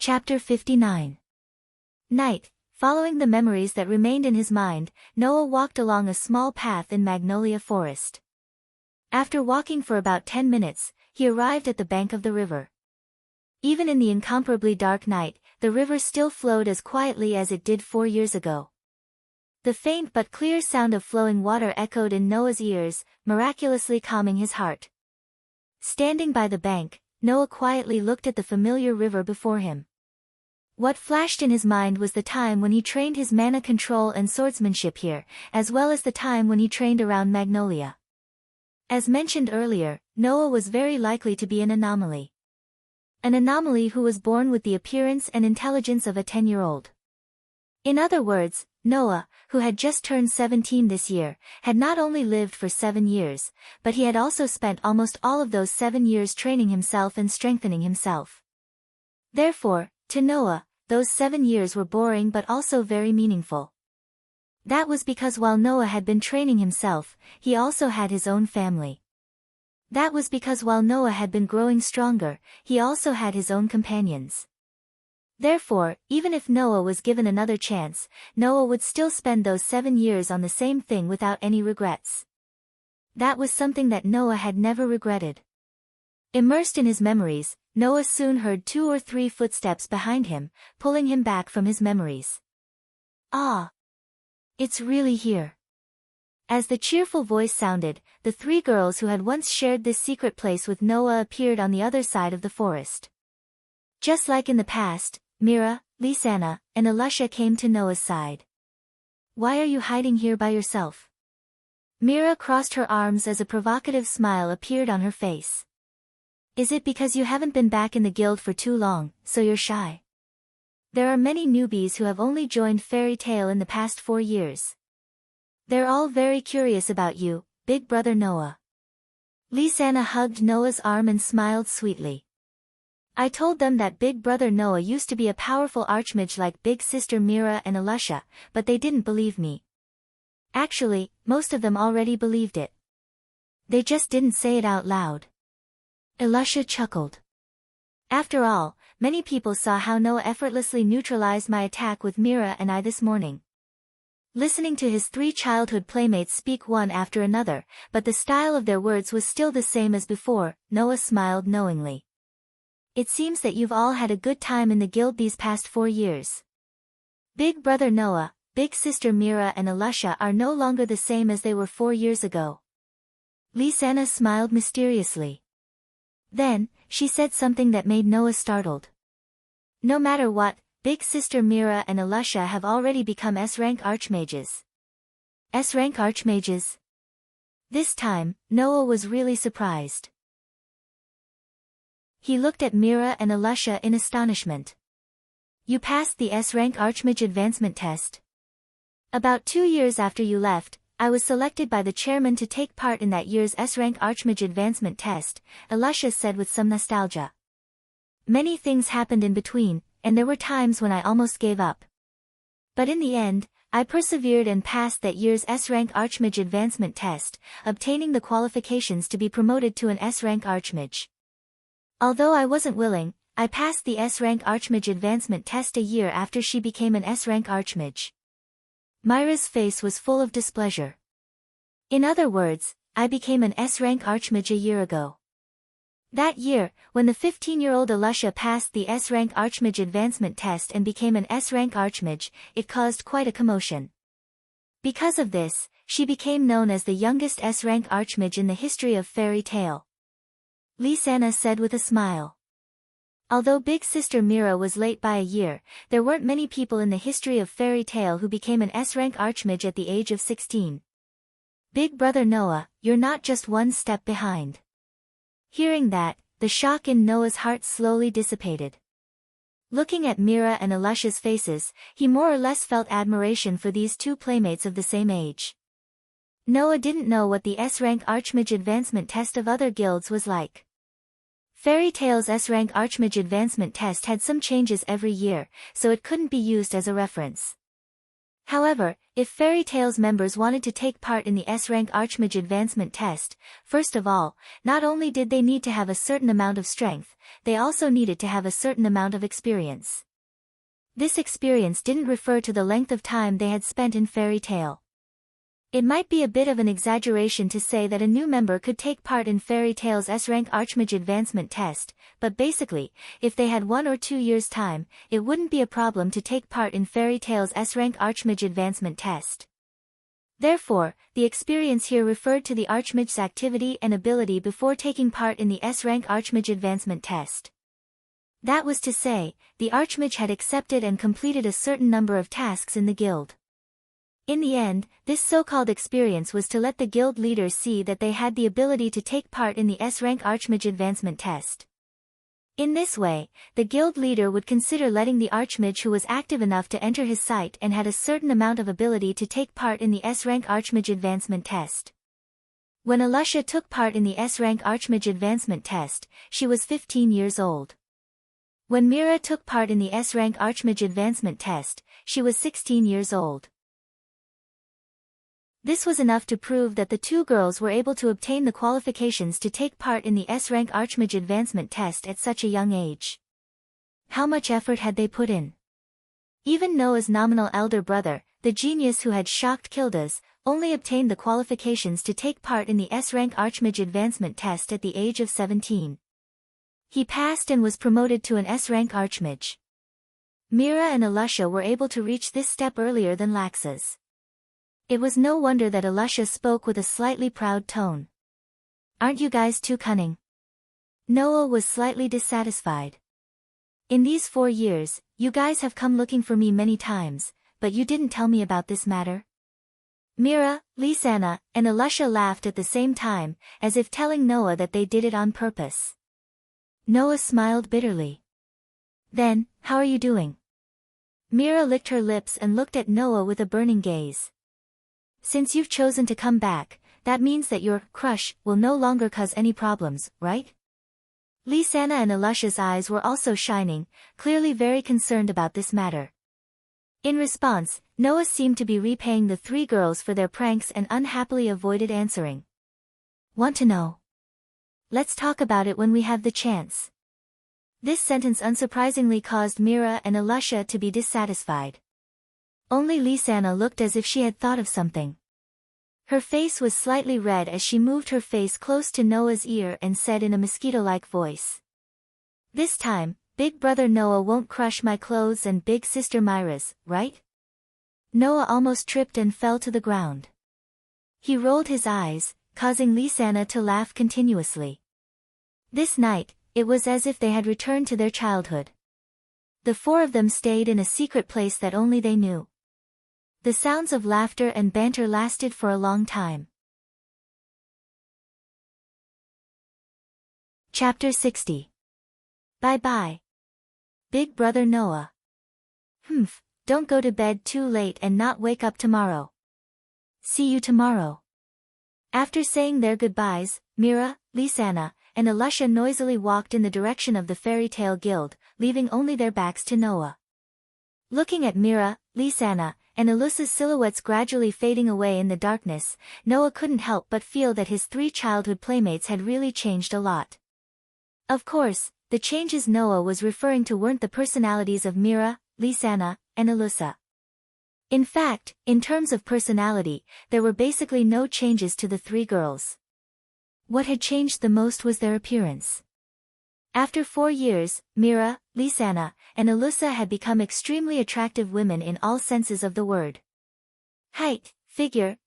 Chapter 59. Night. Following the memories that remained in his mind, Noah walked along a small path in Magnolia Forest. After walking for about 10 minutes, he arrived at the bank of the river. Even in the incomparably dark night, the river still flowed as quietly as it did 4 years ago. The faint but clear sound of flowing water echoed in Noah's ears, miraculously calming his heart. Standing by the bank, Noah quietly looked at the familiar river before him. What flashed in his mind was the time when he trained his mana control and swordsmanship here, as well as the time when he trained around Magnolia. As mentioned earlier, Noah was very likely to be an anomaly. An anomaly who was born with the appearance and intelligence of a 10-year-old. In other words, Noah, who had just turned 17 this year, had not only lived for 7 years, but he had also spent almost all of those 7 years training himself and strengthening himself. Therefore, to Noah, those 7 years were boring but also very meaningful. That was because while Noah had been training himself, he also had his own family. That was because while Noah had been growing stronger, he also had his own companions. Therefore, even if Noah was given another chance, Noah would still spend those 7 years on the same thing without any regrets. That was something that Noah had never regretted. Immersed in his memories, Noah soon heard 2 or 3 footsteps behind him, pulling him back from his memories. Ah! It's really here. As the cheerful voice sounded, the 3 girls who had once shared this secret place with Noah appeared on the other side of the forest. Just like in the past, Mira, Lisanna, and Elisha came to Noah's side. Why are you hiding here by yourself? Mira crossed her arms as a provocative smile appeared on her face. Is it because you haven't been back in the guild for too long, so you're shy? There are many newbies who have only joined Fairy Tale in the past 4 years. They're all very curious about you, Big Brother Noah. Lisanna hugged Noah's arm and smiled sweetly. I told them that Big Brother Noah used to be a powerful archmage like Big Sister Mira and Elisha, but they didn't believe me. Actually, most of them already believed it. They just didn't say it out loud. Elisha chuckled. After all, many people saw how Noah effortlessly neutralized my attack with Mira and I this morning. Listening to his 3 childhood playmates speak one after another, but the style of their words was still the same as before, Noah smiled knowingly. It seems that you've all had a good time in the guild these past 4 years. Big Brother Noah, Big Sister Mira and Elisha are no longer the same as they were 4 years ago. Lisanna smiled mysteriously. Then, she said something that made Noah startled. No matter what, Big Sister Mira and Elisha have already become S-rank archmages. S-rank archmages? This time, Noah was really surprised. He looked at Mira and Elisha in astonishment. You passed the S-rank archmage advancement test. About 2 years after you left, I was selected by the chairman to take part in that year's S-rank archmage advancement test, Elisha said with some nostalgia. Many things happened in between, and there were times when I almost gave up. But in the end, I persevered and passed that year's S-rank archmage advancement test, obtaining the qualifications to be promoted to an S-rank archmage. Although I wasn't willing, I passed the S-rank archmage advancement test a year after she became an S-rank archmage. Myra's face was full of displeasure. In other words, I became an S-rank archmage a year ago. That year, when the 15-year-old Elisha passed the S-rank archmage advancement test and became an S-rank archmage, it caused quite a commotion. Because of this, she became known as the youngest S-rank archmage in the history of Fairy Tale. Lisanna said with a smile. Although Big Sister Mira was late by a year, there weren't many people in the history of Fairy Tale who became an S-rank archmage at the age of 16. Big Brother Noah, you're not just one step behind. Hearing that, the shock in Noah's heart slowly dissipated. Looking at Mira and Elisha's faces, he more or less felt admiration for these 2 playmates of the same age. Noah didn't know what the S-rank archmage advancement test of other guilds was like. Fairy Tale's S-rank archmage advancement test had some changes every year, so it couldn't be used as a reference. However, if Fairy Tales members wanted to take part in the S-Rank Archmage Advancement Test, first of all, not only did they need to have a certain amount of strength, they also needed to have a certain amount of experience. This experience didn't refer to the length of time they had spent in Fairy Tale. It might be a bit of an exaggeration to say that a new member could take part in Fairy Tale's S-Rank Archmage Advancement Test, but basically, if they had 1 or 2 years' time, it wouldn't be a problem to take part in Fairy Tale's S-Rank Archmage Advancement Test. Therefore, the experience here referred to the Archmage's activity and ability before taking part in the S-Rank Archmage Advancement Test. That was to say, the Archmage had accepted and completed a certain number of tasks in the guild. In the end, this so-called experience was to let the guild leaders see that they had the ability to take part in the S-Rank Archmage Advancement Test. In this way, the guild leader would consider letting the Archmage who was active enough to enter his site and had a certain amount of ability to take part in the S-Rank Archmage Advancement Test. When Alusha took part in the S-Rank Archmage Advancement Test, she was 15 years old. When Mira took part in the S-Rank Archmage Advancement Test, she was 16 years old. This was enough to prove that the two girls were able to obtain the qualifications to take part in the S-Rank Archmage Advancement Test at such a young age. How much effort had they put in? Even Noah's nominal elder brother, the genius who had shocked Kildas, only obtained the qualifications to take part in the S-Rank Archmage Advancement Test at the age of 17. He passed and was promoted to an S-Rank Archmage. Mira and Alusha were able to reach this step earlier than Laxas. It was no wonder that Alusha spoke with a slightly proud tone. "Aren't you guys too cunning?" Noah was slightly dissatisfied. "In these 4 years, you guys have come looking for me many times, but you didn't tell me about this matter." Mira, Lisanna, and Alusha laughed at the same time, as if telling Noah that they did it on purpose. Noah smiled bitterly. "Then, how are you doing?" Mira licked her lips and looked at Noah with a burning gaze. "Since you've chosen to come back, that means that your crush will no longer cause any problems, right?" Lisanna and Alusha's eyes were also shining, clearly very concerned about this matter. In response, Noah seemed to be repaying the 3 girls for their pranks and unhappily avoided answering. "Want to know? Let's talk about it when we have the chance." This sentence unsurprisingly caused Mira and Alusha to be dissatisfied. Only Lisanna looked as if she had thought of something. Her face was slightly red as she moved her face close to Noah's ear and said in a mosquito-like voice. "This time, Big Brother Noah won't crush my clothes and Big Sister Myra's, right?" Noah almost tripped and fell to the ground. He rolled his eyes, causing Lisanna to laugh continuously. This night, it was as if they had returned to their childhood. The 4 of them stayed in a secret place that only they knew. The sounds of laughter and banter lasted for a long time. Chapter 60. Bye-bye. Big Brother Noah. Don't go to bed too late and not wake up tomorrow. See you tomorrow. After saying their goodbyes, Mira, Lisanna, and Alusha noisily walked in the direction of the Fairy Tale Guild, leaving only their backs to Noah. Looking at Mira, Lisanna, and Alusha's silhouettes gradually fading away in the darkness, Noah couldn't help but feel that his 3 childhood playmates had really changed a lot. Of course, the changes Noah was referring to weren't the personalities of Mira, Lisanna, and Alusha. In fact, in terms of personality, there were basically no changes to the 3 girls. What had changed the most was their appearance. After 4 years, Mira, Lisanna, and Alusha had become extremely attractive women in all senses of the word. Height, figure,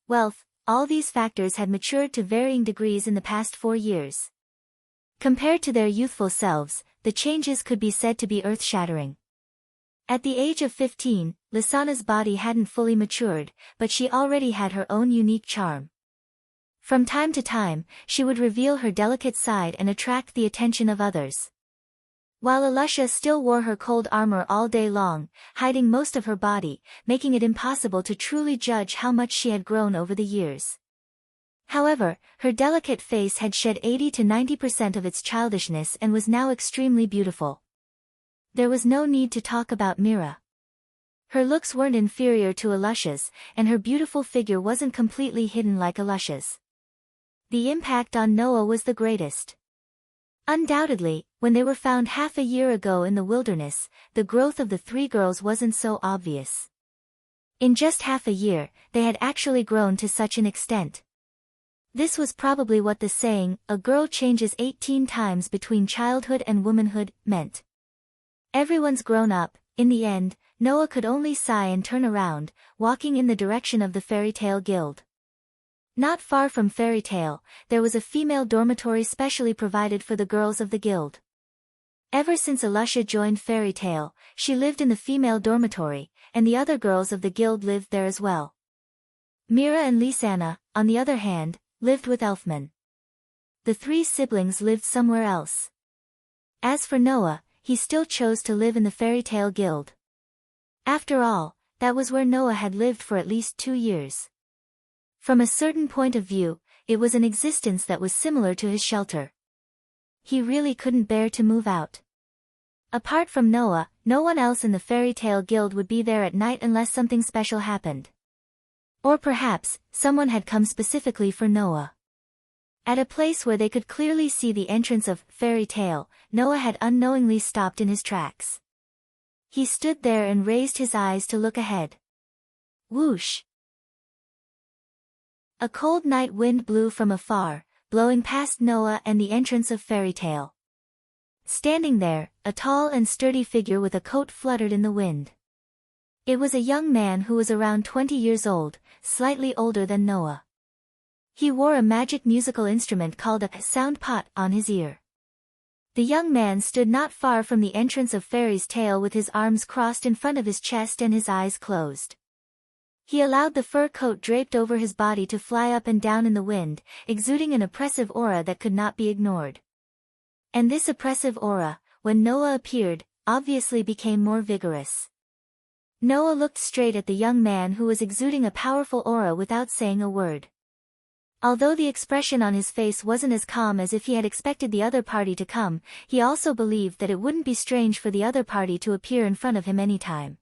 wealth, all these factors had matured to varying degrees in the past 4 years. Compared to their youthful selves, the changes could be said to be earth-shattering. At the age of 15, Lisanna's body hadn't fully matured, but she already had her own unique charm. From time to time, she would reveal her delicate side and attract the attention of others. While Alusha still wore her cold armor all day long, hiding most of her body, making it impossible to truly judge how much she had grown over the years. However, her delicate face had shed 80 to 90% of its childishness and was now extremely beautiful. There was no need to talk about Mira. Her looks weren't inferior to Alusha's, and her beautiful figure wasn't completely hidden like Alusha's. The impact on Noah was the greatest. Undoubtedly, when they were found half a year ago in the wilderness, the growth of the three girls wasn't so obvious. In just half a year, they had actually grown to such an extent. This was probably what the saying, "a girl changes 18 times between childhood and womanhood," meant. Everyone's grown up. In the end, Noah could only sigh and turn around, walking in the direction of the Fairy Tale Guild. Not far from Fairy Tale, there was a female dormitory specially provided for the girls of the guild. Ever since Alusha joined Fairy Tale, she lived in the female dormitory, and the other girls of the guild lived there as well. Mira and Lisanna, on the other hand, lived with Elfman. The three siblings lived somewhere else. As for Noah, he still chose to live in the Fairy Tale Guild. After all, that was where Noah had lived for at least 2 years. From a certain point of view, it was an existence that was similar to his shelter. He really couldn't bear to move out. Apart from Noah, no one else in the Fairy Tale Guild would be there at night unless something special happened. Or perhaps, someone had come specifically for Noah. At a place where they could clearly see the entrance of Fairy Tale, Noah had unknowingly stopped in his tracks. He stood there and raised his eyes to look ahead. Whoosh! A cold night wind blew from afar, blowing past Noah and the entrance of Fairy Tale. Standing there, a tall and sturdy figure with a coat fluttered in the wind. It was a young man who was around 20 years old, slightly older than Noah. He wore a magic musical instrument called a sound pot on his ear. The young man stood not far from the entrance of Fairy's Tale with his arms crossed in front of his chest and his eyes closed. He allowed the fur coat draped over his body to fly up and down in the wind, exuding an oppressive aura that could not be ignored. And this oppressive aura, when Noah appeared, obviously became more vigorous. Noah looked straight at the young man who was exuding a powerful aura without saying a word. Although the expression on his face wasn't as calm as if he had expected the other party to come, he also believed that it wouldn't be strange for the other party to appear in front of him anytime.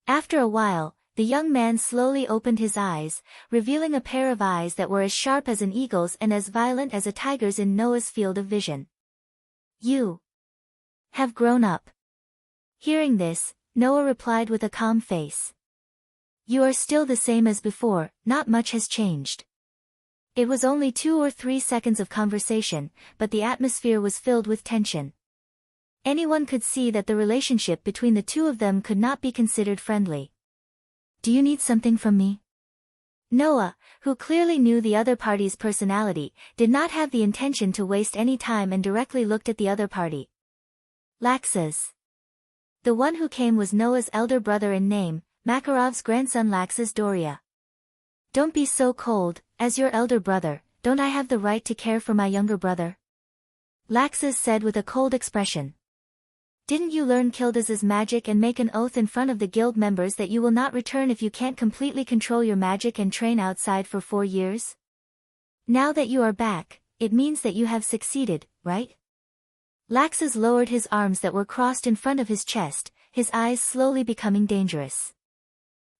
After a while, the young man slowly opened his eyes, revealing a pair of eyes that were as sharp as an eagle's and as violent as a tiger's in Noah's field of vision. "You have grown up." Hearing this, Noah replied with a calm face. "You are still the same as before, not much has changed." It was only 2 or 3 seconds of conversation, but the atmosphere was filled with tension. Anyone could see that the relationship between the two of them could not be considered friendly. "Do you need something from me?" Noah, who clearly knew the other party's personality, did not have the intention to waste any time and directly looked at the other party. Laxas. The one who came was Noah's elder brother in name, Makarov's grandson Laxas Doria. "Don't be so cold, as your elder brother, don't I have the right to care for my younger brother?" Laxas said with a cold expression. "Didn't you learn Kildas's magic and make an oath in front of the guild members that you will not return if you can't completely control your magic and train outside for 4 years? Now that you are back, it means that you have succeeded, right?" Laxas lowered his arms that were crossed in front of his chest, his eyes slowly becoming dangerous.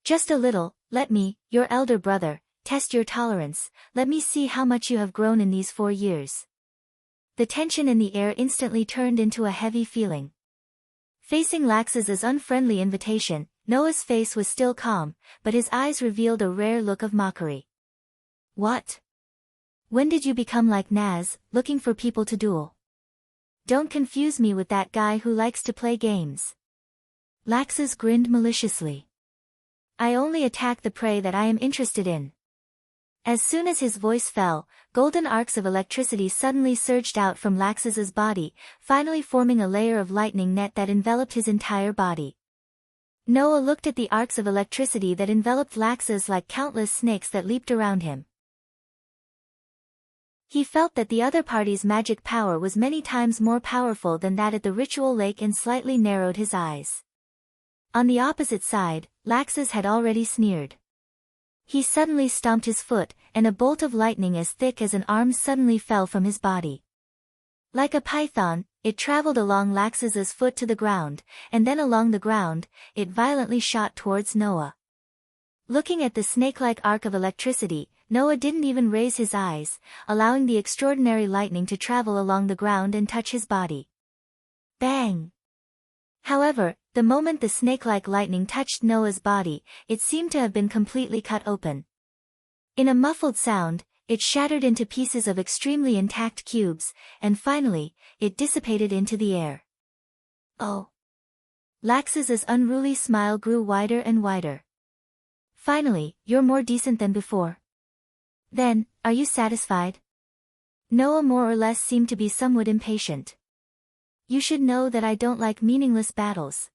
"Just a little, let me, your elder brother, test your tolerance, let me see how much you have grown in these 4 years." The tension in the air instantly turned into a heavy feeling. Facing Laxas's unfriendly invitation, Noah's face was still calm, but his eyes revealed a rare look of mockery. "What? When did you become like Naz, looking for people to duel? Don't confuse me with that guy who likes to play games." Laxas grinned maliciously. "I only attack the prey that I am interested in." As soon as his voice fell, golden arcs of electricity suddenly surged out from Laxas's body, finally forming a layer of lightning net that enveloped his entire body. Noah looked at the arcs of electricity that enveloped Laxas like countless snakes that leaped around him. He felt that the other party's magic power was many times more powerful than that at the ritual lake and slightly narrowed his eyes. On the opposite side, Laxas had already sneered. He suddenly stomped his foot, and a bolt of lightning as thick as an arm suddenly fell from his body. Like a python, it traveled along Laxus's foot to the ground, and then along the ground, it violently shot towards Noah. Looking at the snake-like arc of electricity, Noah didn't even raise his eyes, allowing the extraordinary lightning to travel along the ground and touch his body. Bang! However, the moment the snake-like lightning touched Noah's body, it seemed to have been completely cut open. In a muffled sound, it shattered into pieces of extremely intact cubes, and finally, it dissipated into the air. Oh! Laxus's unruly smile grew wider and wider. Finally, you're more decent than before. Then, are you satisfied? Noah more or less seemed to be somewhat impatient. You should know that I don't like meaningless battles.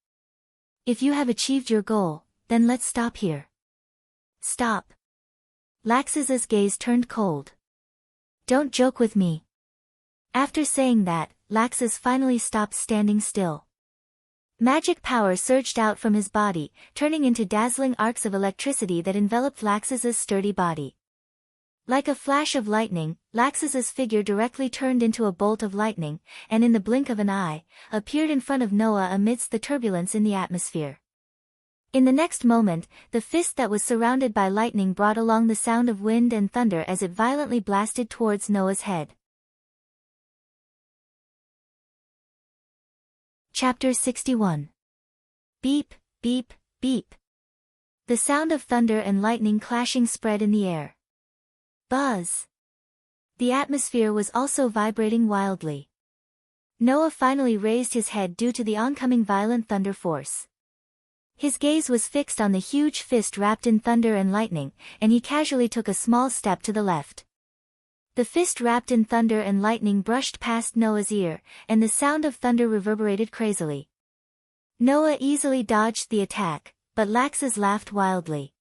If you have achieved your goal, then let's stop here. Stop. Laxus's gaze turned cold. Don't joke with me. After saying that, Laxus finally stopped standing still. Magic power surged out from his body, turning into dazzling arcs of electricity that enveloped Laxus's sturdy body. Like a flash of lightning, Laxus's figure directly turned into a bolt of lightning, and in the blink of an eye, appeared in front of Noah amidst the turbulence in the atmosphere. In the next moment, the fist that was surrounded by lightning brought along the sound of wind and thunder as it violently blasted towards Noah's head. Chapter 61. Beep, beep, beep. The sound of thunder and lightning clashing spread in the air. Buzz. The atmosphere was also vibrating wildly. Noah finally raised his head due to the oncoming violent thunder force. His gaze was fixed on the huge fist wrapped in thunder and lightning, and he casually took a small step to the left. The fist wrapped in thunder and lightning brushed past Noah's ear, and the sound of thunder reverberated crazily. Noah easily dodged the attack, but Laxus laughed wildly.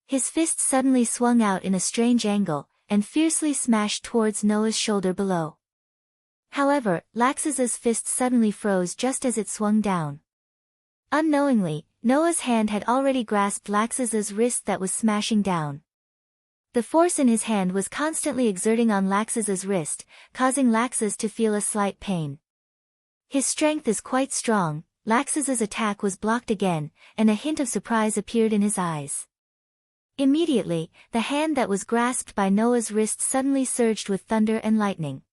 His fist suddenly swung out in a strange angle, and fiercely smashed towards Noah's shoulder below. However, Laxus's fist suddenly froze just as it swung down. Unknowingly, Noah's hand had already grasped Laxus's wrist that was smashing down. The force in his hand was constantly exerting on Laxus's wrist, causing Laxus to feel a slight pain. His strength is quite strong. Laxus's attack was blocked again, and a hint of surprise appeared in his eyes. Immediately, the hand that was grasped by Noah's wrist suddenly surged with thunder and lightning.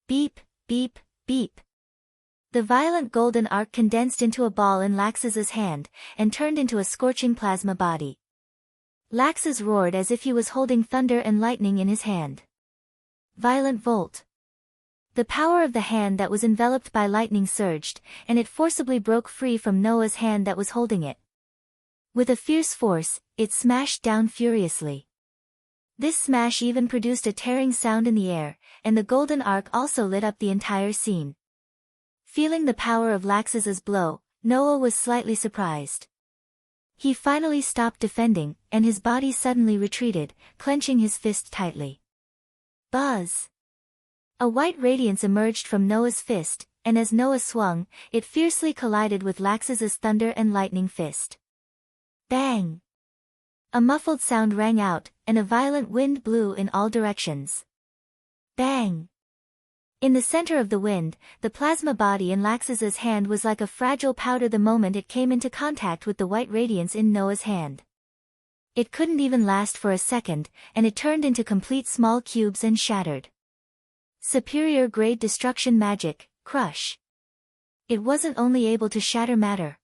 Beep, beep, beep. The violent golden arc condensed into a ball in Laxus's hand, and turned into a scorching plasma body. Laxus roared as if he was holding thunder and lightning in his hand. Violent volt. The power of the hand that was enveloped by lightning surged, and it forcibly broke free from Noah's hand that was holding it. With a fierce force, it smashed down furiously. This smash even produced a tearing sound in the air, and the golden arc also lit up the entire scene. Feeling the power of Laxus's blow, Noah was slightly surprised. He finally stopped defending, and his body suddenly retreated, clenching his fist tightly. Buzz! A white radiance emerged from Noah's fist, and as Noah swung, it fiercely collided with Laxus's thunder and lightning fist. Bang! A muffled sound rang out, and a violent wind blew in all directions. Bang! In the center of the wind, the plasma body in Laxus's hand was like a fragile powder the moment it came into contact with the white radiance in Noah's hand. It couldn't even last for a second, and it turned into complete small cubes and shattered. Superior grade destruction magic, crush. It wasn't only able to shatter matter.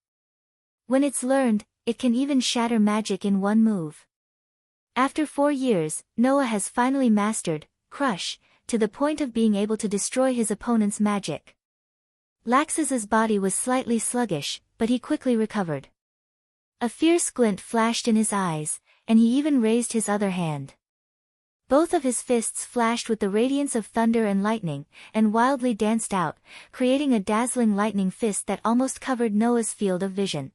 When it's learned, it can even shatter magic in one move. After 4 years, Noah has finally mastered crush, to the point of being able to destroy his opponent's magic. Laxus's body was slightly sluggish, but he quickly recovered. A fierce glint flashed in his eyes, and he even raised his other hand. Both of his fists flashed with the radiance of thunder and lightning, and wildly danced out, creating a dazzling lightning fist that almost covered Noah's field of vision.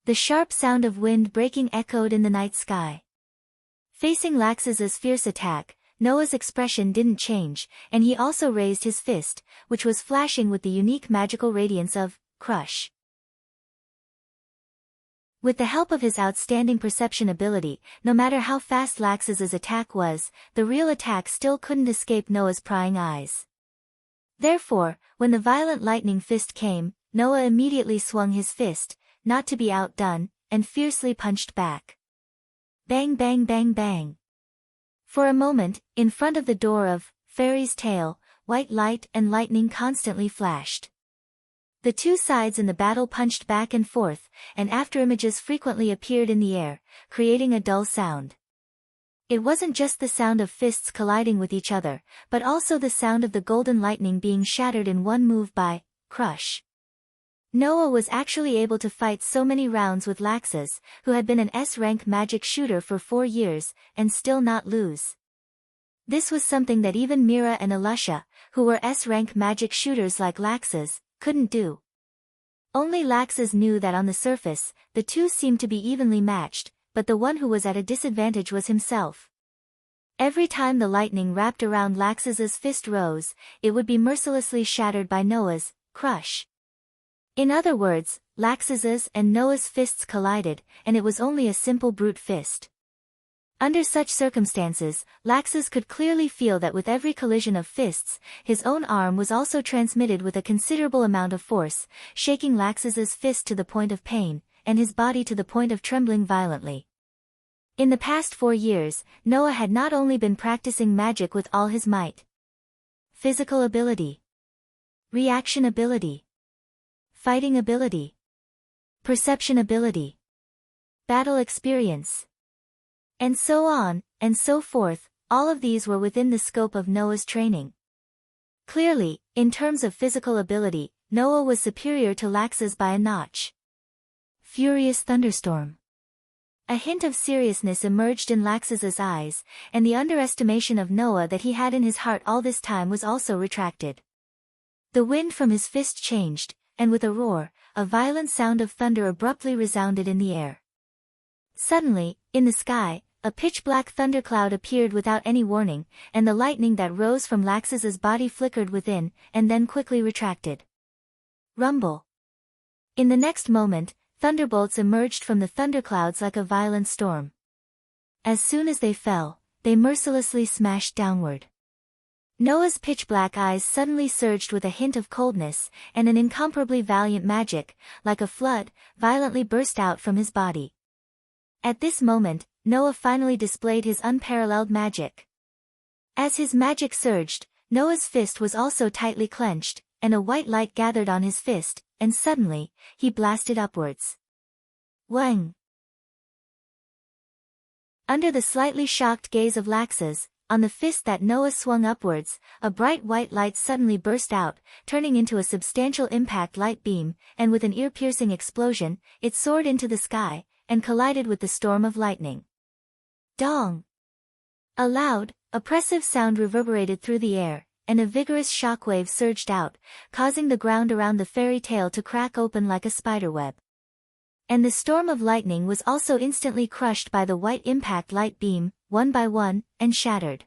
The sharp sound of wind breaking echoed in the night sky. Facing Laxus's fierce attack, Noah's expression didn't change, and he also raised his fist, which was flashing with the unique magical radiance of crush. With the help of his outstanding perception ability, no matter how fast Laxus's attack was, the real attack still couldn't escape Noah's prying eyes. Therefore, when the violent lightning fist came, Noah immediately swung his fist, not to be outdone, and fiercely punched back. Bang bang bang bang. For a moment, in front of the door of Fairy's Tale, white light and lightning constantly flashed. The two sides in the battle punched back and forth, and afterimages frequently appeared in the air, creating a dull sound. It wasn't just the sound of fists colliding with each other, but also the sound of the golden lightning being shattered in one move by Crush. Noah was actually able to fight so many rounds with Laxus, who had been an S-rank magic shooter for 4 years, and still not lose. This was something that even Mira and Alusha, who were S-rank magic shooters like Laxus, couldn't do. Only Laxus knew that on the surface, the two seemed to be evenly matched, but the one who was at a disadvantage was himself. Every time the lightning wrapped around Laxus's fist rose, it would be mercilessly shattered by Noah's Crush. In other words, Laxus's and Noah's fists collided, and it was only a simple brute fist. Under such circumstances, Laxus could clearly feel that with every collision of fists, his own arm was also transmitted with a considerable amount of force, shaking Laxus's fist to the point of pain, and his body to the point of trembling violently. In the past 4 years, Noah had not only been practicing magic with all his might. Physical ability, reaction ability, fighting ability, perception ability, battle experience, and so on, and so forth, all of these were within the scope of Noah's training. Clearly, in terms of physical ability, Noah was superior to Laxus by a notch. Furious thunderstorm. A hint of seriousness emerged in Laxus's eyes, and the underestimation of Noah that he had in his heart all this time was also retracted. The wind from his fist changed, and with a roar, a violent sound of thunder abruptly resounded in the air. Suddenly, in the sky, a pitch-black thundercloud appeared without any warning, and the lightning that rose from Laxus's body flickered within, and then quickly retracted. Rumble. In the next moment, thunderbolts emerged from the thunderclouds like a violent storm. As soon as they fell, they mercilessly smashed downward. Noah's pitch-black eyes suddenly surged with a hint of coldness, and an incomparably valiant magic, like a flood, violently burst out from his body. At this moment, Noah finally displayed his unparalleled magic. As his magic surged, Noah's fist was also tightly clenched, and a white light gathered on his fist, and suddenly, he blasted upwards. Wang! Under the slightly shocked gaze of Laxus, on the fist that Noah swung upwards, a bright white light suddenly burst out, turning into a substantial impact light beam, and with an ear-piercing explosion, it soared into the sky, and collided with the storm of lightning. Dong! A loud, oppressive sound reverberated through the air, and a vigorous shockwave surged out, causing the ground around the fairy tale to crack open like a spiderweb. And the storm of lightning was also instantly crushed by the white impact light beam, one by one, and shattered.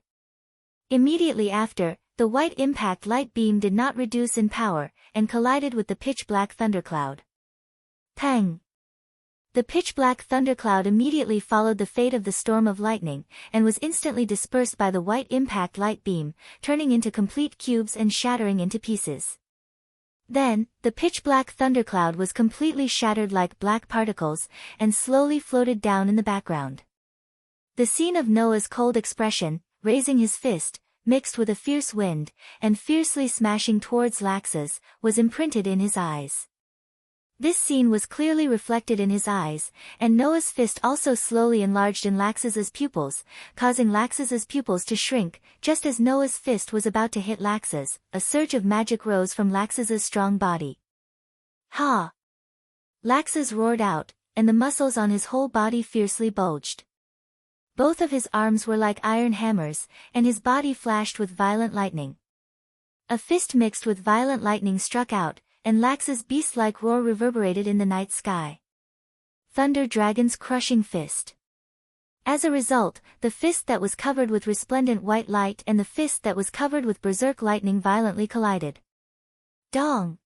Immediately after, the white impact light beam did not reduce in power, and collided with the pitch-black thundercloud. Pang! The pitch-black thundercloud immediately followed the fate of the storm of lightning, and was instantly dispersed by the white impact light beam, turning into complete cubes and shattering into pieces. Then, the pitch-black thundercloud was completely shattered like black particles, and slowly floated down in the background. The scene of Noah's cold expression, raising his fist, mixed with a fierce wind, and fiercely smashing towards Laxus, was imprinted in his eyes. This scene was clearly reflected in his eyes, and Noah's fist also slowly enlarged in Laxus's pupils, causing Laxus's pupils to shrink. Just as Noah's fist was about to hit Laxus, a surge of magic rose from Laxus's strong body. Ha! Laxus roared out, and the muscles on his whole body fiercely bulged. Both of his arms were like iron hammers, and his body flashed with violent lightning. A fist mixed with violent lightning struck out, and Laxus' beast-like roar reverberated in the night sky. Thunder Dragon's crushing fist. As a result, the fist that was covered with resplendent white light and the fist that was covered with berserk lightning violently collided. Dong!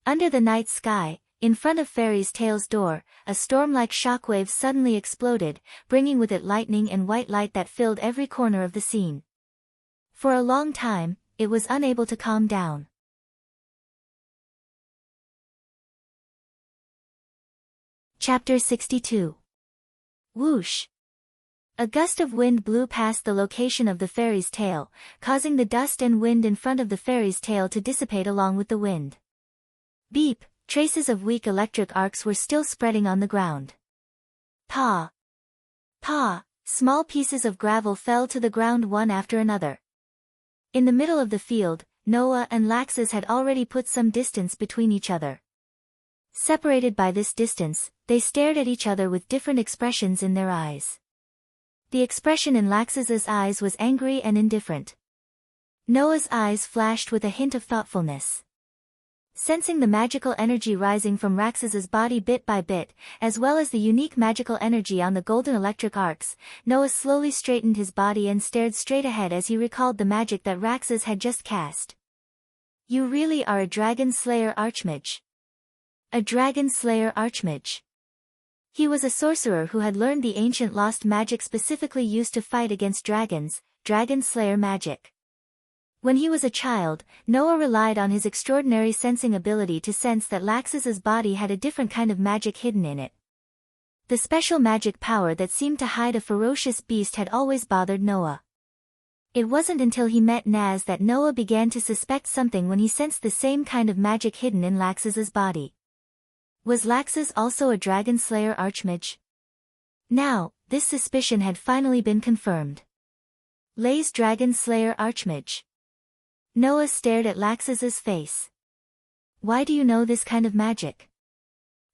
Under the night sky, in front of Fairy's Tale's door, a storm-like shockwave suddenly exploded, bringing with it lightning and white light that filled every corner of the scene. For a long time, it was unable to calm down. Chapter 62. Whoosh! A gust of wind blew past the location of the fairy's tail, causing the dust and wind in front of the fairy's tail to dissipate along with the wind. Beep! Traces of weak electric arcs were still spreading on the ground. Paw! Paw! Small pieces of gravel fell to the ground one after another. In the middle of the field, Noah and Laxus had already put some distance between each other. Separated by this distance, they stared at each other with different expressions in their eyes. The expression in Laxus's eyes was angry and indifferent. Noah's eyes flashed with a hint of thoughtfulness. Sensing the magical energy rising from Laxus's body bit by bit, as well as the unique magical energy on the golden electric arcs, Noah slowly straightened his body and stared straight ahead as he recalled the magic that Laxus had just cast. You really are a dragon slayer archmage. A dragon slayer archmage. He was a sorcerer who had learned the ancient lost magic specifically used to fight against dragons, dragon slayer magic. When he was a child, Noah relied on his extraordinary sensing ability to sense that Laxus's body had a different kind of magic hidden in it. The special magic power that seemed to hide a ferocious beast had always bothered Noah. It wasn't until he met Naz that Noah began to suspect something when he sensed the same kind of magic hidden in Laxus's body. Was Laxus also a dragon slayer archmage? Now, this suspicion had finally been confirmed. Lay's dragon slayer archmage. Noah stared at Laxus's face. Why do you know this kind of magic?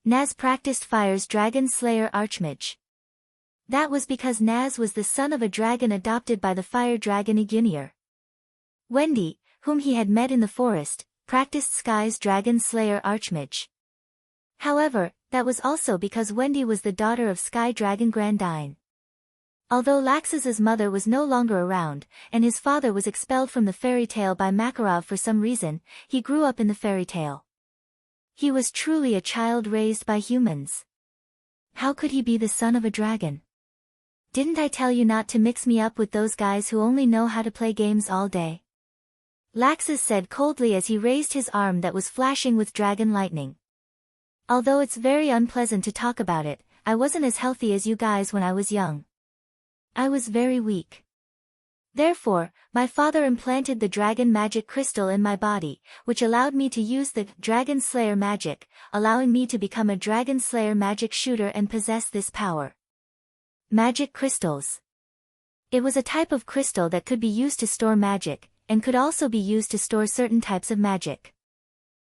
Naz practiced Fire's dragon slayer archmage. That was because Naz was the son of a dragon adopted by the fire dragon Igunir. Wendy, whom he had met in the forest, practiced Sky's dragon slayer archmage. However, that was also because Wendy was the daughter of Sky Dragon Grandine. Although Laxus's mother was no longer around, and his father was expelled from the fairy tale by Makarov for some reason, he grew up in the fairy tale. He was truly a child raised by humans. How could he be the son of a dragon? Didn't I tell you not to mix me up with those guys who only know how to play games all day? Laxus said coldly as he raised his arm that was flashing with dragon lightning. Although it's very unpleasant to talk about it, I wasn't as healthy as you guys when I was young. I was very weak. Therefore, my father implanted the dragon magic crystal in my body, which allowed me to use the dragon slayer magic, allowing me to become a dragon slayer magic shooter and possess this power. Magic crystals. It was a type of crystal that could be used to store magic, and could also be used to store certain types of magic.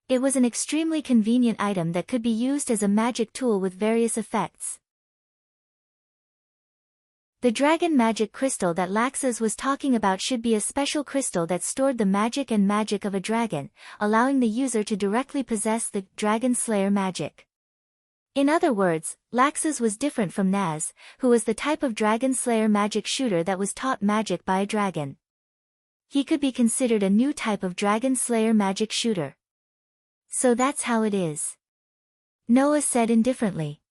It was an extremely convenient item that could be used as a magic tool with various effects. The dragon magic crystal that Laxus was talking about should be a special crystal that stored the magic and magic of a dragon, allowing the user to directly possess the dragon slayer magic. In other words, Laxus was different from Naz, who was the type of dragon slayer magic shooter that was taught magic by a dragon. He could be considered a new type of dragon slayer magic shooter. So that's how it is. Noah said indifferently.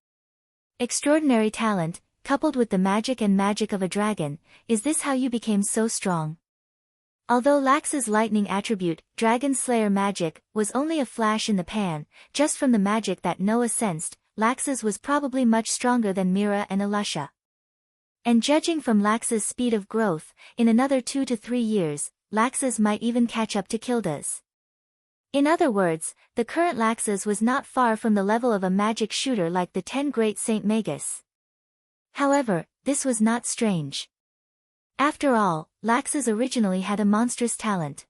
Extraordinary talent, coupled with the magic and magic of a dragon, is this how you became so strong? Although Lax's lightning attribute, dragon slayer magic, was only a flash in the pan, just from the magic that Noah sensed, Lax's was probably much stronger than Mira and Alusha. And judging from Lax's speed of growth, in another 2 to 3 years, Lax's might even catch up to Kilda's. In other words, the current Laxus was not far from the level of a magic shooter like the 10 Great Saint Magus. However, this was not strange. After all, Laxus originally had a monstrous talent.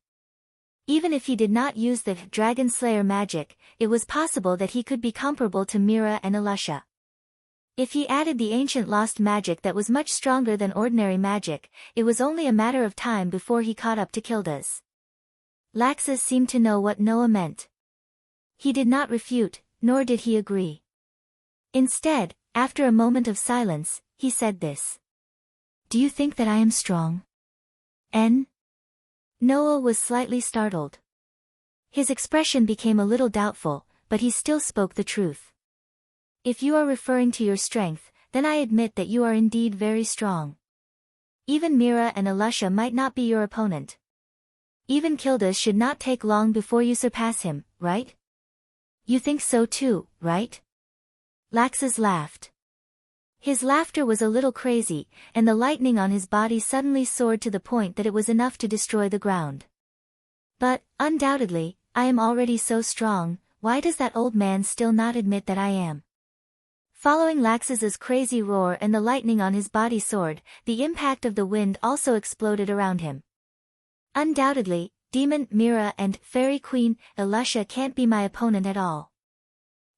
Even if he did not use the Dragon Slayer magic, it was possible that he could be comparable to Mira and Alusha. If he added the ancient lost magic that was much stronger than ordinary magic, it was only a matter of time before he caught up to Kilda's. Laxus seemed to know what Noah meant. He did not refute, nor did he agree. Instead, after a moment of silence, he said this. Do you think that I am strong? N? Noah was slightly startled. His expression became a little doubtful, but he still spoke the truth. If you are referring to your strength, then I admit that you are indeed very strong. Even Mira and Alusha might not be your opponent. Even Kildas should not take long before you surpass him, right? You think so too, right? Laxus laughed. His laughter was a little crazy, and the lightning on his body suddenly soared to the point that it was enough to destroy the ground. But, undoubtedly, I am already so strong, why does that old man still not admit that I am? Following Laxus's crazy roar and the lightning on his body soared, the impact of the wind also exploded around him. Undoubtedly, Demon Mira and Fairy Queen Elusha can't be my opponent at all.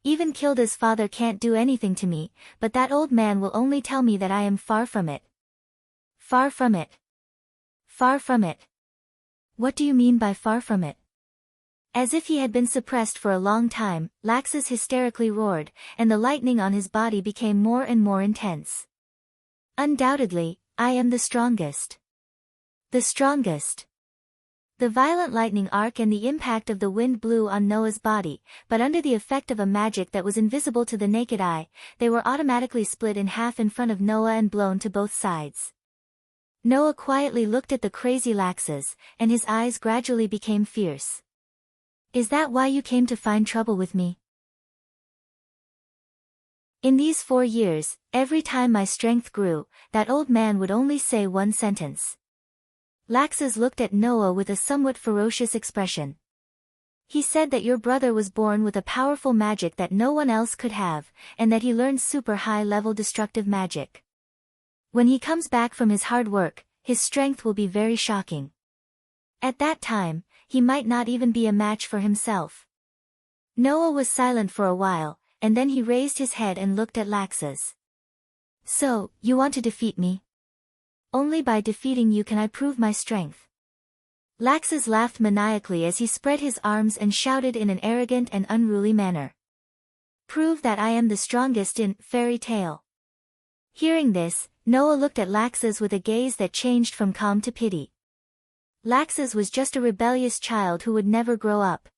Even Kilda's father can't do anything to me, but that old man will only tell me that I am far from it. Far from it. Far from it. What do you mean by far from it? As if he had been suppressed for a long time, Laxus hysterically roared, and the lightning on his body became more and more intense. Undoubtedly, I am the strongest. The strongest. The violent lightning arc and the impact of the wind blew on Noah's body, but under the effect of a magic that was invisible to the naked eye, they were automatically split in half in front of Noah and blown to both sides. Noah quietly looked at the crazy Laxus, and his eyes gradually became fierce. Is that why you came to find trouble with me? In these 4 years, every time my strength grew, that old man would only say one sentence. Laxus looked at Noah with a somewhat ferocious expression. He said that your brother was born with a powerful magic that no one else could have, and that he learned super high-level destructive magic. When he comes back from his hard work, his strength will be very shocking. At that time, he might not even be a match for himself. Noah was silent for a while, and then he raised his head and looked at Laxus. So, you want to defeat me? Only by defeating you can I prove my strength. Laxus laughed maniacally as he spread his arms and shouted in an arrogant and unruly manner. Prove that I am the strongest in fairy tale. Hearing this, Noah looked at Laxus with a gaze that changed from calm to pity. Laxus was just a rebellious child who would never grow up.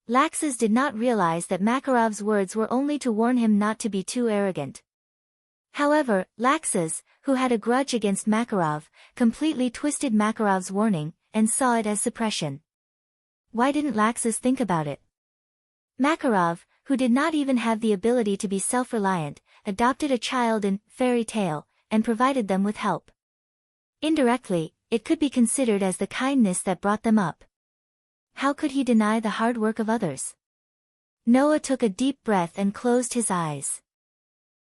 Laxus did not realize that Makarov's words were only to warn him not to be too arrogant. However, Laxus, who had a grudge against Makarov, completely twisted Makarov's warning, and saw it as suppression. Why didn't Laxus think about it? Makarov, who did not even have the ability to be self-reliant, adopted a child in fairy tale, and provided them with help. Indirectly, it could be considered as the kindness that brought them up. How could he deny the hard work of others? Noah took a deep breath and closed his eyes.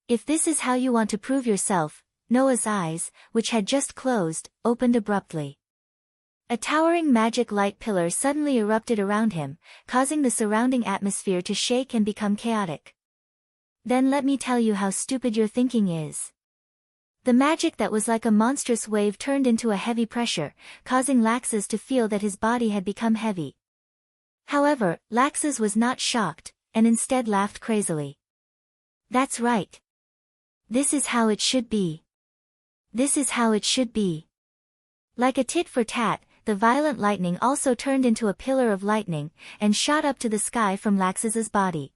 If this is how you want to prove yourself, Noah's eyes, which had just closed, opened abruptly. A towering magic light pillar suddenly erupted around him, causing the surrounding atmosphere to shake and become chaotic. Then let me tell you how stupid your thinking is. The magic that was like a monstrous wave turned into a heavy pressure, causing Laxus to feel that his body had become heavy. However, Laxus was not shocked, and instead laughed crazily. That's right. This is how it should be. This is how it should be. Like a tit for tat, the violent lightning also turned into a pillar of lightning, and shot up to the sky from Laxus's body.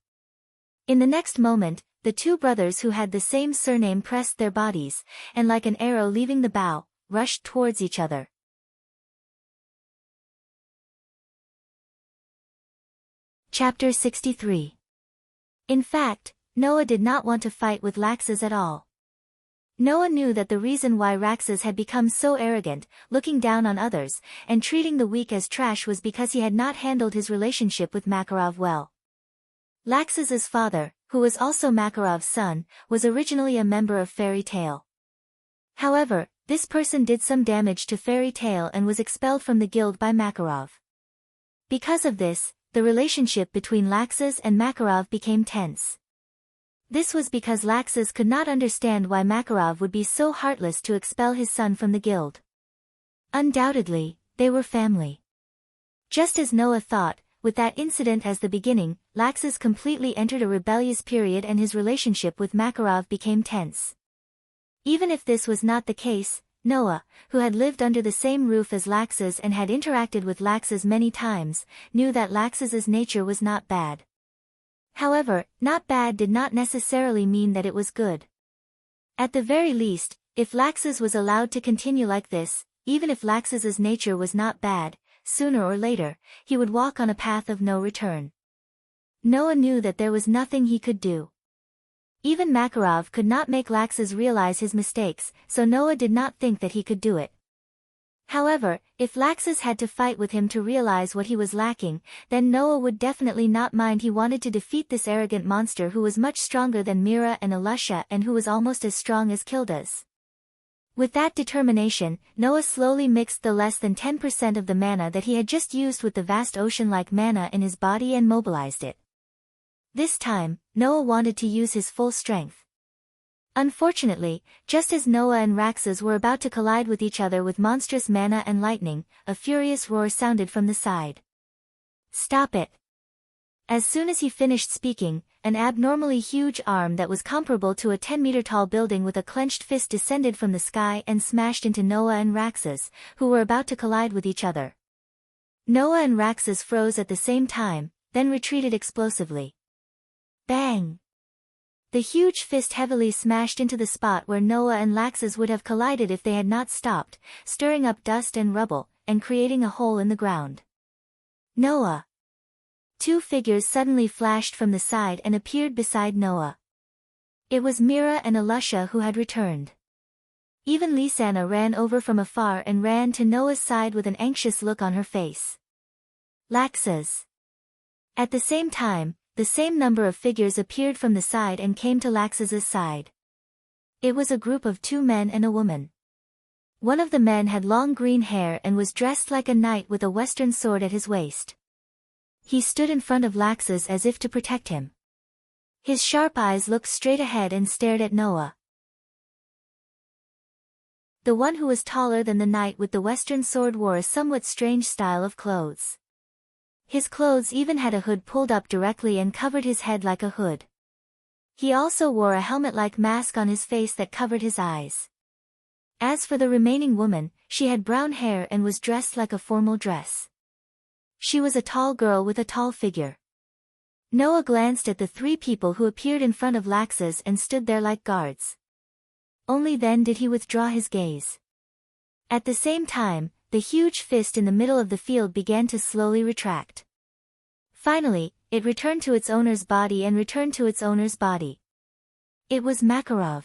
In the next moment, the two brothers who had the same surname pressed their bodies, and like an arrow leaving the bow, rushed towards each other. Chapter 63. In fact, Noah did not want to fight with Laxus at all. Noah knew that the reason why Laxus had become so arrogant, looking down on others, and treating the weak as trash was because he had not handled his relationship with Makarov well. Laxus's father, who was also Makarov's son, was originally a member of Fairy Tail. However, this person did some damage to Fairy Tail and was expelled from the guild by Makarov. Because of this, the relationship between Laxus and Makarov became tense. This was because Laxus could not understand why Makarov would be so heartless to expel his son from the guild. Undoubtedly, they were family. Just as Noah thought, with that incident as the beginning, Laxus completely entered a rebellious period and his relationship with Makarov became tense. Even if this was not the case, Noah, who had lived under the same roof as Laxus and had interacted with Laxus many times, knew that Laxus's nature was not bad. However, not bad did not necessarily mean that it was good. At the very least, if Laxus was allowed to continue like this, even if Laxus's nature was not bad, sooner or later, he would walk on a path of no return. Noah knew that there was nothing he could do. Even Makarov could not make Laxus realize his mistakes, so Noah did not think that he could do it. However, if Laxus had to fight with him to realize what he was lacking, then Noah would definitely not mind. He wanted to defeat this arrogant monster who was much stronger than Mira and Alusha and who was almost as strong as Kildas. With that determination, Noah slowly mixed the less than 10% of the mana that he had just used with the vast ocean-like mana in his body and mobilized it. This time, Noah wanted to use his full strength. Unfortunately, just as Noah and Raxus were about to collide with each other with monstrous mana and lightning, a furious roar sounded from the side. "Stop it!" As soon as he finished speaking, an abnormally huge arm that was comparable to a 10-meter-tall building with a clenched fist descended from the sky and smashed into Noah and Raxus, who were about to collide with each other. Noah and Raxus froze at the same time, then retreated explosively. Bang! The huge fist heavily smashed into the spot where Noah and Laxus would have collided if they had not stopped, stirring up dust and rubble, and creating a hole in the ground. Noah! Two figures suddenly flashed from the side and appeared beside Noah. It was Mira and Alusha who had returned. Even Lisanna ran over from afar and ran to Noah's side with an anxious look on her face. Laxus! At the same time, the same number of figures appeared from the side and came to Laxus's side. It was a group of 2 men and a woman. One of the men had long green hair and was dressed like a knight with a western sword at his waist. He stood in front of Laxus as if to protect him. His sharp eyes looked straight ahead and stared at Noah. The one who was taller than the knight with the western sword wore a somewhat strange style of clothes. His clothes even had a hood pulled up directly and covered his head like a hood. He also wore a helmet-like mask on his face that covered his eyes. As for the remaining woman, she had brown hair and was dressed like a formal dress. She was a tall girl with a tall figure. Noah glanced at the 3 people who appeared in front of Laxus and stood there like guards. Only then did he withdraw his gaze. At the same time, the huge fist in the middle of the field began to slowly retract. Finally, it returned to its owner's body and returned to its owner's body. It was Makarov.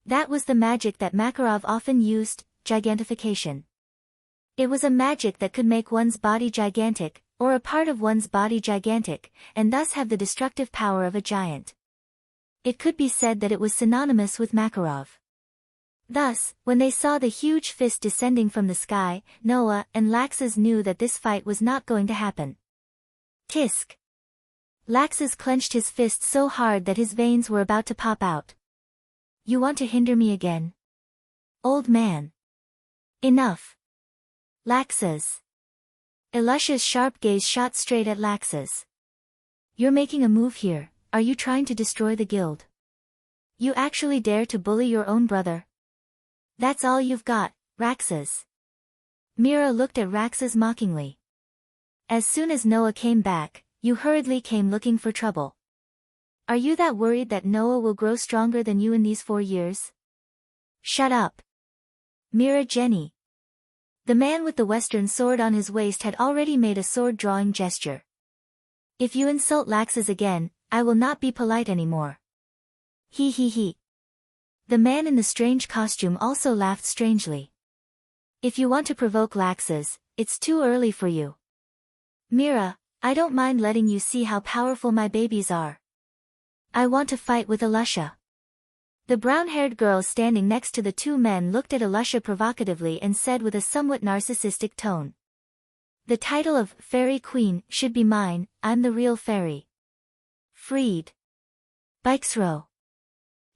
That was the magic that Makarov often used, gigantification. It was a magic that could make one's body gigantic, or a part of one's body gigantic, and thus have the destructive power of a giant. It could be said that it was synonymous with Makarov. Thus, when they saw the huge fist descending from the sky, Noah and Laxus knew that this fight was not going to happen. Tisk! Laxus clenched his fist so hard that his veins were about to pop out. "You want to hinder me again? Old man. Enough." Laxus. Alusha's sharp gaze shot straight at Laxus. "You're making a move here. Are you trying to destroy the guild? You actually dare to bully your own brother? That's all you've got, Raxus." Mira looked at Raxus mockingly. "As soon as Noah came back, you hurriedly came looking for trouble. Are you that worried that Noah will grow stronger than you in these 4 years? Shut up." Mira Jenny. The man with the western sword on his waist had already made a sword-drawing gesture. "If you insult Laxus again, I will not be polite anymore." He. The man in the strange costume also laughed strangely. "If you want to provoke Laxus, it's too early for you. Mira, I don't mind letting you see how powerful my babies are. I want to fight with Alusha." The brown-haired girl standing next to the 2 men looked at Alusha provocatively and said with a somewhat narcissistic tone. "The title of Fairy Queen should be mine. I'm the real fairy." Freed. Bikesrow.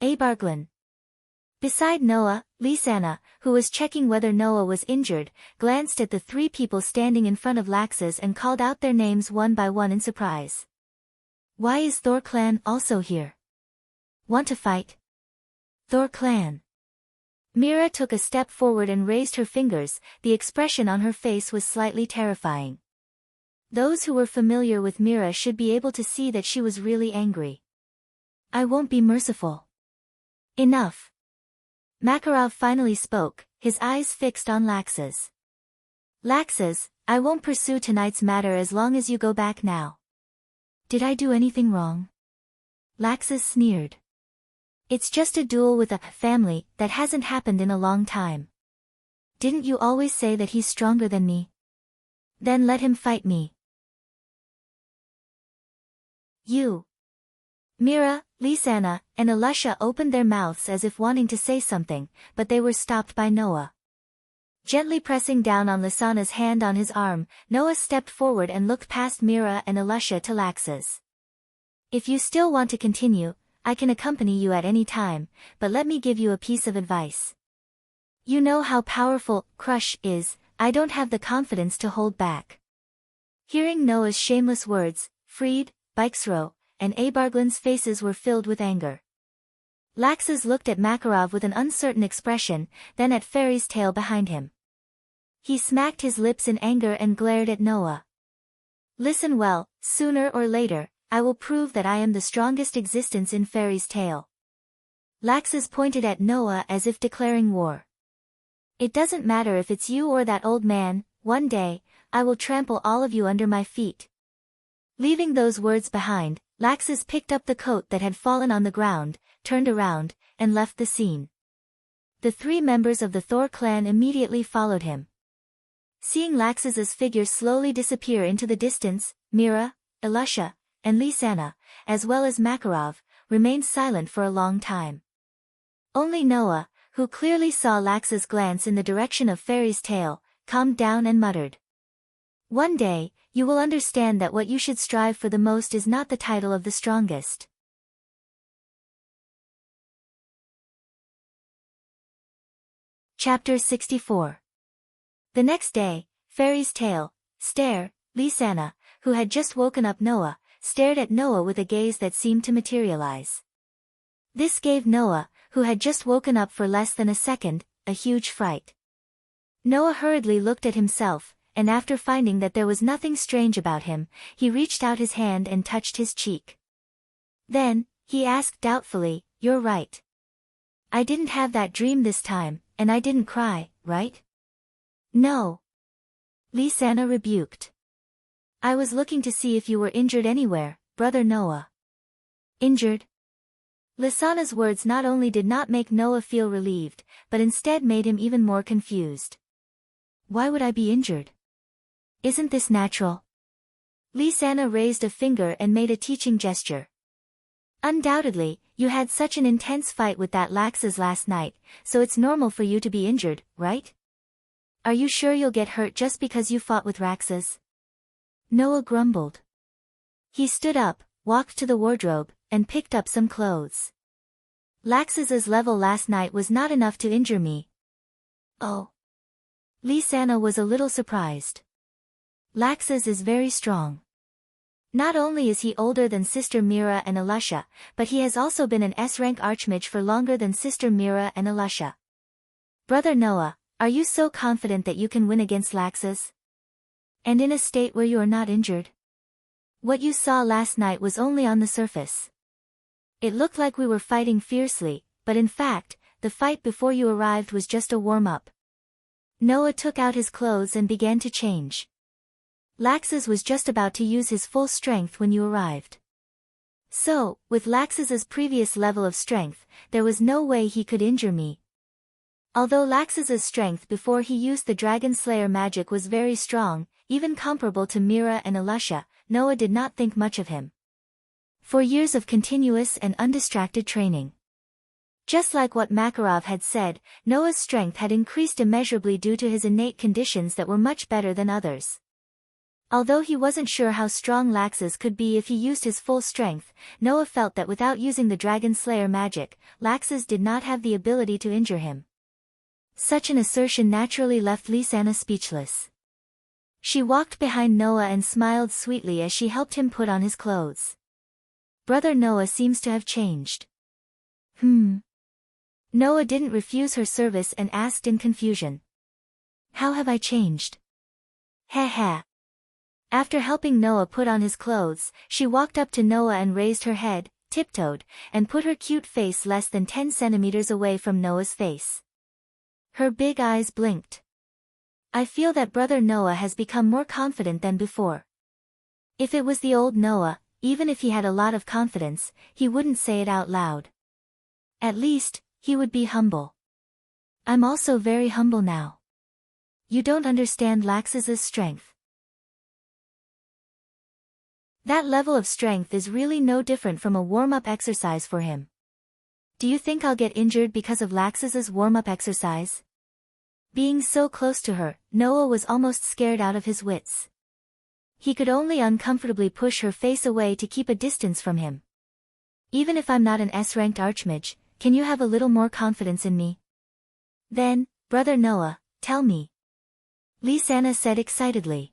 Abarglin. Beside Noah, Lisanna, who was checking whether Noah was injured, glanced at the 3 people standing in front of Laxus and called out their names one by one in surprise. "Why is Thor Clan also here? Want to fight? Thor Clan." Mira took a step forward and raised her fingers. The expression on her face was slightly terrifying. Those who were familiar with Mira should be able to see that she was really angry. "I won't be merciful." "Enough." Makarov finally spoke, his eyes fixed on Laxus. "Laxus, I won't pursue tonight's matter as long as you go back now. Did I do anything wrong? Laxus sneered. It's just a duel with a family that hasn't happened in a long time. Didn't you always say that he's stronger than me? Then let him fight me. You. Mira, Lisanna, and Alusha opened their mouths as if wanting to say something, but they were stopped by Noah. Gently pressing down on Lisanna's hand on his arm, Noah stepped forward and looked past Mira and Alusha to Laxus. If you still want to continue, I can accompany you at any time, but let me give you a piece of advice. You know how powerful Crush is, I don't have the confidence to hold back. Hearing Noah's shameless words, Freed, Bikesro, and Abarglin's faces were filled with anger. Laxus looked at Makarov with an uncertain expression, then at Fairy's tail behind him. He smacked his lips in anger and glared at Noah. Listen well, sooner or later, I will prove that I am the strongest existence in Fairy's tail. Laxus pointed at Noah as if declaring war. It doesn't matter if it's you or that old man, one day, I will trample all of you under my feet. Leaving those words behind, Laxus picked up the coat that had fallen on the ground, turned around, and left the scene. The 3 members of the Thor clan immediately followed him. Seeing Laxus's figure slowly disappear into the distance, Mira, Alusha, and Lisanna, as well as Makarov, remained silent for a long time. Only Noah, who clearly saw Laxus glance in the direction of Fairy's tail, calmed down and muttered. One day, you will understand that what you should strive for the most is not the title of the strongest. Chapter 64. The next day, Fairy's tail, Lisanna, who had just woken up Noah, stared at Noah with a gaze that seemed to materialize. This gave Noah, who had just woken up for less than a second, a huge fright. Noah hurriedly looked at himself, and after finding that there was nothing strange about him, he reached out his hand and touched his cheek. Then, he asked doubtfully, You're right. I didn't have that dream this time, and I didn't cry, right? No. Lisanna rebuked. I was looking to see if you were injured anywhere, brother Noah. Injured? Lisanna's words not only did not make Noah feel relieved, but instead made him even more confused. Why would I be injured? Isn't this natural? Lisanna raised a finger and made a teaching gesture. Undoubtedly, you had such an intense fight with that Laxus last night, so it's normal for you to be injured, right? Are you sure you'll get hurt just because you fought with Laxus? Noah grumbled. He stood up, walked to the wardrobe, and picked up some clothes. Laxus's level last night was not enough to injure me. Oh. Lisanna was a little surprised. Laxus is very strong. Not only is he older than Sister Mira and Alusha, but he has also been an S-rank archmage for longer than Sister Mira and Alusha. Brother Noah, are you so confident that you can win against Laxus? And in a state where you are not injured? What you saw last night was only on the surface. It looked like we were fighting fiercely, but in fact, the fight before you arrived was just a warm-up. Noah took out his clothes and began to change. Laxus was just about to use his full strength when you arrived. So, with Laxus's previous level of strength, there was no way he could injure me. Although Laxus's strength before he used the Dragon Slayer magic was very strong, even comparable to Mira and Alusha, Noah did not think much of him. For years of continuous and undistracted training. Just like what Makarov had said, Noah's strength had increased immeasurably due to his innate conditions that were much better than others. Although he wasn't sure how strong Laxus could be if he used his full strength, Noah felt that without using the Dragon Slayer magic, Laxus did not have the ability to injure him. Such an assertion naturally left Lisanna speechless. She walked behind Noah and smiled sweetly as she helped him put on his clothes. Brother Noah seems to have changed. Noah didn't refuse her service and asked in confusion. How have I changed? Ha. After helping Noah put on his clothes, she walked up to Noah and raised her head, tiptoed, and put her cute face less than 10 centimeters away from Noah's face. Her big eyes blinked. I feel that Brother Noah has become more confident than before. If it was the old Noah, even if he had a lot of confidence, he wouldn't say it out loud. At least, he would be humble. I'm also very humble now. You don't understand Laxus's strength. That level of strength is really no different from a warm-up exercise for him. Do you think I'll get injured because of Laxus's warm-up exercise? Being so close to her, Noah was almost scared out of his wits. He could only uncomfortably push her face away to keep a distance from him. Even if I'm not an S-ranked archmage, can you have a little more confidence in me? Then, Brother Noah, tell me. Lysana said excitedly.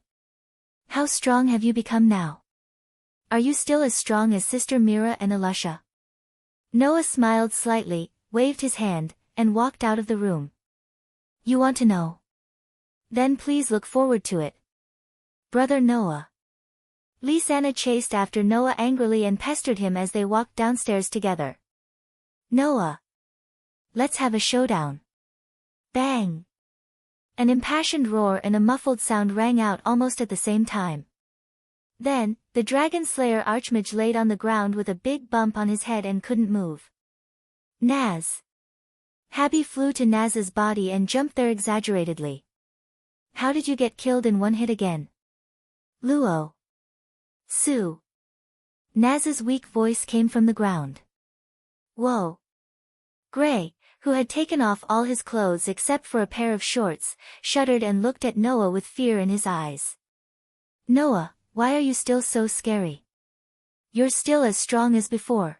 How strong have you become now? Are you still as strong as Sister Mira and Elisha? Noah smiled slightly, waved his hand, and walked out of the room. You want to know? Then please look forward to it. Brother Noah. Lysana chased after Noah angrily and pestered him as they walked downstairs together. Noah. Let's have a showdown. Bang. An impassioned roar and a muffled sound rang out almost at the same time. Then, the Dragon Slayer Archmage laid on the ground with a big bump on his head and couldn't move. Naz. Habby flew to Naz's body and jumped there exaggeratedly. How did you get killed in one hit again? Luo. Sue. Naz's weak voice came from the ground. Whoa. Gray, who had taken off all his clothes except for a pair of shorts, shuddered and looked at Noah with fear in his eyes. Noah, why are you still so scary? You're still as strong as before.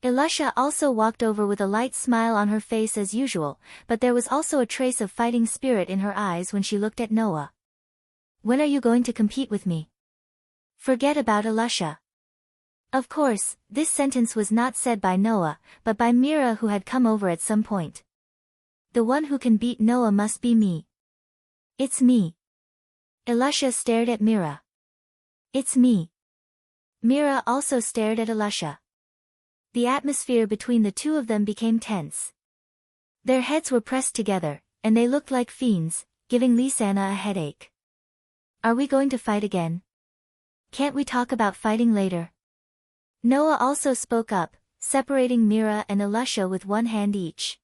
Elisha also walked over with a light smile on her face as usual, but there was also a trace of fighting spirit in her eyes when she looked at Noah. When are you going to compete with me? Forget about Elisha. Of course, this sentence was not said by Noah, but by Mira, who had come over at some point. The one who can beat Noah must be me. It's me. Elisha stared at Mira. It's me. Mira also stared at Elisha. The atmosphere between the two of them became tense. Their heads were pressed together, and they looked like fiends, giving Lysana a headache. Are we going to fight again? Can't we talk about fighting later? Noah also spoke up, separating Mira and Elisha with one hand each.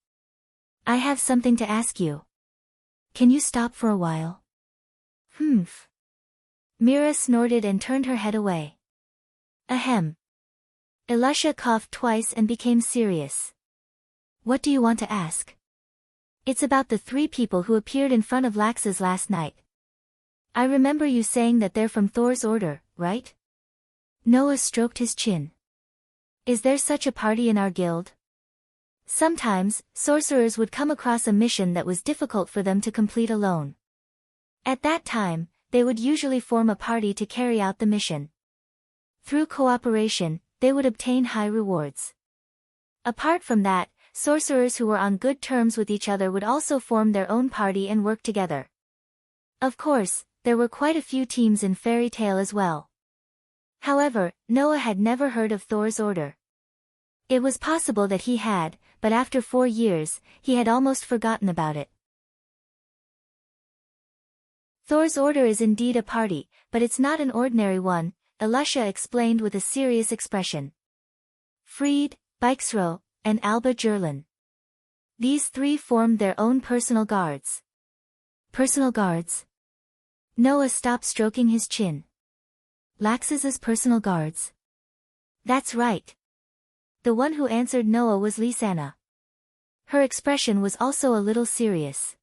I have something to ask you. Can you stop for a while? Humph. Mira snorted and turned her head away. Ahem. Elisha coughed twice and became serious. What do you want to ask? It's about the 3 people who appeared in front of Laxus last night. I remember you saying that they're from Thor's order, right? Noah stroked his chin. Is there such a party in our guild? Sometimes, sorcerers would come across a mission that was difficult for them to complete alone. At that time, they would usually form a party to carry out the mission. Through cooperation, they would obtain high rewards. Apart from that, sorcerers who were on good terms with each other would also form their own party and work together. Of course, there were quite a few teams in Fairy Tale as well. However, Noah had never heard of Thor's order. It was possible that he had, but after 4 years, he had almost forgotten about it. Thor's order is indeed a party, but it's not an ordinary one, Elisha explained with a serious expression. Fried, Bixro, and Alba Jerlin. These 3 formed their own personal guards. Personal guards? Noah stopped stroking his chin. Laxus's personal guards? That's right. The one who answered Noah was Lysana. Her expression was also a little serious.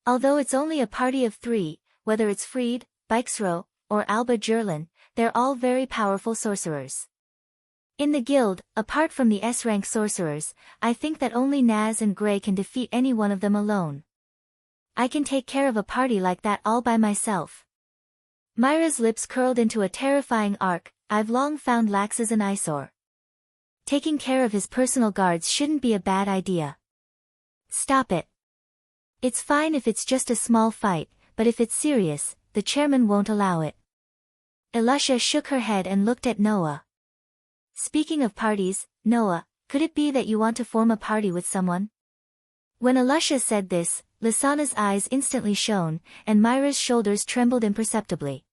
Although it's only a party of 3, whether it's Fried, Bixro, or Alba Jerlin, they're all very powerful sorcerers. In the guild, apart from the S-rank sorcerers, I think that only Naz and Gray can defeat any one of them alone. I can take care of a party like that all by myself. Myra's lips curled into a terrifying arc. I've long found Laxus an eyesore. Taking care of his personal guards shouldn't be a bad idea. Stop it. It's fine if it's just a small fight, but if it's serious, the chairman won't allow it. Elisha shook her head and looked at Noah. Speaking of parties, Noah, could it be that you want to form a party with someone? When Elisha said this, Lysana's eyes instantly shone, and Myra's shoulders trembled imperceptibly.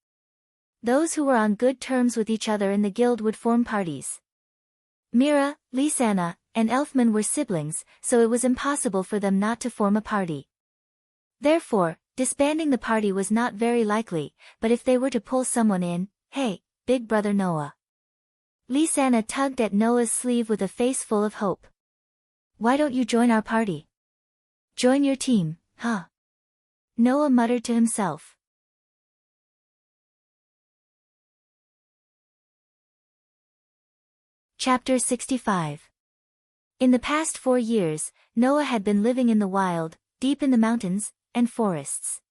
Those who were on good terms with each other in the guild would form parties. Mira, Lysana, and Elfman were siblings, so it was impossible for them not to form a party. Therefore, disbanding the party was not very likely, but if they were to pull someone in, hey, big brother Noah. Lysana tugged at Noah's sleeve with a face full of hope. Why don't you join our party? Join your team, huh? Noah muttered to himself. Chapter 65. In the past 4 years, Noah had been living in the wild, deep in the mountains and forests.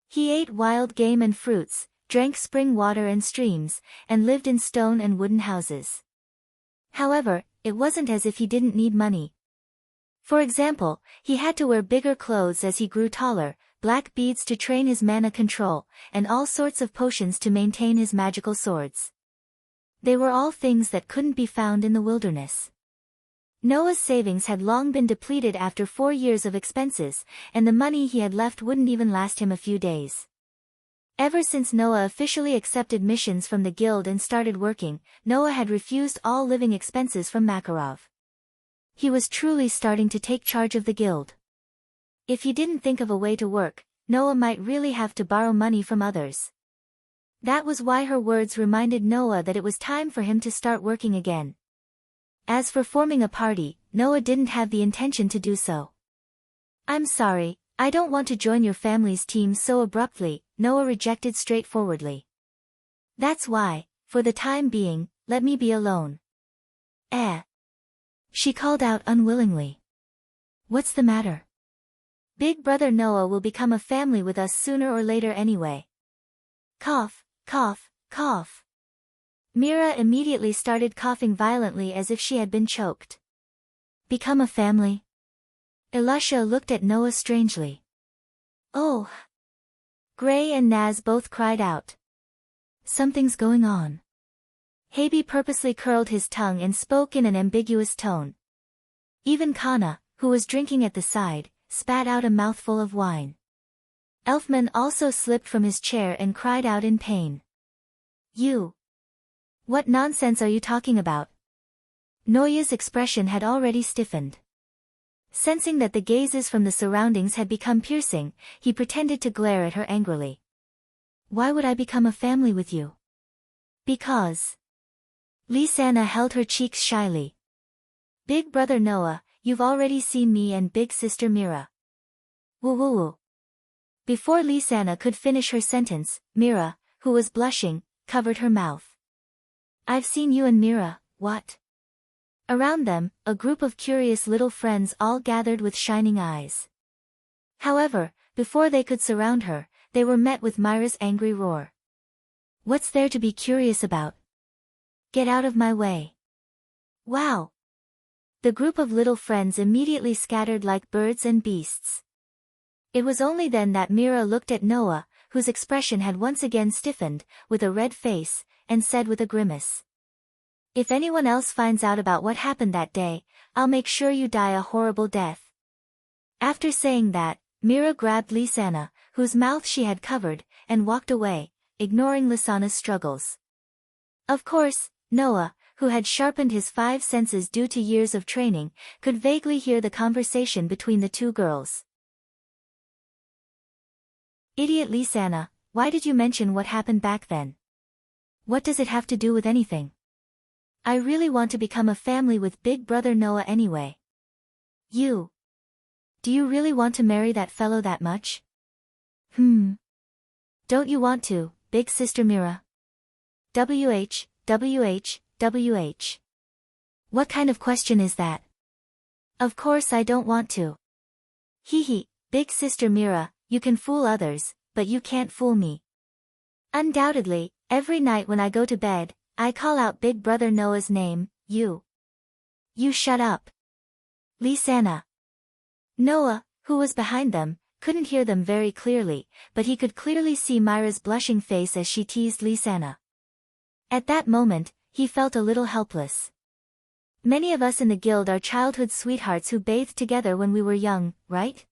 He ate wild game and fruits, drank spring water and streams, and lived in stone and wooden houses. However, it wasn't as if he didn't need money. For example, he had to wear bigger clothes as he grew taller, black beads to train his mana control, and all sorts of potions to maintain his magical swords. They were all things that couldn't be found in the wilderness. Noah's savings had long been depleted after 4 years of expenses, and the money he had left wouldn't even last him a few days. Ever since Noah officially accepted missions from the guild and started working, Noah had refused all living expenses from Makarov. He was truly starting to take charge of the guild. If he didn't think of a way to work, Noah might really have to borrow money from others. That was why her words reminded Noah that it was time for him to start working again. As for forming a party, Noah didn't have the intention to do so. I'm sorry, I don't want to join your family's team so abruptly, Noah rejected straightforwardly. That's why, for the time being, let me be alone. She called out unwillingly. What's the matter? Big brother Noah will become a family with us sooner or later anyway. Cough, cough, cough. Mira immediately started coughing violently as if she had been choked. Become a family? Elisha looked at Noah strangely. Oh! Gray and Naz both cried out. Something's going on. Habi purposely curled his tongue and spoke in an ambiguous tone. Even Kana, who was drinking at the side, spat out a mouthful of wine. Elfman also slipped from his chair and cried out in pain. You! What nonsense are you talking about? Noya's expression had already stiffened. Sensing that the gazes from the surroundings had become piercing, he pretended to glare at her angrily. Why would I become a family with you? Because. Lysana held her cheeks shyly. Big brother Noah, you've already seen me and big sister Mira. Woo woo woo. Before Lysana could finish her sentence, Mira, who was blushing, covered her mouth. I've seen you and Mira, what? Around them, a group of curious little friends all gathered with shining eyes. However, before they could surround her, they were met with Myra's angry roar. What's there to be curious about? Get out of my way. Wow! The group of little friends immediately scattered like birds and beasts. It was only then that Mira looked at Noah, whose expression had once again stiffened, with a red face, and said with a grimace. If anyone else finds out about what happened that day, I'll make sure you die a horrible death. After saying that, Mira grabbed Lysana, whose mouth she had covered, and walked away, ignoring Lysana's struggles. Of course, Noah, who had sharpened his 5 senses due to years of training, could vaguely hear the conversation between the two girls. Idiot Lysana, why did you mention what happened back then? What does it have to do with anything? I really want to become a family with big brother Noah anyway. You. Do you really want to marry that fellow that much? Don't you want to, big sister Mira? WH. What kind of question is that? Of course I don't want to. Hee, big sister Mira, you can fool others, but you can't fool me. Undoubtedly, every night when I go to bed, I call out big brother Noah's name, you. You shut up. Lysana. Noah, who was behind them, couldn't hear them very clearly, but he could clearly see Myra's blushing face as she teased Lysana. At that moment, he felt a little helpless. Many of us in the guild are childhood sweethearts who bathed together when we were young, right?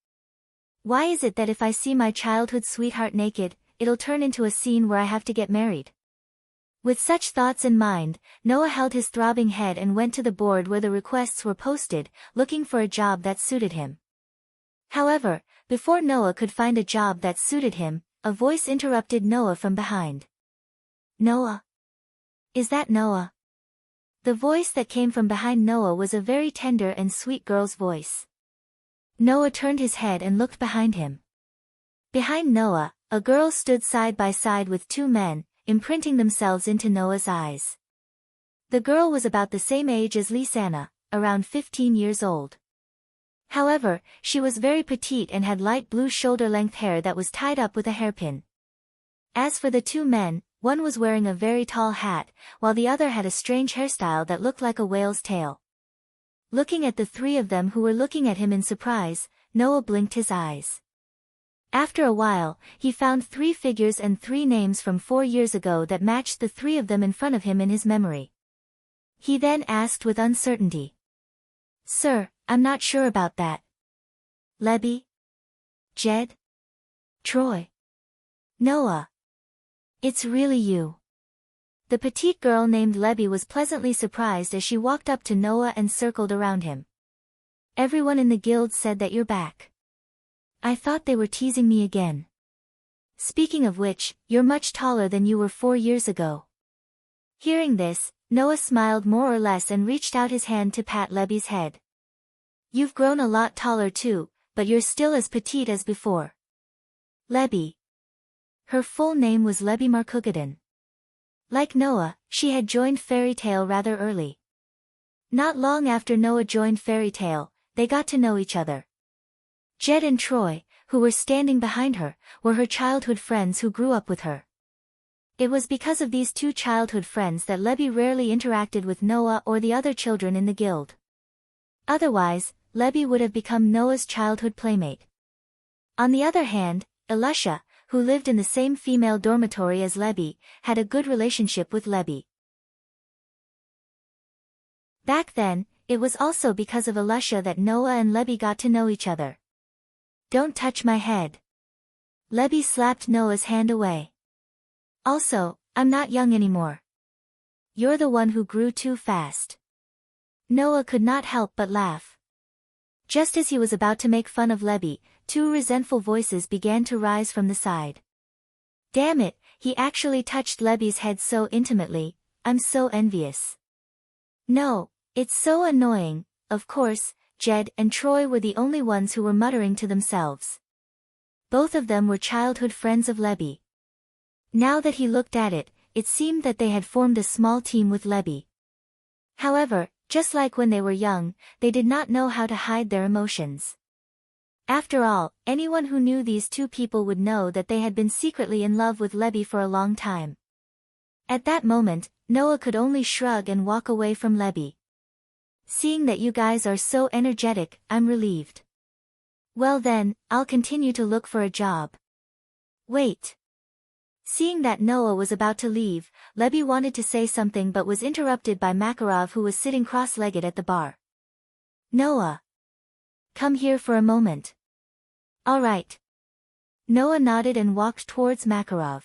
Why is it that if I see my childhood sweetheart naked, it'll turn into a scene where I have to get married? With such thoughts in mind, Noah held his throbbing head and went to the board where the requests were posted, looking for a job that suited him. However, before Noah could find a job that suited him, a voice interrupted Noah from behind. Noah? Is that Noah? The voice that came from behind Noah was a very tender and sweet girl's voice. Noah turned his head and looked behind him. Behind Noah, a girl stood side by side with two men, imprinting themselves into Noah's eyes. The girl was about the same age as Lisanna, around 15 years old. However, she was very petite and had light blue shoulder-length hair that was tied up with a hairpin. As for the two men, one was wearing a very tall hat, while the other had a strange hairstyle that looked like a whale's tail. Looking at the three of them who were looking at him in surprise, Noah blinked his eyes. After a while, he found 3 figures and 3 names from 4 years ago that matched the 3 of them in front of him in his memory. He then asked with uncertainty. Sir, I'm not sure about that. Lebby? Jed? Troy? Noah? It's really you. The petite girl named Lebby was pleasantly surprised as she walked up to Noah and circled around him. Everyone in the guild said that you're back. I thought they were teasing me again. Speaking of which, you're much taller than you were 4 years ago. Hearing this, Noah smiled more or less and reached out his hand to pat Lebby's head. You've grown a lot taller too, but you're still as petite as before. Lebby. Her full name was Lebby Marcogadon. Like Noah, she had joined Fairy Tale rather early. Not long after Noah joined Fairy Tale, they got to know each other. Jed and Troy, who were standing behind her, were her childhood friends who grew up with her. It was because of these 2 childhood friends that Lebby rarely interacted with Noah or the other children in the guild. Otherwise, Lebby would have become Noah's childhood playmate. On the other hand, Elisha, who lived in the same female dormitory as Lebby, had a good relationship with Lebby. Back then, it was also because of Elisha that Noah and Lebby got to know each other. Don't touch my head. Lebby slapped Noah's hand away. Also, I'm not young anymore. You're the one who grew too fast. Noah could not help but laugh. Just as he was about to make fun of Lebby, 2 resentful voices began to rise from the side. Damn it, he actually touched Lebby's head so intimately, I'm so envious. No, it's so annoying. Of course, Jed and Troy were the only ones who were muttering to themselves. Both of them were childhood friends of Lebby. Now that he looked at it, it seemed that they had formed a small team with Lebby. However, just like when they were young, they did not know how to hide their emotions. After all, anyone who knew these 2 people would know that they had been secretly in love with Lebby for a long time. At that moment, Noah could only shrug and walk away from Lebby. Seeing that you guys are so energetic, I'm relieved. Well then, I'll continue to look for a job. Wait. Seeing that Noah was about to leave, Lebby wanted to say something but was interrupted by Makarov, who was sitting cross-legged at the bar. Noah. Come here for a moment. All right. Noah nodded and walked towards Makarov.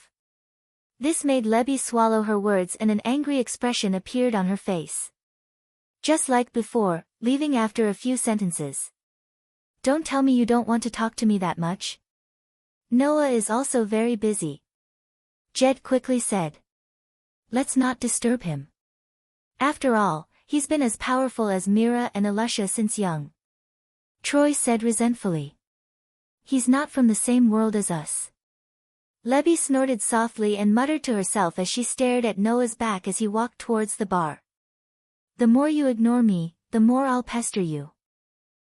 This made Lebby swallow her words and an angry expression appeared on her face. Just like before, leaving after a few sentences. Don't tell me you don't want to talk to me that much. Noah is also very busy. Jed quickly said. Let's not disturb him. After all, he's been as powerful as Mira and Elisha since young. Troy said resentfully. He's not from the same world as us. Lebby snorted softly and muttered to herself as she stared at Noah's back as he walked towards the bar. The more you ignore me, the more I'll pester you.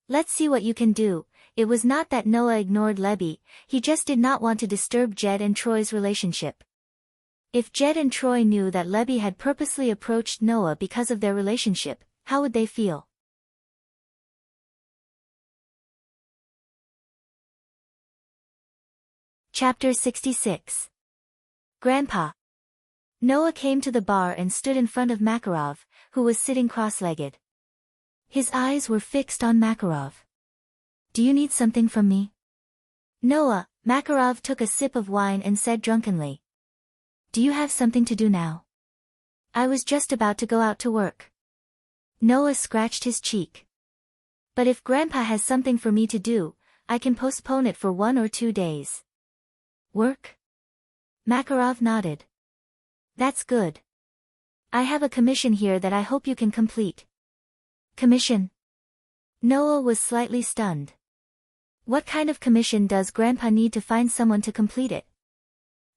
Let's see what you can do. It was not that Noah ignored Lebby, he just did not want to disturb Jed and Troy's relationship. If Jed and Troy knew that Lebby had purposely approached Noah because of their relationship, how would they feel? Chapter 66. Grandpa. Noah came to the bar and stood in front of Makarov, who was sitting cross-legged. His eyes were fixed on Makarov. Do you need something from me? Noah, Makarov took a sip of wine and said drunkenly. Do you have something to do now? I was just about to go out to work. Noah scratched his cheek. But if Grandpa has something for me to do, I can postpone it for 1 or 2 days. Work? Makarov nodded. That's good. I have a commission here that I hope you can complete. Commission? Noah was slightly stunned. What kind of commission does Grandpa need to find someone to complete it?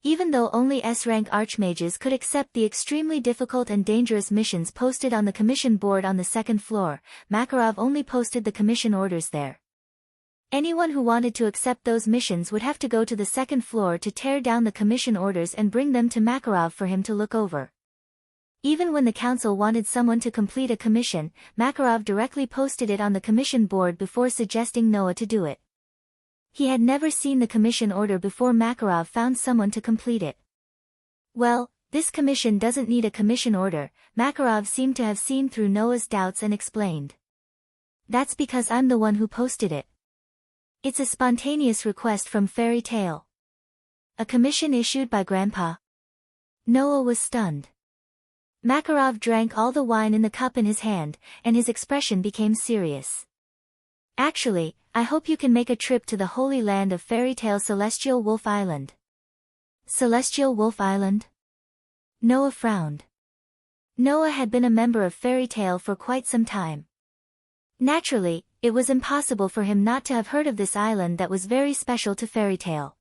Even though only S-rank archmages could accept the extremely difficult and dangerous missions posted on the commission board on the 2nd floor, Makarov only posted the commission orders there. Anyone who wanted to accept those missions would have to go to the 2nd floor to tear down the commission orders and bring them to Makarov for him to look over. Even when the council wanted someone to complete a commission, Makarov directly posted it on the commission board before suggesting Noah to do it. He had never seen the commission order before Makarov found someone to complete it. Well, this commission doesn't need a commission order, Makarov seemed to have seen through Noah's doubts and explained. That's because I'm the one who posted it. It's a spontaneous request from Fairy Tale. A commission issued by Grandpa? Noah was stunned. Makarov drank all the wine in the cup in his hand, and his expression became serious. Actually, I hope you can make a trip to the holy land of Fairy Tale Celestial Wolf Island. Celestial Wolf Island? Noah frowned. Noah had been a member of Fairy Tale for quite some time. Naturally, it was impossible for him not to have heard of this island that was very special to Fairy Tale.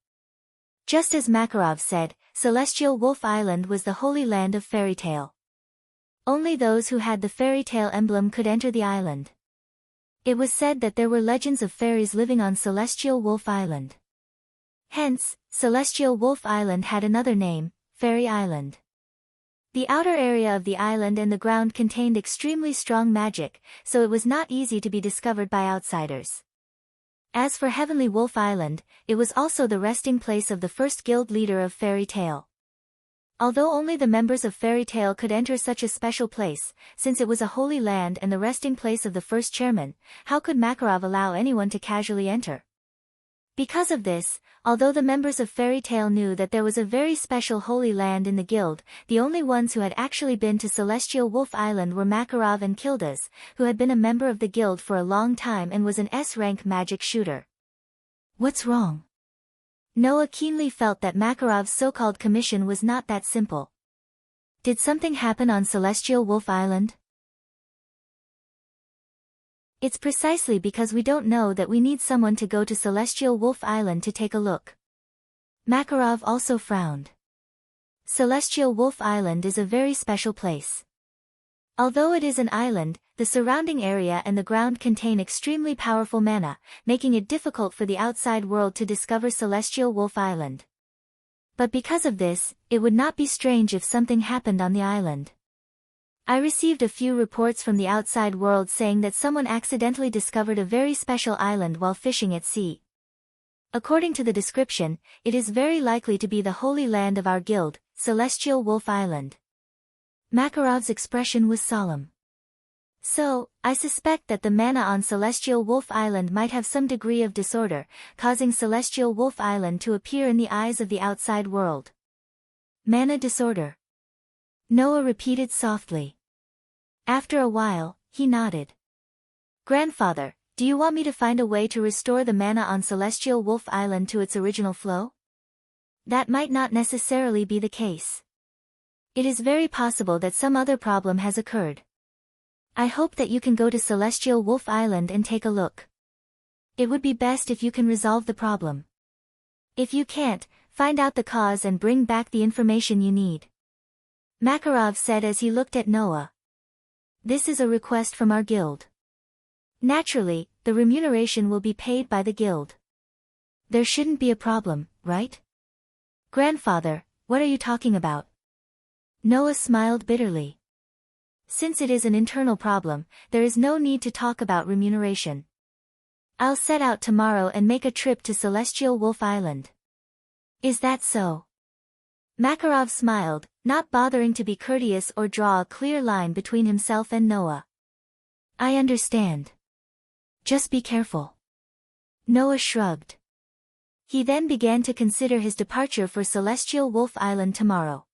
Just as Makarov said, Celestial Wolf Island was the holy land of Fairy Tale. Only those who had the Fairy Tale emblem could enter the island. It was said that there were legends of fairies living on Celestial Wolf Island. Hence, Celestial Wolf Island had another name, Fairy Island. The outer area of the island and the ground contained extremely strong magic, so it was not easy to be discovered by outsiders. As for Heavenly Wolf Island, it was also the resting place of the first guild leader of Fairy Tale. Although only the members of Fairy Tale could enter such a special place, since it was a holy land and the resting place of the first chairman, how could Makarov allow anyone to casually enter? Because of this, although the members of Fairy Tale knew that there was a very special holy land in the guild, the only ones who had actually been to Celestial Wolf Island were Makarov and Kildas, who had been a member of the guild for a long time and was an S-rank magic shooter. What's wrong? Noah keenly felt that Makarov's so-called commission was not that simple. Did something happen on Celestial Wolf Island? It's precisely because we don't know that we need someone to go to Celestial Wolf Island to take a look. Makarov also frowned. Celestial Wolf Island is a very special place. Although it is an island, the surrounding area and the ground contain extremely powerful mana, making it difficult for the outside world to discover Celestial Wolf Island. But because of this, it would not be strange if something happened on the island. I received a few reports from the outside world saying that someone accidentally discovered a very special island while fishing at sea. According to the description, it is very likely to be the holy land of our guild, Celestial Wolf Island. Makarov's expression was solemn. So, I suspect that the mana on Celestial Wolf Island might have some degree of disorder, causing Celestial Wolf Island to appear in the eyes of the outside world. Mana disorder. Noah repeated softly. After a while, he nodded. Grandfather, do you want me to find a way to restore the mana on Celestial Wolf Island to its original flow? That might not necessarily be the case. It is very possible that some other problem has occurred. I hope that you can go to Celestial Wolf Island and take a look. It would be best if you can resolve the problem. If you can't, find out the cause and bring back the information you need. Makarov said as he looked at Noah. This is a request from our guild. Naturally, the remuneration will be paid by the guild. There shouldn't be a problem, right? Grandfather, what are you talking about? Noah smiled bitterly. Since it is an internal problem, there is no need to talk about remuneration. I'll set out tomorrow and make a trip to Celestial Wolf Island. Is that so? Makarov smiled, not bothering to be courteous or draw a clear line between himself and Noah. I understand. Just be careful. Noah shrugged. He then began to consider his departure for Celestial Wolf Island tomorrow.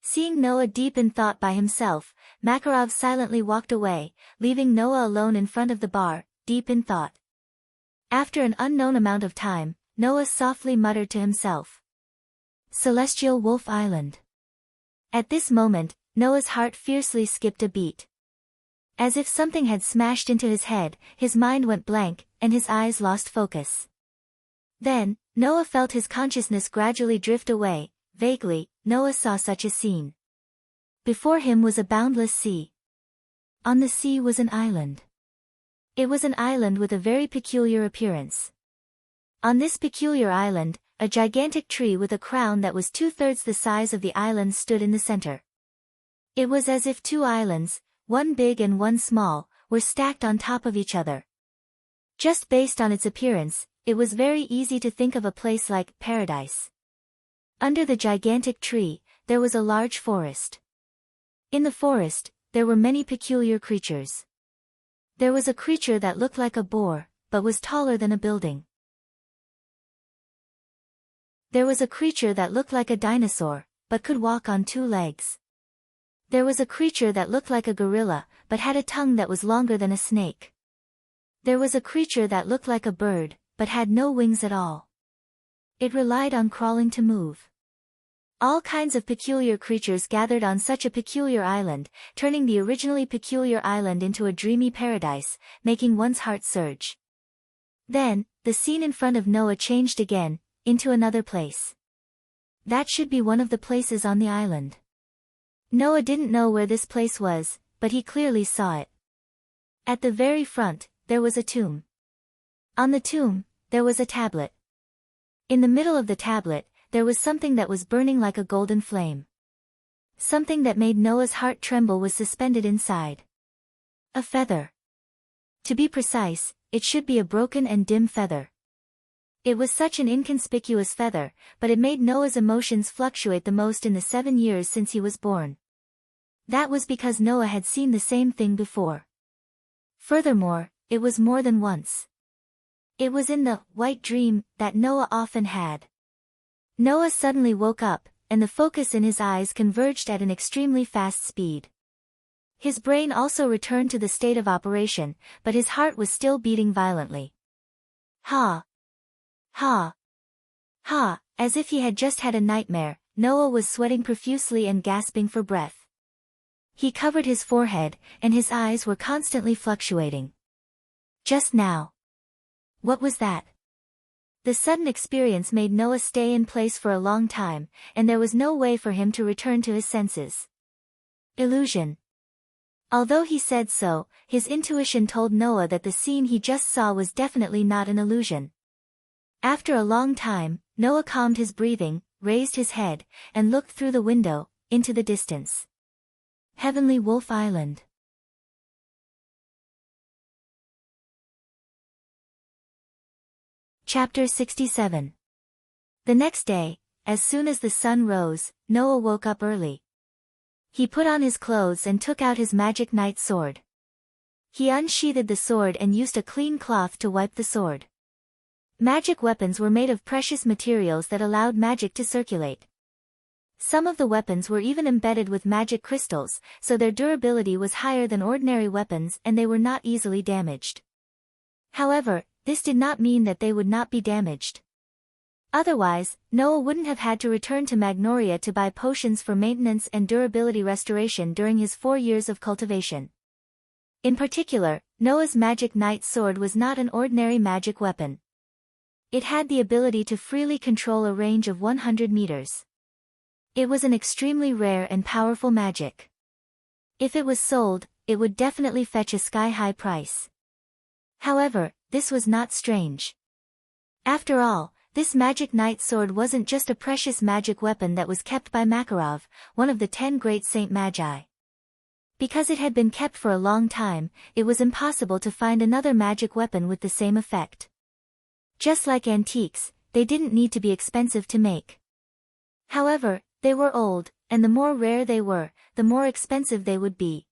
Seeing Noah deep in thought by himself, Makarov silently walked away, leaving Noah alone in front of the bar, deep in thought. After an unknown amount of time, Noah softly muttered to himself, "Celestial Wolf Island." At this moment, Noah's heart fiercely skipped a beat. As if something had smashed into his head, his mind went blank, and his eyes lost focus. Then, Noah felt his consciousness gradually drift away. Vaguely, Noah saw such a scene. Before him was a boundless sea. On the sea was an island. It was an island with a very peculiar appearance. On this peculiar island, a gigantic tree with a crown that was 2/3 the size of the island stood in the center. It was as if two islands, one big and one small, were stacked on top of each other. Just based on its appearance, it was very easy to think of a place like paradise. Under the gigantic tree, there was a large forest. In the forest, there were many peculiar creatures. There was a creature that looked like a boar, but was taller than a building. There was a creature that looked like a dinosaur, but could walk on 2 legs. There was a creature that looked like a gorilla, but had a tongue that was longer than a snake. There was a creature that looked like a bird, but had no wings at all. It relied on crawling to move. All kinds of peculiar creatures gathered on such a peculiar island, turning the originally peculiar island into a dreamy paradise, making one's heart surge. Then, the scene in front of Noah changed again, into another place. That should be one of the places on the island. Noah didn't know where this place was, but he clearly saw it. At the very front, there was a tomb. On the tomb, there was a tablet. In the middle of the tablet, there was something that was burning like a golden flame. Something that made Noah's heart tremble was suspended inside. A feather. To be precise, it should be a broken and dim feather. It was such an inconspicuous feather, but it made Noah's emotions fluctuate the most in the 7 years since he was born. That was because Noah had seen the same thing before. Furthermore, it was more than once. It was in the white dream that Noah often had. Noah suddenly woke up, and the focus in his eyes converged at an extremely fast speed. His brain also returned to the state of operation, but his heart was still beating violently. Ha! Ha! Ha! As if he had just had a nightmare, Noah was sweating profusely and gasping for breath. He covered his forehead, and his eyes were constantly fluctuating. Just now. What was that? The sudden experience made Noah stay in place for a long time, and there was no way for him to return to his senses. Illusion. Although he said so, his intuition told Noah that the scene he just saw was definitely not an illusion. After a long time, Noah calmed his breathing, raised his head, and looked through the window, into the distance. Heavenly Wolf Island. Chapter 67. The next day, as soon as the sun rose, Noah woke up early. He put on his clothes and took out his magic knight sword. He unsheathed the sword and used a clean cloth to wipe the sword. Magic weapons were made of precious materials that allowed magic to circulate. Some of the weapons were even embedded with magic crystals, so their durability was higher than ordinary weapons and they were not easily damaged. However, this did not mean that they would not be damaged. Otherwise, Noah wouldn't have had to return to Magnolia to buy potions for maintenance and durability restoration during his 4 years of cultivation. In particular, Noah's magic knight sword was not an ordinary magic weapon. It had the ability to freely control a range of 100 meters. It was an extremely rare and powerful magic. If it was sold, it would definitely fetch a sky-high price. However, this was not strange. After all, this magic knight sword wasn't just a precious magic weapon that was kept by Makarov, one of the 10 great Saint Magi. Because it had been kept for a long time, it was impossible to find another magic weapon with the same effect. Just like antiques, they didn't need to be expensive to make. However, they were old, and the more rare they were, the more expensive they would be.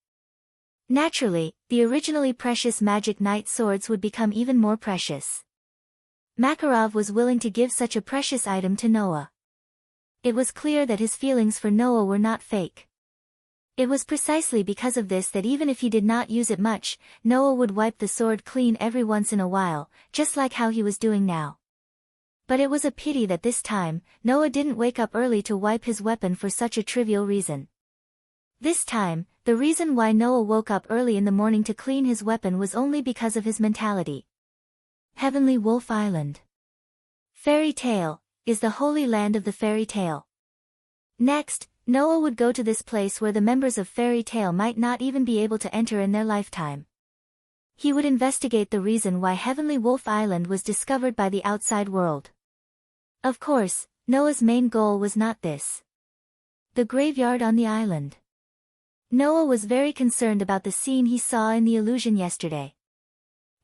Naturally, the originally precious magic knight swords would become even more precious. Makarov was willing to give such a precious item to Noah. It was clear that his feelings for Noah were not fake. It was precisely because of this that even if he did not use it much, Noah would wipe the sword clean every once in a while, just like how he was doing now. But it was a pity that this time, Noah didn't wake up early to wipe his weapon for such a trivial reason. This time, the reason why Noah woke up early in the morning to clean his weapon was only because of his mentality. Heavenly Wolf Island. Fairy tale, is the holy land of the fairy tale. Next, Noah would go to this place where the members of fairy tale might not even be able to enter in their lifetime. He would investigate the reason why Heavenly Wolf Island was discovered by the outside world. Of course, Noah's main goal was not this. The graveyard on the island. Noah was very concerned about the scene he saw in the illusion yesterday.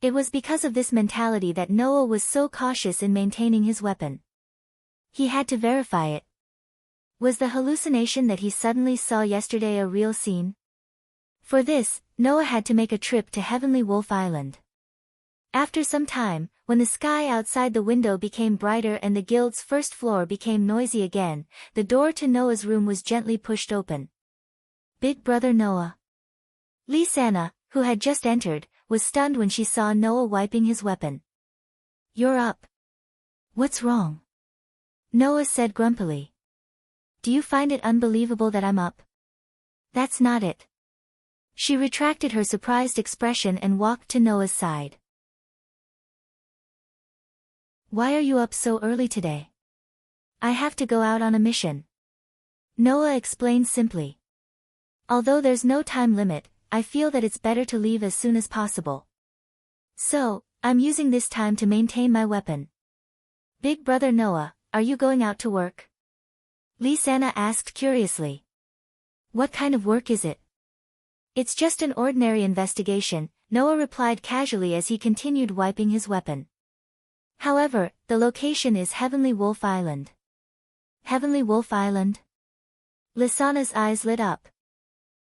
It was because of this mentality that Noah was so cautious in maintaining his weapon. He had to verify it. Was the hallucination that he suddenly saw yesterday a real scene? For this, Noah had to make a trip to Heavenly Wolf Island. After some time, when the sky outside the window became brighter and the guild's first floor became noisy again, the door to Noah's room was gently pushed open. Big brother Noah. Lisanna, who had just entered, was stunned when she saw Noah wiping his weapon. You're up. What's wrong? Noah said grumpily. Do you find it unbelievable that I'm up? That's not it. She retracted her surprised expression and walked to Noah's side. Why are you up so early today? I have to go out on a mission. Noah explained simply. Although there's no time limit, I feel that it's better to leave as soon as possible. So, I'm using this time to maintain my weapon. Big brother Noah, are you going out to work? Lisanna asked curiously. What kind of work is it? It's just an ordinary investigation, Noah replied casually as he continued wiping his weapon. However, the location is Heavenly Wolf Island. Heavenly Wolf Island? Lisanna's eyes lit up.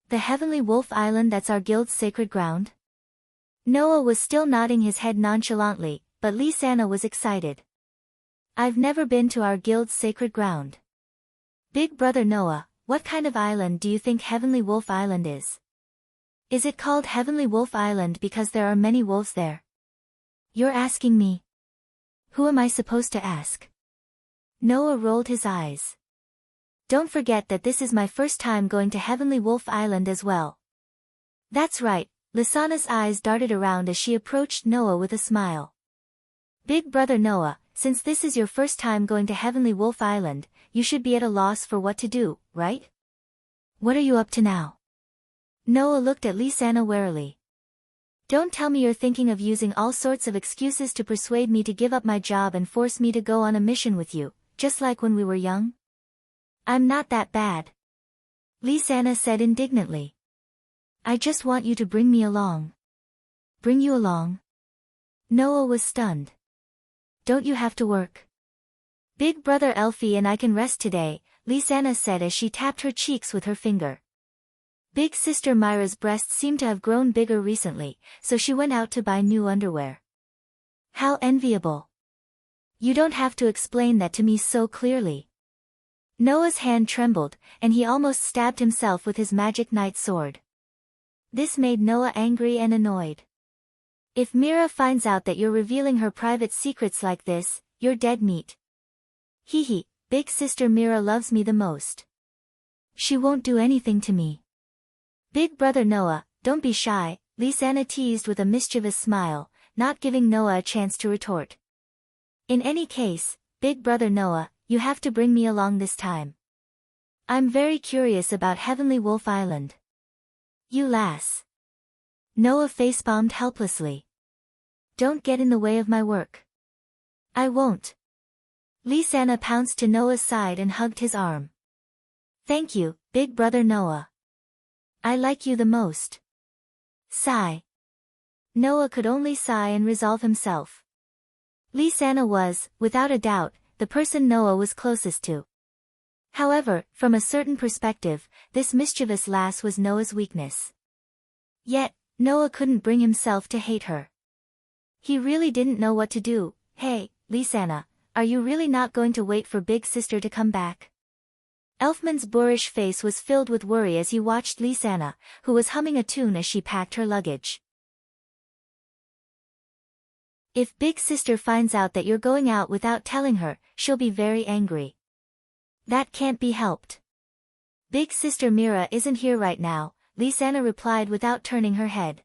The Heavenly Wolf Island, that's our guild's sacred ground? Noah was still nodding his head nonchalantly, but Lisanna was excited. I've never been to our guild's sacred ground. Big brother Noah, what kind of island do you think Heavenly Wolf Island is? Is it called Heavenly Wolf Island because there are many wolves there? You're asking me. Who am I supposed to ask? Noah rolled his eyes. Don't forget that this is my first time going to Heavenly Wolf Island as well. That's right, Lisanna's eyes darted around as she approached Noah with a smile. Big brother Noah, since this is your first time going to Heavenly Wolf Island, you should be at a loss for what to do, right? What are you up to now? Noah looked at Lisanna warily. Don't tell me you're thinking of using all sorts of excuses to persuade me to give up my job and force me to go on a mission with you, just like when we were young? I'm not that bad. Lisanna said indignantly. I just want you to bring me along. Bring you along? Noah was stunned. Don't you have to work? Big brother Elfie and I can rest today, Lisanna said as she tapped her cheeks with her finger. Big sister Myra's breasts seemed to have grown bigger recently, so she went out to buy new underwear. How enviable. You don't have to explain that to me so clearly. Noah's hand trembled, and he almost stabbed himself with his magic knight sword. This made Noah angry and annoyed. If Mira finds out that you're revealing her private secrets like this, you're dead meat. Hee, big sister Mira loves me the most. She won't do anything to me. Big brother Noah, don't be shy, Lisanna teased with a mischievous smile, not giving Noah a chance to retort. In any case, big brother Noah, you have to bring me along this time. I'm very curious about Heavenly Wolf Island. You lass. Noah facepalmed helplessly. Don't get in the way of my work. I won't. Lisanna pounced to Noah's side and hugged his arm. Thank you, big brother Noah. I like you the most. Sigh. Noah could only sigh and resolve himself. Lisanna was, without a doubt, the person Noah was closest to. However, from a certain perspective, this mischievous lass was Noah's weakness. Yet, Noah couldn't bring himself to hate her. He really didn't know what to do. Hey, Lisanna, are you really not going to wait for big sister to come back? Elfman's boorish face was filled with worry as he watched Lisanna, who was humming a tune as she packed her luggage. If big sister finds out that you're going out without telling her, she'll be very angry. That can't be helped. Big sister Mira isn't here right now, Lisanna replied without turning her head.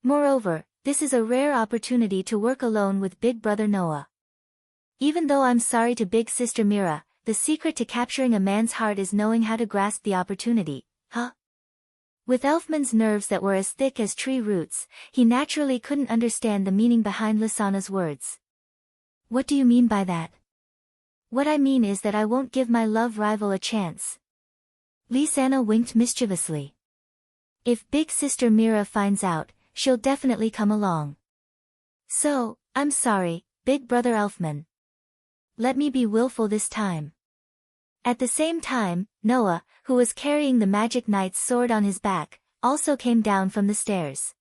Moreover, this is a rare opportunity to work alone with big brother Noah. Even though I'm sorry to big sister Mira, the secret to capturing a man's heart is knowing how to grasp the opportunity, huh? With Elfman's nerves that were as thick as tree roots, he naturally couldn't understand the meaning behind Lisanna's words. What do you mean by that? What I mean is that I won't give my love rival a chance. Lisanna winked mischievously. If big sister Mira finds out, she'll definitely come along. So, I'm sorry, big brother Elfman. Let me be willful this time. At the same time, Noah, who was carrying the magic knight's sword on his back, also came down from the stairs.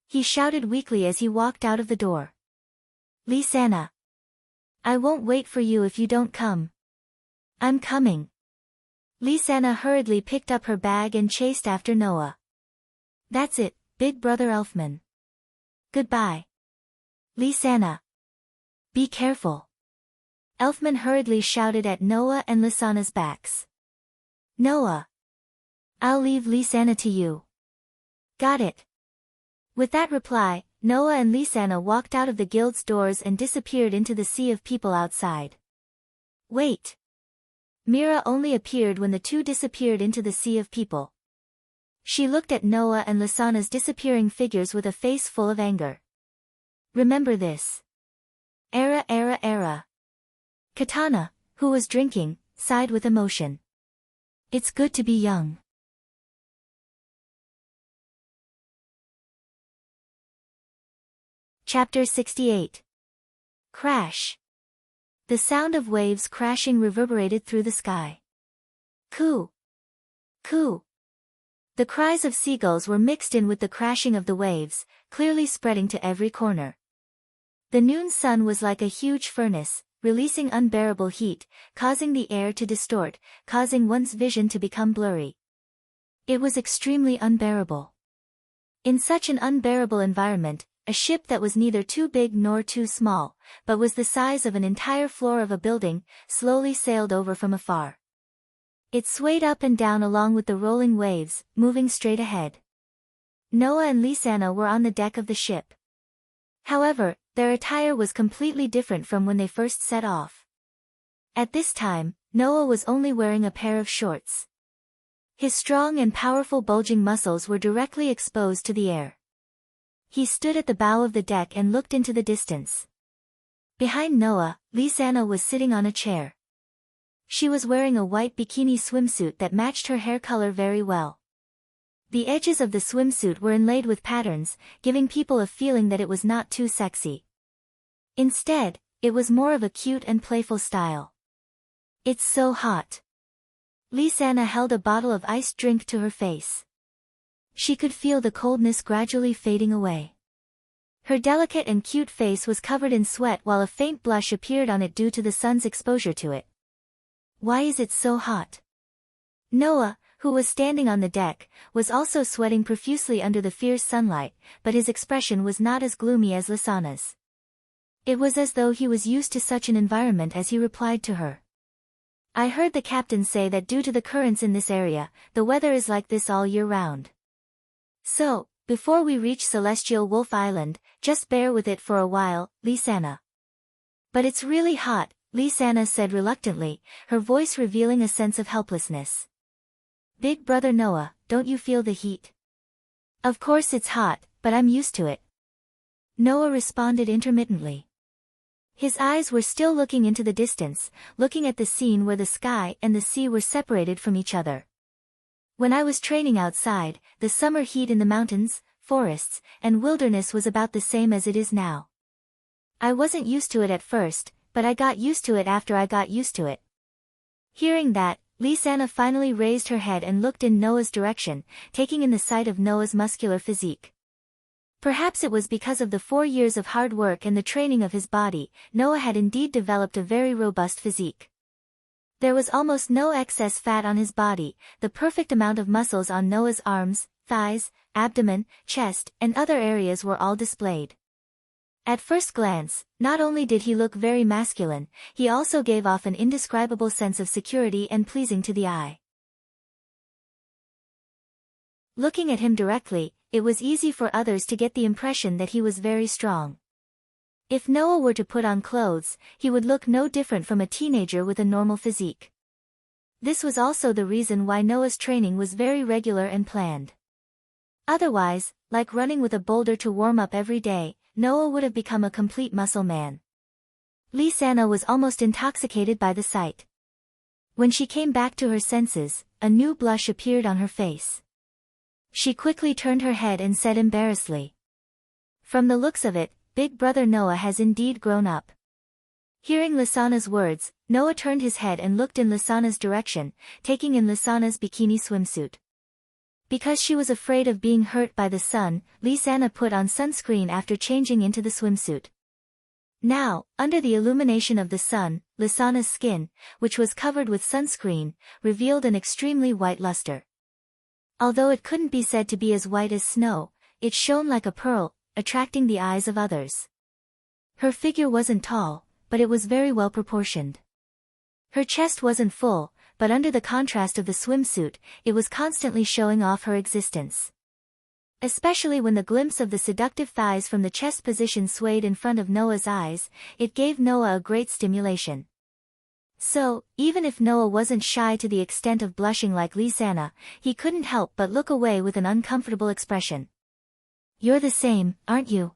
He shouted weakly as he walked out of the door. Lisanna. I won't wait for you if you don't come. I'm coming. Lisanna hurriedly picked up her bag and chased after Noah. That's it, big brother Elfman. Goodbye. Lisanna. Be careful. Elfman hurriedly shouted at Noah and Lisanna's backs. Noah. I'll leave Lisanna to you. Got it. With that reply, Noah and Lisanna walked out of the guild's doors and disappeared into the sea of people outside. Wait. Mira only appeared when the two disappeared into the sea of people. She looked at Noah and Lisanna's disappearing figures with a face full of anger. Remember this. Era. Katana, who was drinking, sighed with emotion. It's good to be young. Chapter 68. Crash. The sound of waves crashing reverberated through the sky. Coo! Coo! The cries of seagulls were mixed in with the crashing of the waves, clearly spreading to every corner. The noon sun was like a huge furnace, releasing unbearable heat, causing the air to distort, causing one's vision to become blurry. It was extremely unbearable. In such an unbearable environment, a ship that was neither too big nor too small, but was the size of an entire floor of a building, slowly sailed over from afar. It swayed up and down along with the rolling waves, moving straight ahead. Noah and Lisanna were on the deck of the ship. However, their attire was completely different from when they first set off. At this time, Noah was only wearing a pair of shorts. His strong and powerful bulging muscles were directly exposed to the air. He stood at the bow of the deck and looked into the distance. Behind Noah, Lisanna was sitting on a chair. She was wearing a white bikini swimsuit that matched her hair color very well. The edges of the swimsuit were inlaid with patterns, giving people a feeling that it was not too sexy. Instead, it was more of a cute and playful style. It's so hot. Lisanna held a bottle of iced drink to her face. She could feel the coldness gradually fading away. Her delicate and cute face was covered in sweat while a faint blush appeared on it due to the sun's exposure to it. Why is it so hot? Noah, who was standing on the deck, was also sweating profusely under the fierce sunlight, but his expression was not as gloomy as Lisanna's. It was as though he was used to such an environment as he replied to her. I heard the captain say that due to the currents in this area, the weather is like this all year round. So, before we reach Celestial Wolf Island, just bear with it for a while, Lisanna. But it's really hot, Lisanna said reluctantly, her voice revealing a sense of helplessness. Big brother Noah, don't you feel the heat? Of course it's hot, but I'm used to it. Noah responded intermittently. His eyes were still looking into the distance, looking at the scene where the sky and the sea were separated from each other. When I was training outside, the summer heat in the mountains, forests, and wilderness was about the same as it is now. I wasn't used to it at first, but I got used to it after I got used to it. Hearing that, Lisanna finally raised her head and looked in Noah's direction, taking in the sight of Noah's muscular physique. Perhaps it was because of the 4 years of hard work and the training of his body, Noah had indeed developed a very robust physique. There was almost no excess fat on his body, the perfect amount of muscles on Noah's arms, thighs, abdomen, chest, and other areas were all displayed. At first glance, not only did he look very masculine, he also gave off an indescribable sense of security and pleasing to the eye. Looking at him directly, it was easy for others to get the impression that he was very strong. If Noah were to put on clothes, he would look no different from a teenager with a normal physique. This was also the reason why Noah's training was very regular and planned. Otherwise, like running with a boulder to warm up every day, Noah would have become a complete muscle man. Lisa was almost intoxicated by the sight. When she came back to her senses, a new blush appeared on her face. She quickly turned her head and said embarrassedly, "From the looks of it, Big Brother Noah has indeed grown up." Hearing Lisana's words, Noah turned his head and looked in Lisana's direction, taking in Lisana's bikini swimsuit. Because she was afraid of being hurt by the sun, Lisana put on sunscreen after changing into the swimsuit. Now, under the illumination of the sun, Lisana's skin, which was covered with sunscreen, revealed an extremely white luster. Although it couldn't be said to be as white as snow, it shone like a pearl, attracting the eyes of others. Her figure wasn't tall, but it was very well proportioned. Her chest wasn't full, but under the contrast of the swimsuit, it was constantly showing off her existence. Especially when the glimpse of the seductive thighs from the chest position swayed in front of Noah's eyes, it gave Noah a great stimulation. So, even if Noah wasn't shy to the extent of blushing like Lisana, he couldn't help but look away with an uncomfortable expression. "You're the same, aren't you?"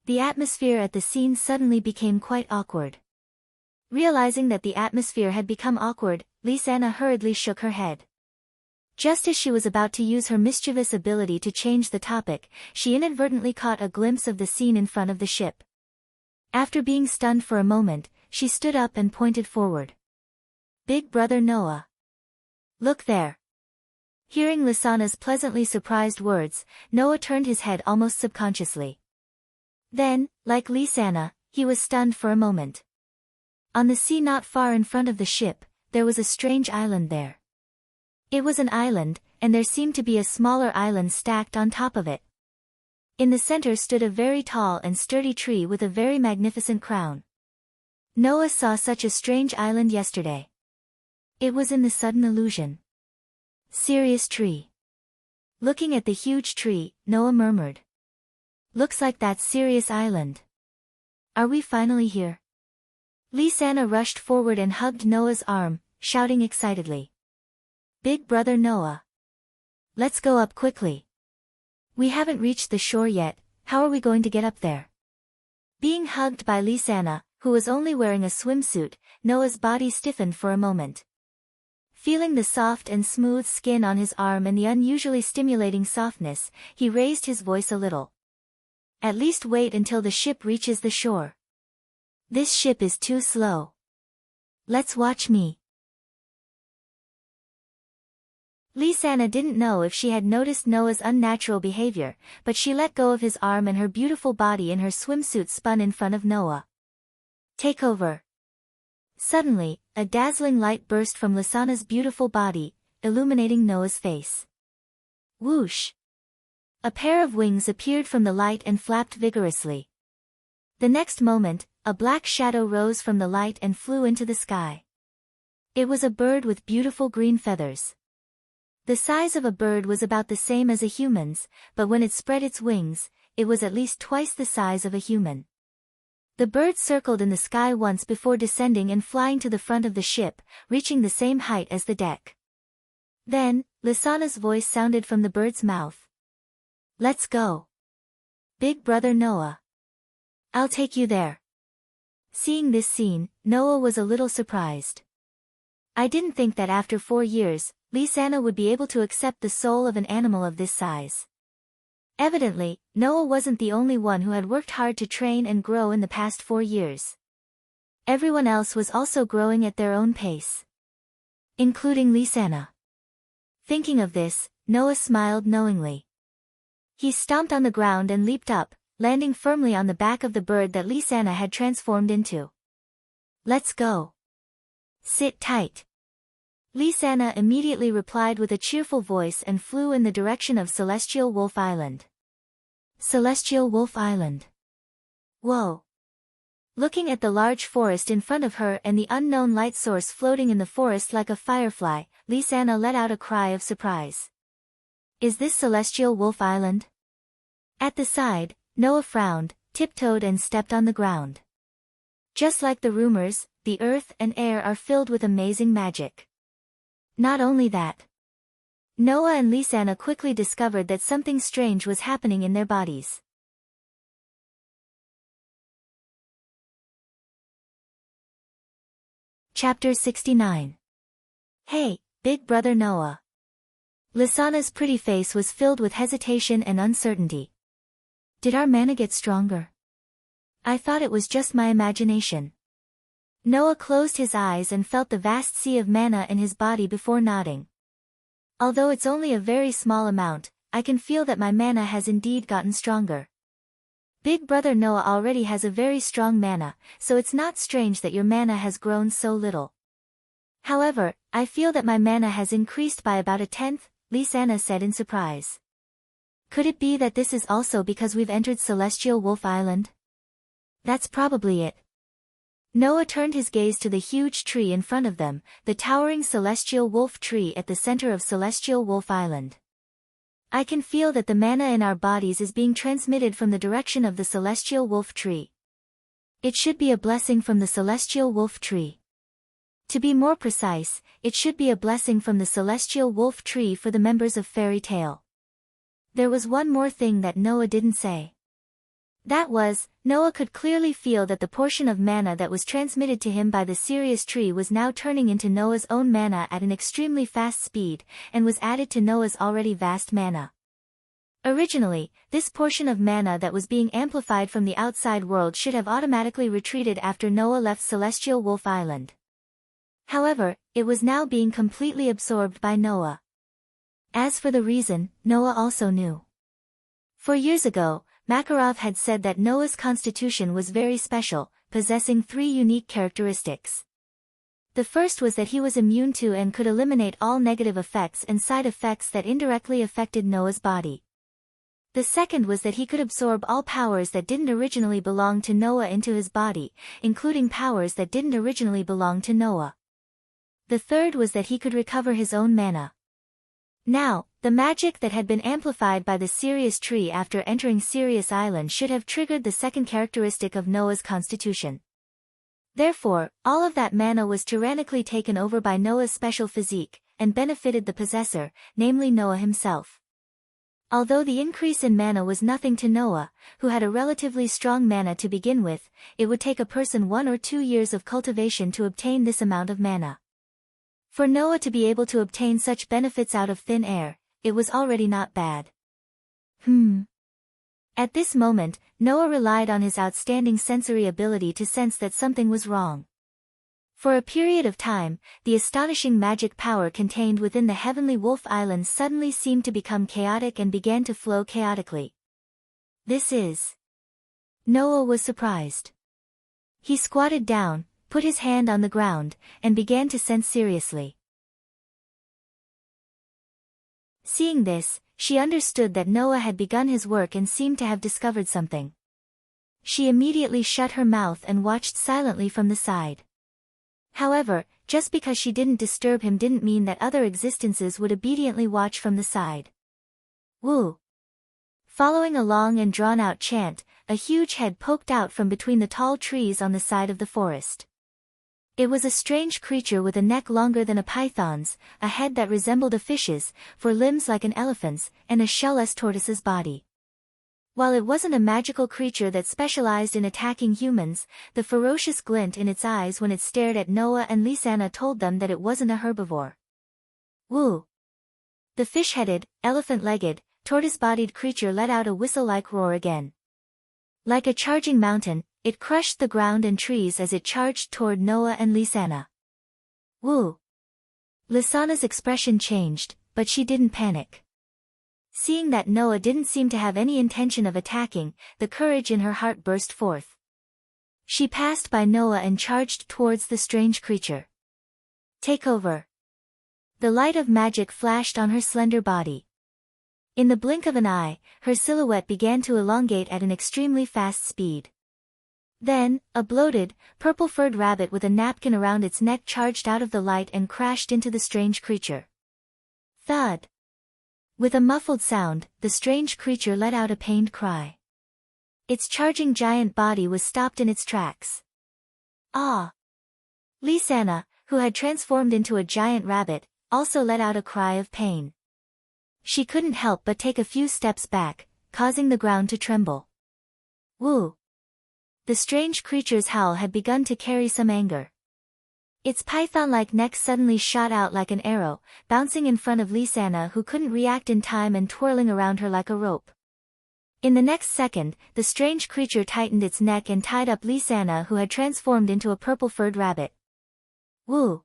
The atmosphere at the scene suddenly became quite awkward. Realizing that the atmosphere had become awkward, Lisana hurriedly shook her head. Just as she was about to use her mischievous ability to change the topic, she inadvertently caught a glimpse of the scene in front of the ship. After being stunned for a moment, she stood up and pointed forward. "Big Brother Noah. Look there." Hearing Lisana's pleasantly surprised words, Noah turned his head almost subconsciously. Then, like Lisana, he was stunned for a moment. On the sea not far in front of the ship, there was a strange island there. It was an island, and there seemed to be a smaller island stacked on top of it. In the center stood a very tall and sturdy tree with a very magnificent crown. Noah saw such a strange island yesterday. It was in the sudden illusion. "Serious tree." Looking at the huge tree, Noah murmured, "Looks like that Sirius Island. Are we finally here?" Lisana rushed forward and hugged Noah's arm, shouting excitedly, "Big Brother Noah. Let's go up quickly. We haven't reached the shore yet, how are we going to get up there?" Being hugged by Lisana, who was only wearing a swimsuit, Noah's body stiffened for a moment. Feeling the soft and smooth skin on his arm and the unusually stimulating softness, he raised his voice a little. "At least wait until the ship reaches the shore. This ship is too slow. Let's watch me." Lisana didn't know if she had noticed Noah's unnatural behavior, but she let go of his arm and her beautiful body in her swimsuit spun in front of Noah. "Take over." Suddenly, a dazzling light burst from Lisana's beautiful body, illuminating Noah's face. Whoosh! A pair of wings appeared from the light and flapped vigorously. The next moment, a black shadow rose from the light and flew into the sky. It was a bird with beautiful green feathers. The size of a bird was about the same as a human's, but when it spread its wings, it was at least twice the size of a human. The bird circled in the sky once before descending and flying to the front of the ship, reaching the same height as the deck. Then, Lisana's voice sounded from the bird's mouth. "Let's go. Big Brother Noah. I'll take you there." Seeing this scene, Noah was a little surprised. "I didn't think that after 4 years, Lisana would be able to accept the soul of an animal of this size." Evidently, Noah wasn't the only one who had worked hard to train and grow in the past 4 years. Everyone else was also growing at their own pace. Including Lisana. Thinking of this, Noah smiled knowingly. He stomped on the ground and leaped up, landing firmly on the back of the bird that Lisanna had transformed into. Let's go. Sit tight. Lisanna immediately replied with a cheerful voice and flew in the direction of Celestial Wolf Island. Celestial Wolf Island. Whoa. Looking at the large forest in front of her and the unknown light source floating in the forest like a firefly, Lisanna let out a cry of surprise. Is this Celestial Wolf Island? At the side, Noah frowned, tiptoed and stepped on the ground. Just like the rumors, the earth and air are filled with amazing magic. Not only that. Noah and Lisanna quickly discovered that something strange was happening in their bodies. Chapter 69. Hey, big brother Noah. Lisanna's pretty face was filled with hesitation and uncertainty. Did our mana get stronger? I thought it was just my imagination. Noah closed his eyes and felt the vast sea of mana in his body before nodding. Although it's only a very small amount, I can feel that my mana has indeed gotten stronger. Big brother Noah already has a very strong mana, so it's not strange that your mana has grown so little. However, I feel that my mana has increased by about 1/10, Lisanna said in surprise. Could it be that this is also because we've entered Celestial Wolf Island? That's probably it. Noah turned his gaze to the huge tree in front of them, the towering Celestial Wolf tree at the center of Celestial Wolf Island. I can feel that the mana in our bodies is being transmitted from the direction of the Celestial Wolf tree. It should be a blessing from the Celestial Wolf tree. To be more precise, it should be a blessing from the Celestial Wolf tree for the members of Fairy Tale. There was one more thing that Noah didn't say. That was, Noah could clearly feel that the portion of mana that was transmitted to him by the Sirius tree was now turning into Noah's own mana at an extremely fast speed, and was added to Noah's already vast mana. Originally, this portion of mana that was being amplified from the outside world should have automatically retreated after Noah left Celestial Wolf Island. However, it was now being completely absorbed by Noah. As for the reason, Noah also knew. 4 years ago, Makarov had said that Noah's constitution was very special, possessing 3 unique characteristics. The first was that he was immune to and could eliminate all negative effects and side effects that indirectly affected Noah's body. The second was that he could absorb all powers that didn't originally belong to Noah into his body, including powers that didn't originally belong to Noah. The third was that he could recover his own mana. Now, the magic that had been amplified by the Sirius tree after entering Sirius Island should have triggered the second characteristic of Noah's constitution. Therefore, all of that mana was tyrannically taken over by Noah's special physique, and benefited the possessor, namely Noah himself. Although the increase in mana was nothing to Noah, who had a relatively strong mana to begin with, it would take a person 1 or 2 years of cultivation to obtain this amount of mana. For Noah to be able to obtain such benefits out of thin air, it was already not bad. At this moment, Noah relied on his outstanding sensory ability to sense that something was wrong. For a period of time, the astonishing magic power contained within the Heavenly Wolf Island suddenly seemed to become chaotic and began to flow chaotically. This is... Noah was surprised. He squatted down, put his hand on the ground, and began to sense seriously. Seeing this, she understood that Noah had begun his work and seemed to have discovered something. She immediately shut her mouth and watched silently from the side. However, just because she didn't disturb him didn't mean that other existences would obediently watch from the side. Woo! Following a long and drawn-out chant, a huge head poked out from between the tall trees on the side of the forest. It was a strange creature with a neck longer than a python's, a head that resembled a fish's, 4 limbs like an elephant's, and a shell-less tortoise's body. While it wasn't a magical creature that specialized in attacking humans, the ferocious glint in its eyes when it stared at Noah and Lisanna told them that it wasn't a herbivore. Woo! The fish-headed, elephant-legged, tortoise-bodied creature let out a whistle-like roar again. Like a charging mountain, it crushed the ground and trees as it charged toward Noah and Lisanna. Woo! Lisanna's expression changed, but she didn't panic. Seeing that Noah didn't seem to have any intention of attacking, the courage in her heart burst forth. She passed by Noah and charged towards the strange creature. Take over. The light of magic flashed on her slender body. In the blink of an eye, her silhouette began to elongate at an extremely fast speed. Then, a bloated, purple-furred rabbit with a napkin around its neck charged out of the light and crashed into the strange creature. Thud! With a muffled sound, the strange creature let out a pained cry. Its charging giant body was stopped in its tracks. Ah! Lisanna, who had transformed into a giant rabbit, also let out a cry of pain. She couldn't help but take a few steps back, causing the ground to tremble. Woo! The strange creature's howl had begun to carry some anger. Its python-like neck suddenly shot out like an arrow, bouncing in front of Lisanna, who couldn't react in time and twirling around her like a rope. In the next second, the strange creature tightened its neck and tied up Lisanna, who had transformed into a purple-furred rabbit. Woo!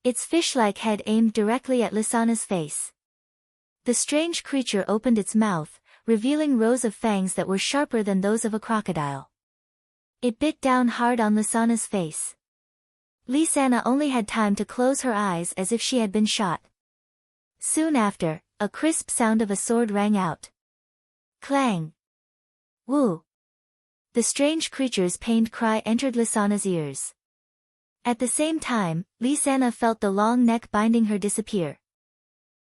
Its fish-like head aimed directly at Lisanna's face. The strange creature opened its mouth, revealing rows of fangs that were sharper than those of a crocodile. It bit down hard on Lisanna's face. Lisanna only had time to close her eyes as if she had been shot. Soon after, a crisp sound of a sword rang out. Clang! Woo! The strange creature's pained cry entered Lisanna's ears. At the same time, Lisanna felt the long neck binding her disappear.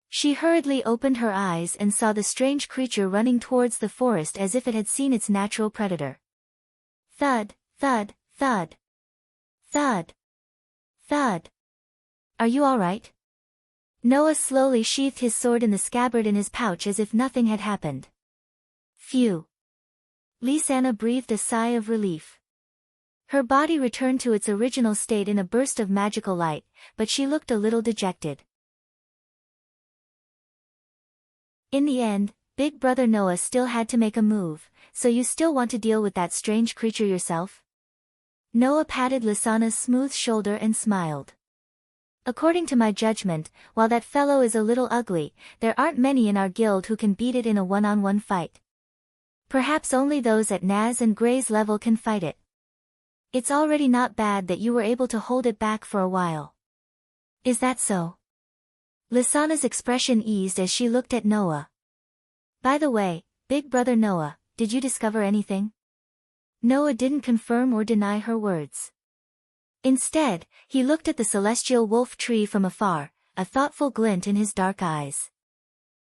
She hurriedly opened her eyes and saw the strange creature running towards the forest as if it had seen its natural predator. Thud, thud, thud. Thud. Thud. Are you all right? Noah slowly sheathed his sword in the scabbard in his pouch as if nothing had happened. Phew. Lisanna breathed a sigh of relief. Her body returned to its original state in a burst of magical light, but she looked a little dejected. In the end, Big Brother Noah still had to make a move. So you still want to deal with that strange creature yourself? Noah patted Lisanna's smooth shoulder and smiled. According to my judgment, while that fellow is a little ugly, there aren't many in our guild who can beat it in a one-on-one fight. Perhaps only those at Naz and Gray's level can fight it. It's already not bad that you were able to hold it back for a while. Is that so? Lisanna's expression eased as she looked at Noah. By the way, Big Brother Noah, did you discover anything? Noah didn't confirm or deny her words. Instead, he looked at the celestial wolf tree from afar, a thoughtful glint in his dark eyes.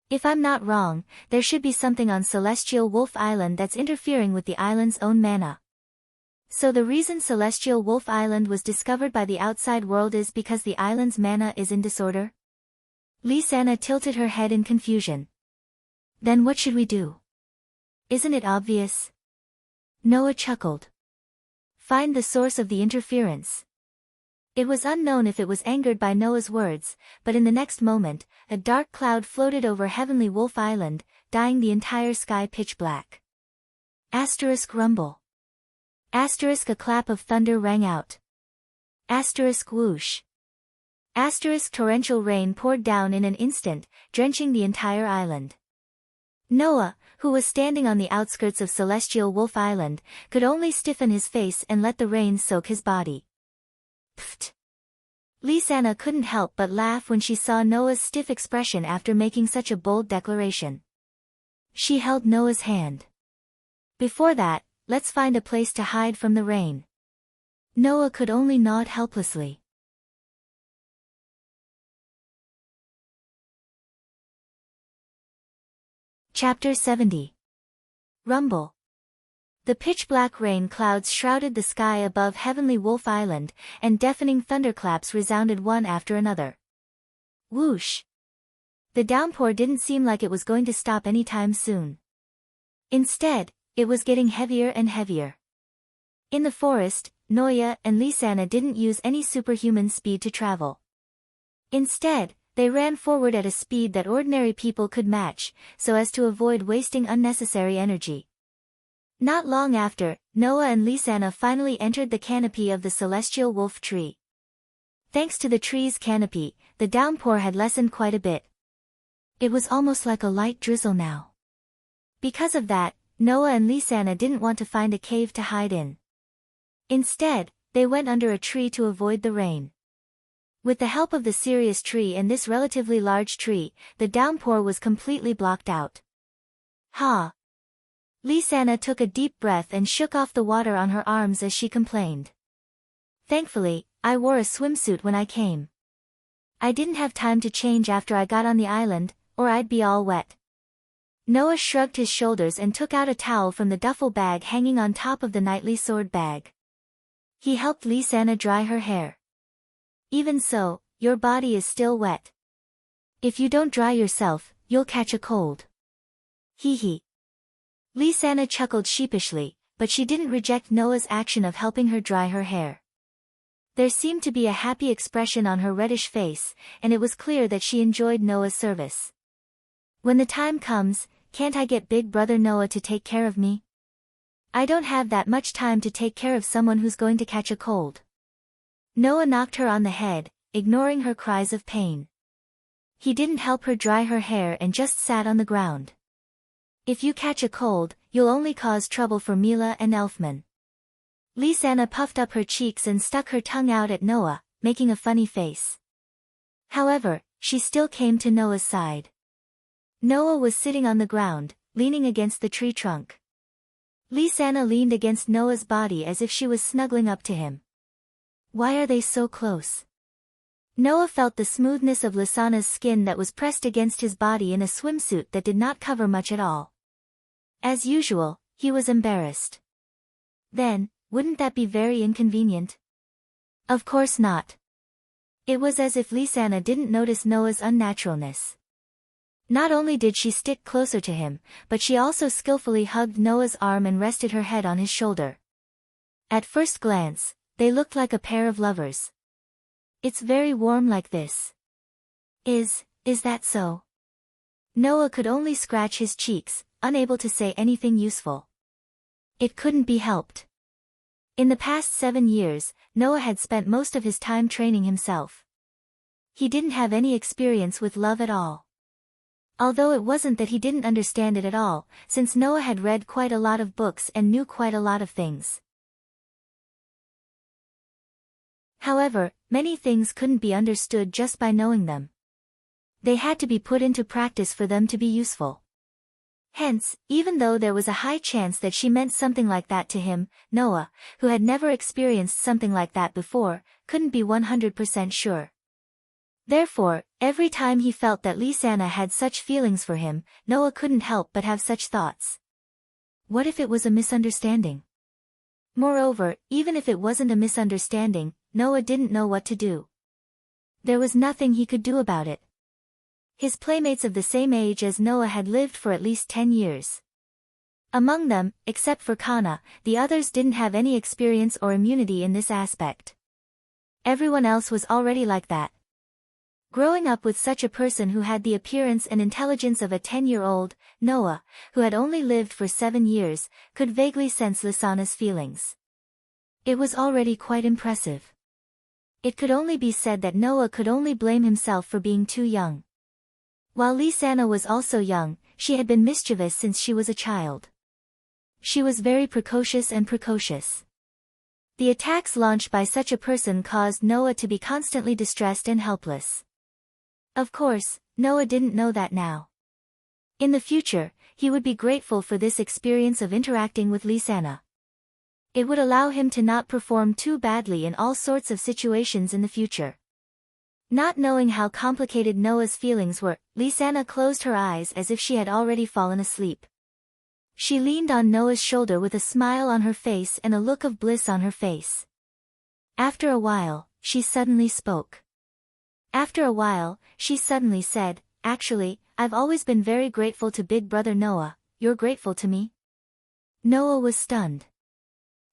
If I'm not wrong, there should be something on Celestial Wolf Island that's interfering with the island's own mana. So the reason Celestial Wolf Island was discovered by the outside world is because the island's mana is in disorder? Lisanna tilted her head in confusion. Then what should we do? Isn't it obvious? Noah chuckled. Find the source of the interference. It was unknown if it was angered by Noah's words, but in the next moment, a dark cloud floated over Heavenly Wolf Island, dyeing the entire sky pitch black. Asterisk rumble. Asterisk a clap of thunder rang out. Asterisk whoosh. Asterisk torrential rain poured down in an instant, drenching the entire island. Noah, who was standing on the outskirts of Celestial Wolf Island, could only stiffen his face and let the rain soak his body. Pfft. Lisanna couldn't help but laugh when she saw Noah's stiff expression after making such a bold declaration. She held Noah's hand. Before that, let's find a place to hide from the rain. Noah could only nod helplessly. Chapter 70. Rumble. The pitch-black rain clouds shrouded the sky above Heavenly Wolf Island, and deafening thunderclaps resounded one after another. Whoosh! The downpour didn't seem like it was going to stop anytime soon. Instead, it was getting heavier and heavier. In the forest, Noah and Lisanna didn't use any superhuman speed to travel. Instead, they ran forward at a speed that ordinary people could match, so as to avoid wasting unnecessary energy. Not long after, Noah and Lisanna finally entered the canopy of the celestial wolf tree. Thanks to the tree's canopy, the downpour had lessened quite a bit. It was almost like a light drizzle now. Because of that, Noah and Lisanna didn't want to find a cave to hide in. Instead, they went under a tree to avoid the rain. With the help of the Sirius tree and this relatively large tree, the downpour was completely blocked out. Ha! Lisanna took a deep breath and shook off the water on her arms as she complained. Thankfully, I wore a swimsuit when I came. I didn't have time to change after I got on the island, or I'd be all wet. Noah shrugged his shoulders and took out a towel from the duffel bag hanging on top of the knightly sword bag. He helped Lisanna dry her hair. Even so, your body is still wet. If you don't dry yourself, you'll catch a cold. Hee hee. Lisanna chuckled sheepishly, but she didn't reject Noah's action of helping her dry her hair. There seemed to be a happy expression on her reddish face, and it was clear that she enjoyed Noah's service. When the time comes, can't I get Big Brother Noah to take care of me? I don't have that much time to take care of someone who's going to catch a cold. Noah knocked her on the head, ignoring her cries of pain. He didn't help her dry her hair and just sat on the ground. If you catch a cold, you'll only cause trouble for Mila and Elfman. Lisanna puffed up her cheeks and stuck her tongue out at Noah, making a funny face. However, she still came to Noah's side. Noah was sitting on the ground, leaning against the tree trunk. Lisanna leaned against Noah's body as if she was snuggling up to him. Why are they so close? Noah felt the smoothness of Lisanna's skin that was pressed against his body in a swimsuit that did not cover much at all. As usual, he was embarrassed. Then, wouldn't that be very inconvenient? Of course not. It was as if Lisanna didn't notice Noah's unnaturalness. Not only did she stick closer to him, but she also skillfully hugged Noah's arm and rested her head on his shoulder. At first glance, they looked like a pair of lovers. It's very warm like this. Is that so? Noah could only scratch his cheeks, unable to say anything useful. It couldn't be helped. In the past 7 years, Noah had spent most of his time training himself. He didn't have any experience with love at all. Although it wasn't that he didn't understand it at all, since Noah had read quite a lot of books and knew quite a lot of things. However, many things couldn't be understood just by knowing them. They had to be put into practice for them to be useful. Hence, even though there was a high chance that she meant something like that to him, Noah, who had never experienced something like that before, couldn't be 100% sure. Therefore, every time he felt that Lisanna had such feelings for him, Noah couldn't help but have such thoughts. What if it was a misunderstanding? Moreover, even if it wasn't a misunderstanding, Noah didn't know what to do. There was nothing he could do about it. His playmates of the same age as Noah had lived for at least 10 years. Among them, except for Kana, the others didn't have any experience or immunity in this aspect. Everyone else was already like that. Growing up with such a person who had the appearance and intelligence of a 10-year-old, Noah, who had only lived for 7 years, could vaguely sense Lisanna's feelings. It was already quite impressive. It could only be said that Noah could only blame himself for being too young. While Lisanna was also young, she had been mischievous since she was a child. She was very precocious. The attacks launched by such a person caused Noah to be constantly distressed and helpless. Of course, Noah didn't know that now. In the future, he would be grateful for this experience of interacting with Lisanna. It would allow him to not perform too badly in all sorts of situations in the future. Not knowing how complicated Noah's feelings were, Lisanna closed her eyes as if she had already fallen asleep. She leaned on Noah's shoulder with a smile on her face and a look of bliss on her face. After a while, she suddenly spoke. After a while, she suddenly said, "Actually, I've always been very grateful to Big Brother Noah. You're grateful to me?" Noah was stunned.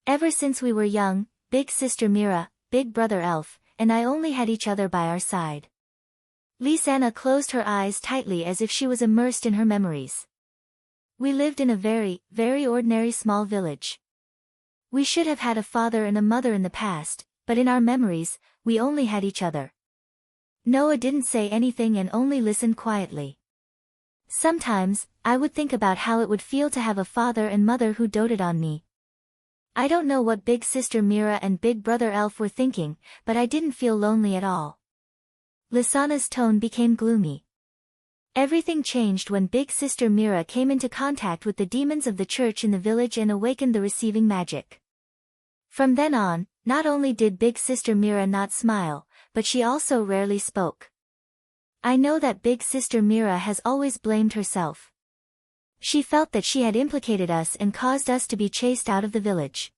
Ever since we were young, Big Sister Mira, Big Brother Elf, and I only had each other by our side. Lisanna closed her eyes tightly as if she was immersed in her memories. We lived in a very, very ordinary small village. We should have had a father and a mother in the past, but in our memories, we only had each other. Noah didn't say anything and only listened quietly. Sometimes, I would think about how it would feel to have a father and mother who doted on me. I don't know what Big Sister Mira and Big Brother Elf were thinking, but I didn't feel lonely at all. Lysana's tone became gloomy. Everything changed when Big Sister Mira came into contact with the demons of the church in the village and awakened the receiving magic. From then on, not only did Big Sister Mira not smile, but she also rarely spoke. I know that Big Sister Mira has always blamed herself. She felt that she had implicated us and caused us to be chased out of the village.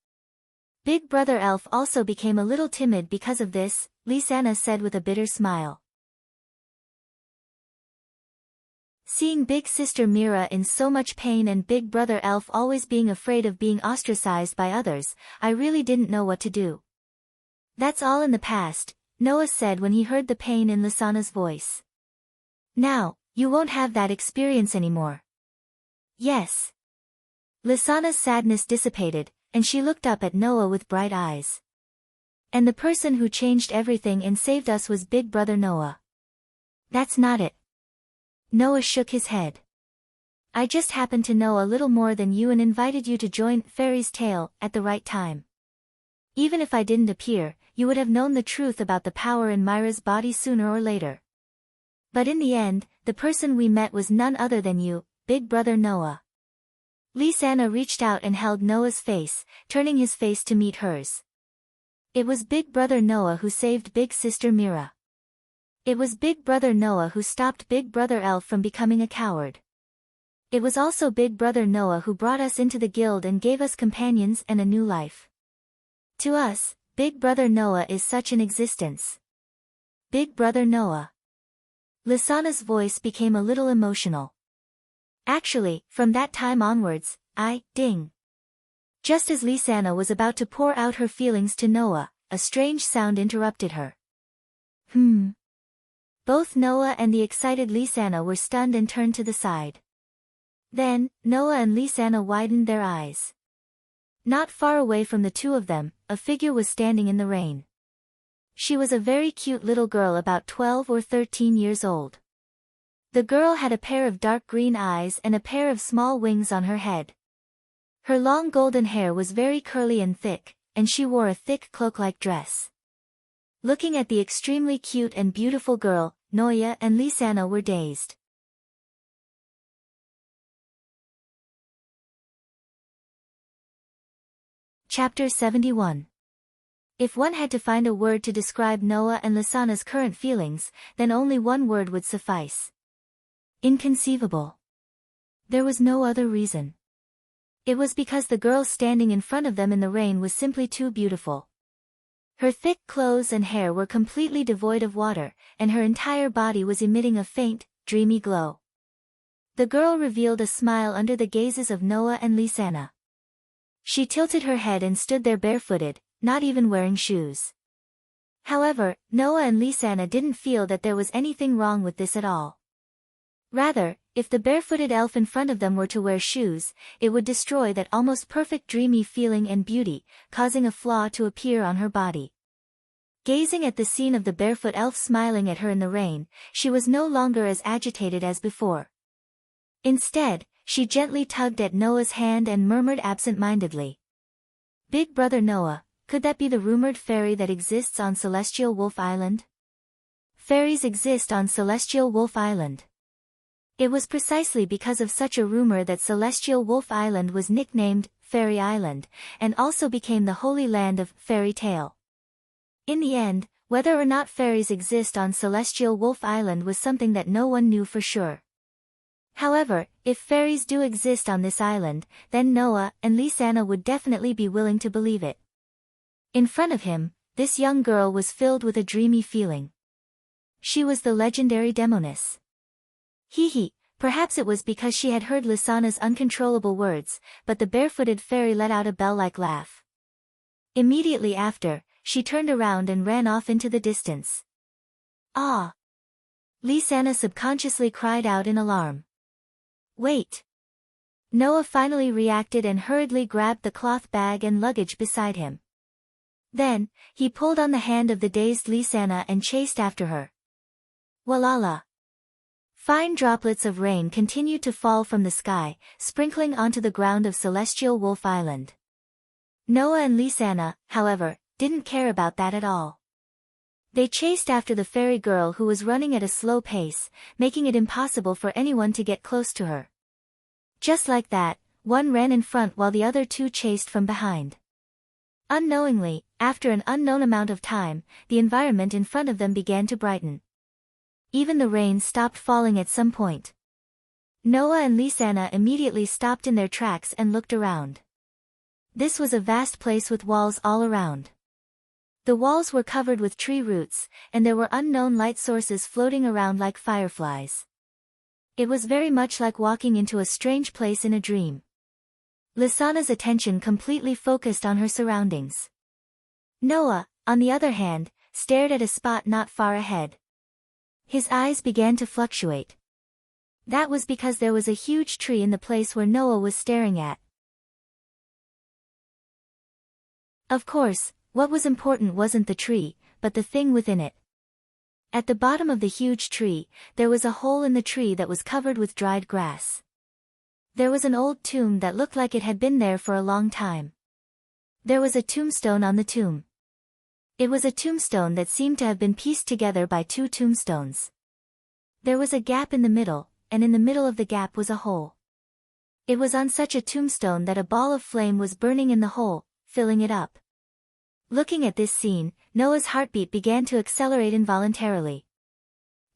Big Brother Elf also became a little timid because of this, Lysana said with a bitter smile. Seeing Big Sister Mira in so much pain and Big Brother Elf always being afraid of being ostracized by others, I really didn't know what to do. That's all in the past, Noah said when he heard the pain in Lysana's voice. Now, you won't have that experience anymore. Yes. Lysana's sadness dissipated, and she looked up at Noah with bright eyes. And the person who changed everything and saved us was Big Brother Noah. That's not it. Noah shook his head. I just happened to know a little more than you and invited you to join Fairy's Tale at the right time. Even if I didn't appear, you would have known the truth about the power in Myra's body sooner or later. But in the end, the person we met was none other than you, Big Brother Noah. Lysana reached out and held Noah's face, turning his face to meet hers. It was Big Brother Noah who saved Big Sister Mira. It was Big Brother Noah who stopped Big Brother Elf from becoming a coward. It was also Big Brother Noah who brought us into the guild and gave us companions and a new life. To us, Big Brother Noah is such an existence. Big Brother Noah. Lysana's voice became a little emotional. Actually, from that time onwards, ding. Just as Lysana was about to pour out her feelings to Noah, a strange sound interrupted her. Both Noah and the excited Lysana were stunned and turned to the side. Then, Noah and Lysana widened their eyes. Not far away from the two of them, a figure was standing in the rain. She was a very cute little girl about 12 or 13 years old. The girl had a pair of dark green eyes and a pair of small wings on her head. Her long golden hair was very curly and thick, and she wore a thick cloak-like dress. Looking at the extremely cute and beautiful girl, Noah and Lysana were dazed. Chapter 71. If one had to find a word to describe Noah and Lysana's current feelings, then only one word would suffice. Inconceivable. There was no other reason. It was because the girl standing in front of them in the rain was simply too beautiful. Her thick clothes and hair were completely devoid of water, and her entire body was emitting a faint, dreamy glow. The girl revealed a smile under the gazes of Noah and Lysana. She tilted her head and stood there barefooted, not even wearing shoes. However, Noah and Lysana didn't feel that there was anything wrong with this at all. Rather, if the barefooted elf in front of them were to wear shoes, it would destroy that almost perfect dreamy feeling and beauty, causing a flaw to appear on her body. Gazing at the scene of the barefoot elf smiling at her in the rain, she was no longer as agitated as before. Instead, she gently tugged at Noah's hand and murmured absent-mindedly. Big Brother Noah, could that be the rumored fairy that exists on Celestial Wolf Island? Fairies exist on Celestial Wolf Island. It was precisely because of such a rumor that Celestial Wolf Island was nicknamed Fairy Island, and also became the holy land of Fairy Tale. In the end, whether or not fairies exist on Celestial Wolf Island was something that no one knew for sure. However, if fairies do exist on this island, then Noah and Lysana would definitely be willing to believe it. In front of him, this young girl was filled with a dreamy feeling. She was the legendary Demoness. Perhaps it was because she had heard Lysana's uncontrollable words, but the barefooted fairy let out a bell-like laugh. Immediately after, she turned around and ran off into the distance. Ah! Lysana subconsciously cried out in alarm. Wait! Noah finally reacted and hurriedly grabbed the cloth bag and luggage beside him. Then, he pulled on the hand of the dazed Lysana and chased after her. Walala! Fine droplets of rain continued to fall from the sky, sprinkling onto the ground of Celestial Wolf Island. Noah and Lisanna, however, didn't care about that at all. They chased after the fairy girl who was running at a slow pace, making it impossible for anyone to get close to her. Just like that, one ran in front while the other two chased from behind. Unknowingly, after an unknown amount of time, the environment in front of them began to brighten. Even the rain stopped falling at some point. Noah and Lisanna immediately stopped in their tracks and looked around. This was a vast place with walls all around. The walls were covered with tree roots, and there were unknown light sources floating around like fireflies. It was very much like walking into a strange place in a dream. Lisanna's attention completely focused on her surroundings. Noah, on the other hand, stared at a spot not far ahead. His eyes began to fluctuate. That was because there was a huge tree in the place where Noah was staring at. Of course, what was important wasn't the tree, but the thing within it. At the bottom of the huge tree, there was a hole in the tree that was covered with dried grass. There was an old tomb that looked like it had been there for a long time. There was a tombstone on the tomb. It was a tombstone that seemed to have been pieced together by two tombstones. There was a gap in the middle, and in the middle of the gap was a hole. It was on such a tombstone that a ball of flame was burning in the hole, filling it up. Looking at this scene, Noah's heartbeat began to accelerate involuntarily.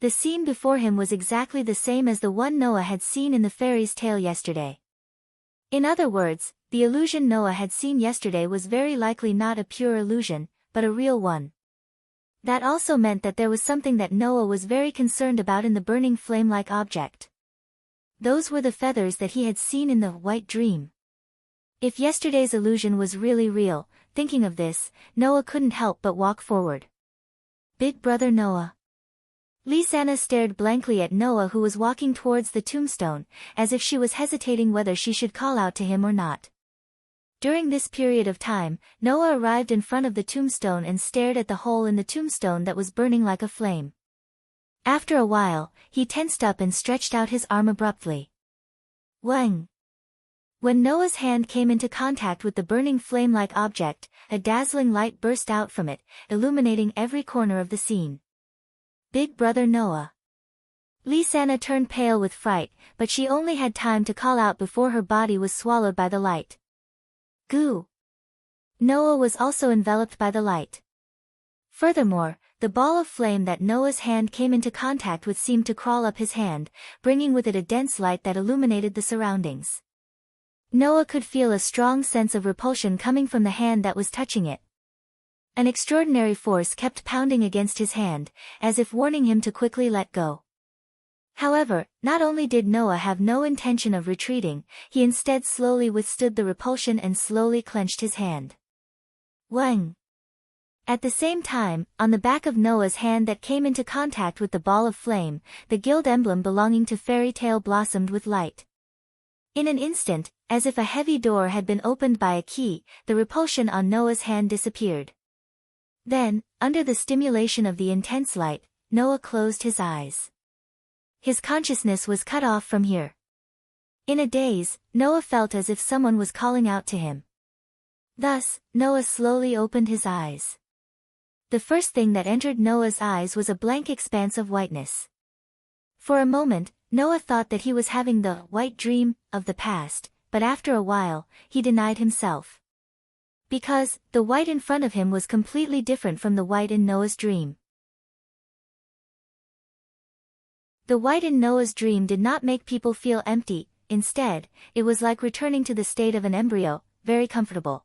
The scene before him was exactly the same as the one Noah had seen in the fairy's tale yesterday. In other words, the illusion Noah had seen yesterday was very likely not a pure illusion, but a real one. That also meant that there was something that Noah was very concerned about in the burning flame-like object. Those were the feathers that he had seen in the white dream. If yesterday's illusion was really real, thinking of this, Noah couldn't help but walk forward. Big brother Noah. Lisanna stared blankly at Noah, who was walking towards the tombstone, as if she was hesitating whether she should call out to him or not. During this period of time, Noah arrived in front of the tombstone and stared at the hole in the tombstone that was burning like a flame. After a while, he tensed up and stretched out his arm abruptly. Wang! When Noah's hand came into contact with the burning flame-like object, a dazzling light burst out from it, illuminating every corner of the scene. Big brother Noah. Lisanna turned pale with fright, but she only had time to call out before her body was swallowed by the light. Goo! Noah was also enveloped by the light. Furthermore, the ball of flame that Noah's hand came into contact with seemed to crawl up his hand, bringing with it a dense light that illuminated the surroundings. Noah could feel a strong sense of repulsion coming from the hand that was touching it. An extraordinary force kept pounding against his hand, as if warning him to quickly let go. However, not only did Noah have no intention of retreating, he instead slowly withstood the repulsion and slowly clenched his hand. Wang! At the same time, on the back of Noah's hand that came into contact with the ball of flame, the guild emblem belonging to Fairy Tale blossomed with light. In an instant, as if a heavy door had been opened by a key, the repulsion on Noah's hand disappeared. Then, under the stimulation of the intense light, Noah closed his eyes. His consciousness was cut off from here. In a daze, Noah felt as if someone was calling out to him. Thus, Noah slowly opened his eyes. The first thing that entered Noah's eyes was a blank expanse of whiteness. For a moment, Noah thought that he was having the white dream of the past, but after a while, he denied himself. Because, the white in front of him was completely different from the white in Noah's dream. The white in Noah's dream did not make people feel empty, instead, it was like returning to the state of an embryo, very comfortable.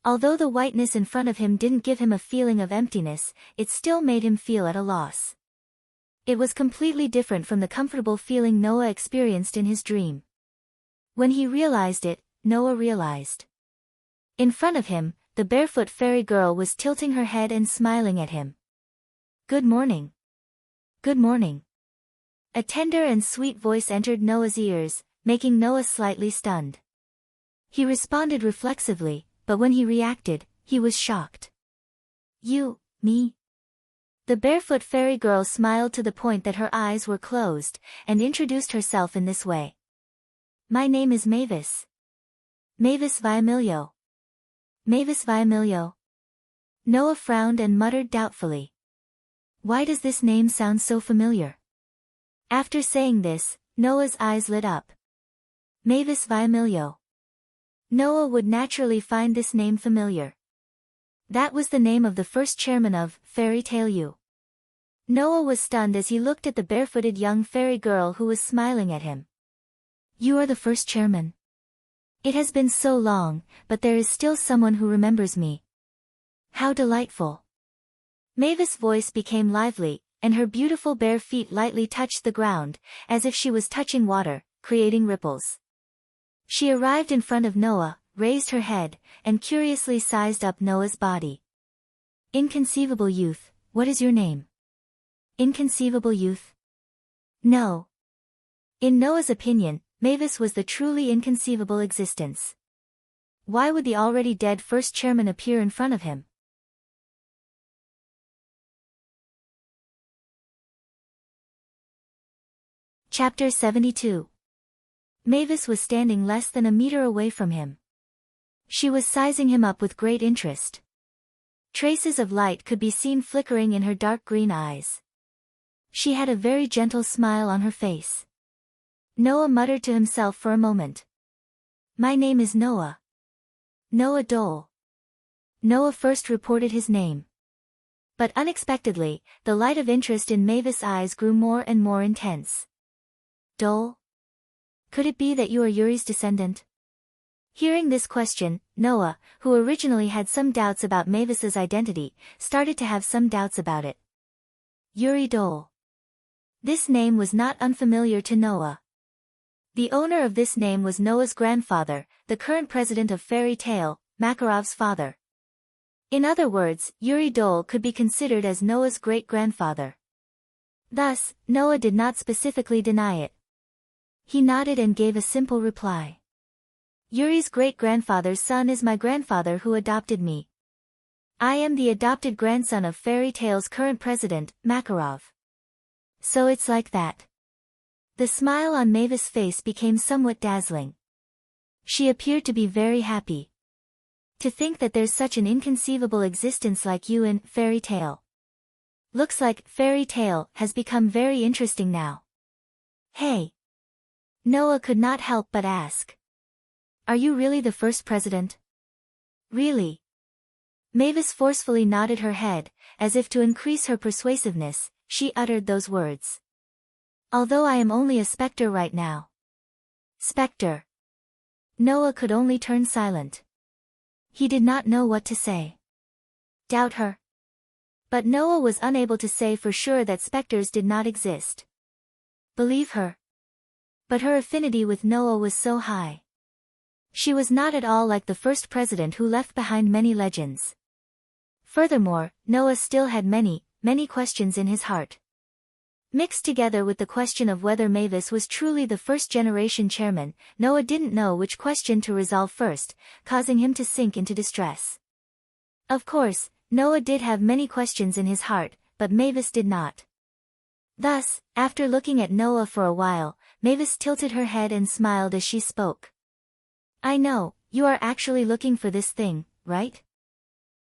Although the whiteness in front of him didn't give him a feeling of emptiness, it still made him feel at a loss. It was completely different from the comfortable feeling Noah experienced in his dream. When he realized it, Noah realized. In front of him, the barefoot fairy girl was tilting her head and smiling at him. Good morning. Good morning. A tender and sweet voice entered Noah's ears, making Noah slightly stunned. He responded reflexively, but when he reacted, he was shocked. You, me? The barefoot fairy girl smiled to the point that her eyes were closed, and introduced herself in this way. My name is Mavis. Mavis Viamilio. Mavis Viamilio. Noah frowned and muttered doubtfully. Why does this name sound so familiar? After saying this, Noah's eyes lit up. Mavis Viamilio. Noah would naturally find this name familiar. That was the name of the first chairman of Fairy Tale U. Noah was stunned as he looked at the barefooted young fairy girl who was smiling at him. You are the first chairman. It has been so long, but there is still someone who remembers me. How delightful. Mavis' voice became lively, and her beautiful bare feet lightly touched the ground, as if she was touching water, creating ripples. She arrived in front of Noah, raised her head, and curiously sized up Noah's body. Inconceivable youth, what is your name? Inconceivable youth? No. In Noah's opinion, Mavis was the truly inconceivable existence. Why would the already dead first chairman appear in front of him? Chapter 72. Mavis was standing less than a meter away from him. She was sizing him up with great interest. Traces of light could be seen flickering in her dark green eyes. She had a very gentle smile on her face. Noah muttered to himself for a moment. My name is Noah. Noah Dole. Noah first reported his name. But unexpectedly, the light of interest in Mavis' eyes grew more and more intense. Dole? Could it be that you are Yuri's descendant? Hearing this question, Noah, who originally had some doubts about Mavis's identity, started to have some doubts about it. Yuri Dole. This name was not unfamiliar to Noah. The owner of this name was Noah's grandfather, the current president of Fairy Tale, Makarov's father. In other words, Yuri Dole could be considered as Noah's great-grandfather. Thus, Noah did not specifically deny it. He nodded and gave a simple reply. Yuri's great-grandfather's son is my grandfather who adopted me. I am the adopted grandson of Fairy Tale's current president, Makarov. So it's like that. The smile on Mavis' face became somewhat dazzling. She appeared to be very happy. To think that there's such an inconceivable existence like you in Fairy Tale. Looks like Fairy Tale has become very interesting now. Hey. Noah could not help but ask. Are you really the first president? Really? Mavis forcefully nodded her head, as if to increase her persuasiveness, she uttered those words. Although I am only a specter right now. Specter. Noah could only turn silent. He did not know what to say. Doubt her? But Noah was unable to say for sure that specters did not exist. Believe her? But her affinity with Noah was so high. She was not at all like the first president who left behind many legends. Furthermore, Noah still had many questions in his heart. Mixed together with the question of whether Mavis was truly the first-generation chairman, Noah didn't know which question to resolve first, causing him to sink into distress. Of course, Noah did have many questions in his heart, but Mavis did not. Thus, after looking at Noah for a while, Mavis tilted her head and smiled as she spoke. I know, you are actually looking for this thing, right?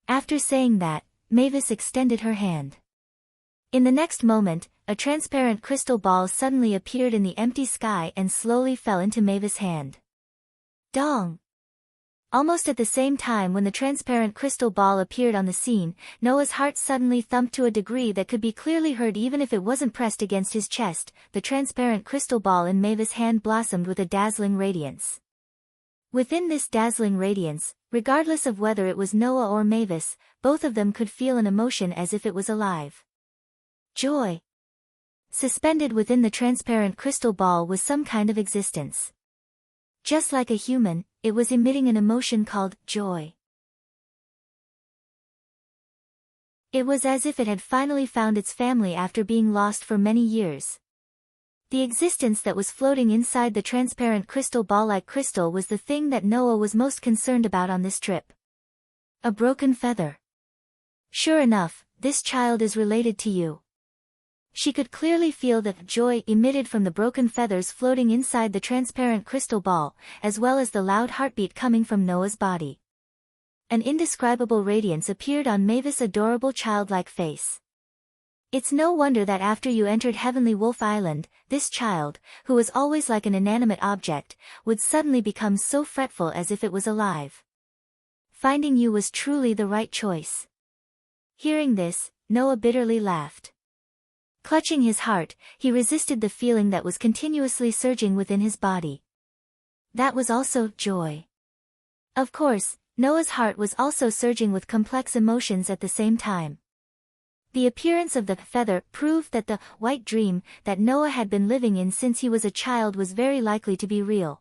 After saying that, Mavis extended her hand. In the next moment, a transparent crystal ball suddenly appeared in the empty sky and slowly fell into Mavis' hand. Dong! Almost at the same time when the transparent crystal ball appeared on the scene, Noah's heart suddenly thumped to a degree that could be clearly heard even if it wasn't pressed against his chest. The transparent crystal ball in Mavis' hand blossomed with a dazzling radiance. Within this dazzling radiance, regardless of whether it was Noah or Mavis, both of them could feel an emotion as if it was alive. Joy. Suspended within the transparent crystal ball was some kind of existence. Just like a human, it was emitting an emotion called joy. It was as if it had finally found its family after being lost for many years. The existence that was floating inside the transparent crystal ball-like crystal was the thing that Noah was most concerned about on this trip. A broken feather. Sure enough, this child is related to you." She could clearly feel the joy emitted from the broken feathers floating inside the transparent crystal ball, as well as the loud heartbeat coming from Noah's body. An indescribable radiance appeared on Mavis's adorable childlike face. It's no wonder that after you entered Heavenly Wolf Island, this child, who was always like an inanimate object, would suddenly become so fretful as if it was alive. Finding you was truly the right choice. Hearing this, Noah bitterly laughed. Clutching his heart, he resisted the feeling that was continuously surging within his body. That was also joy. Of course, Noah's heart was also surging with complex emotions at the same time. The appearance of the feather proved that the white dream that Noah had been living in since he was a child was very likely to be real.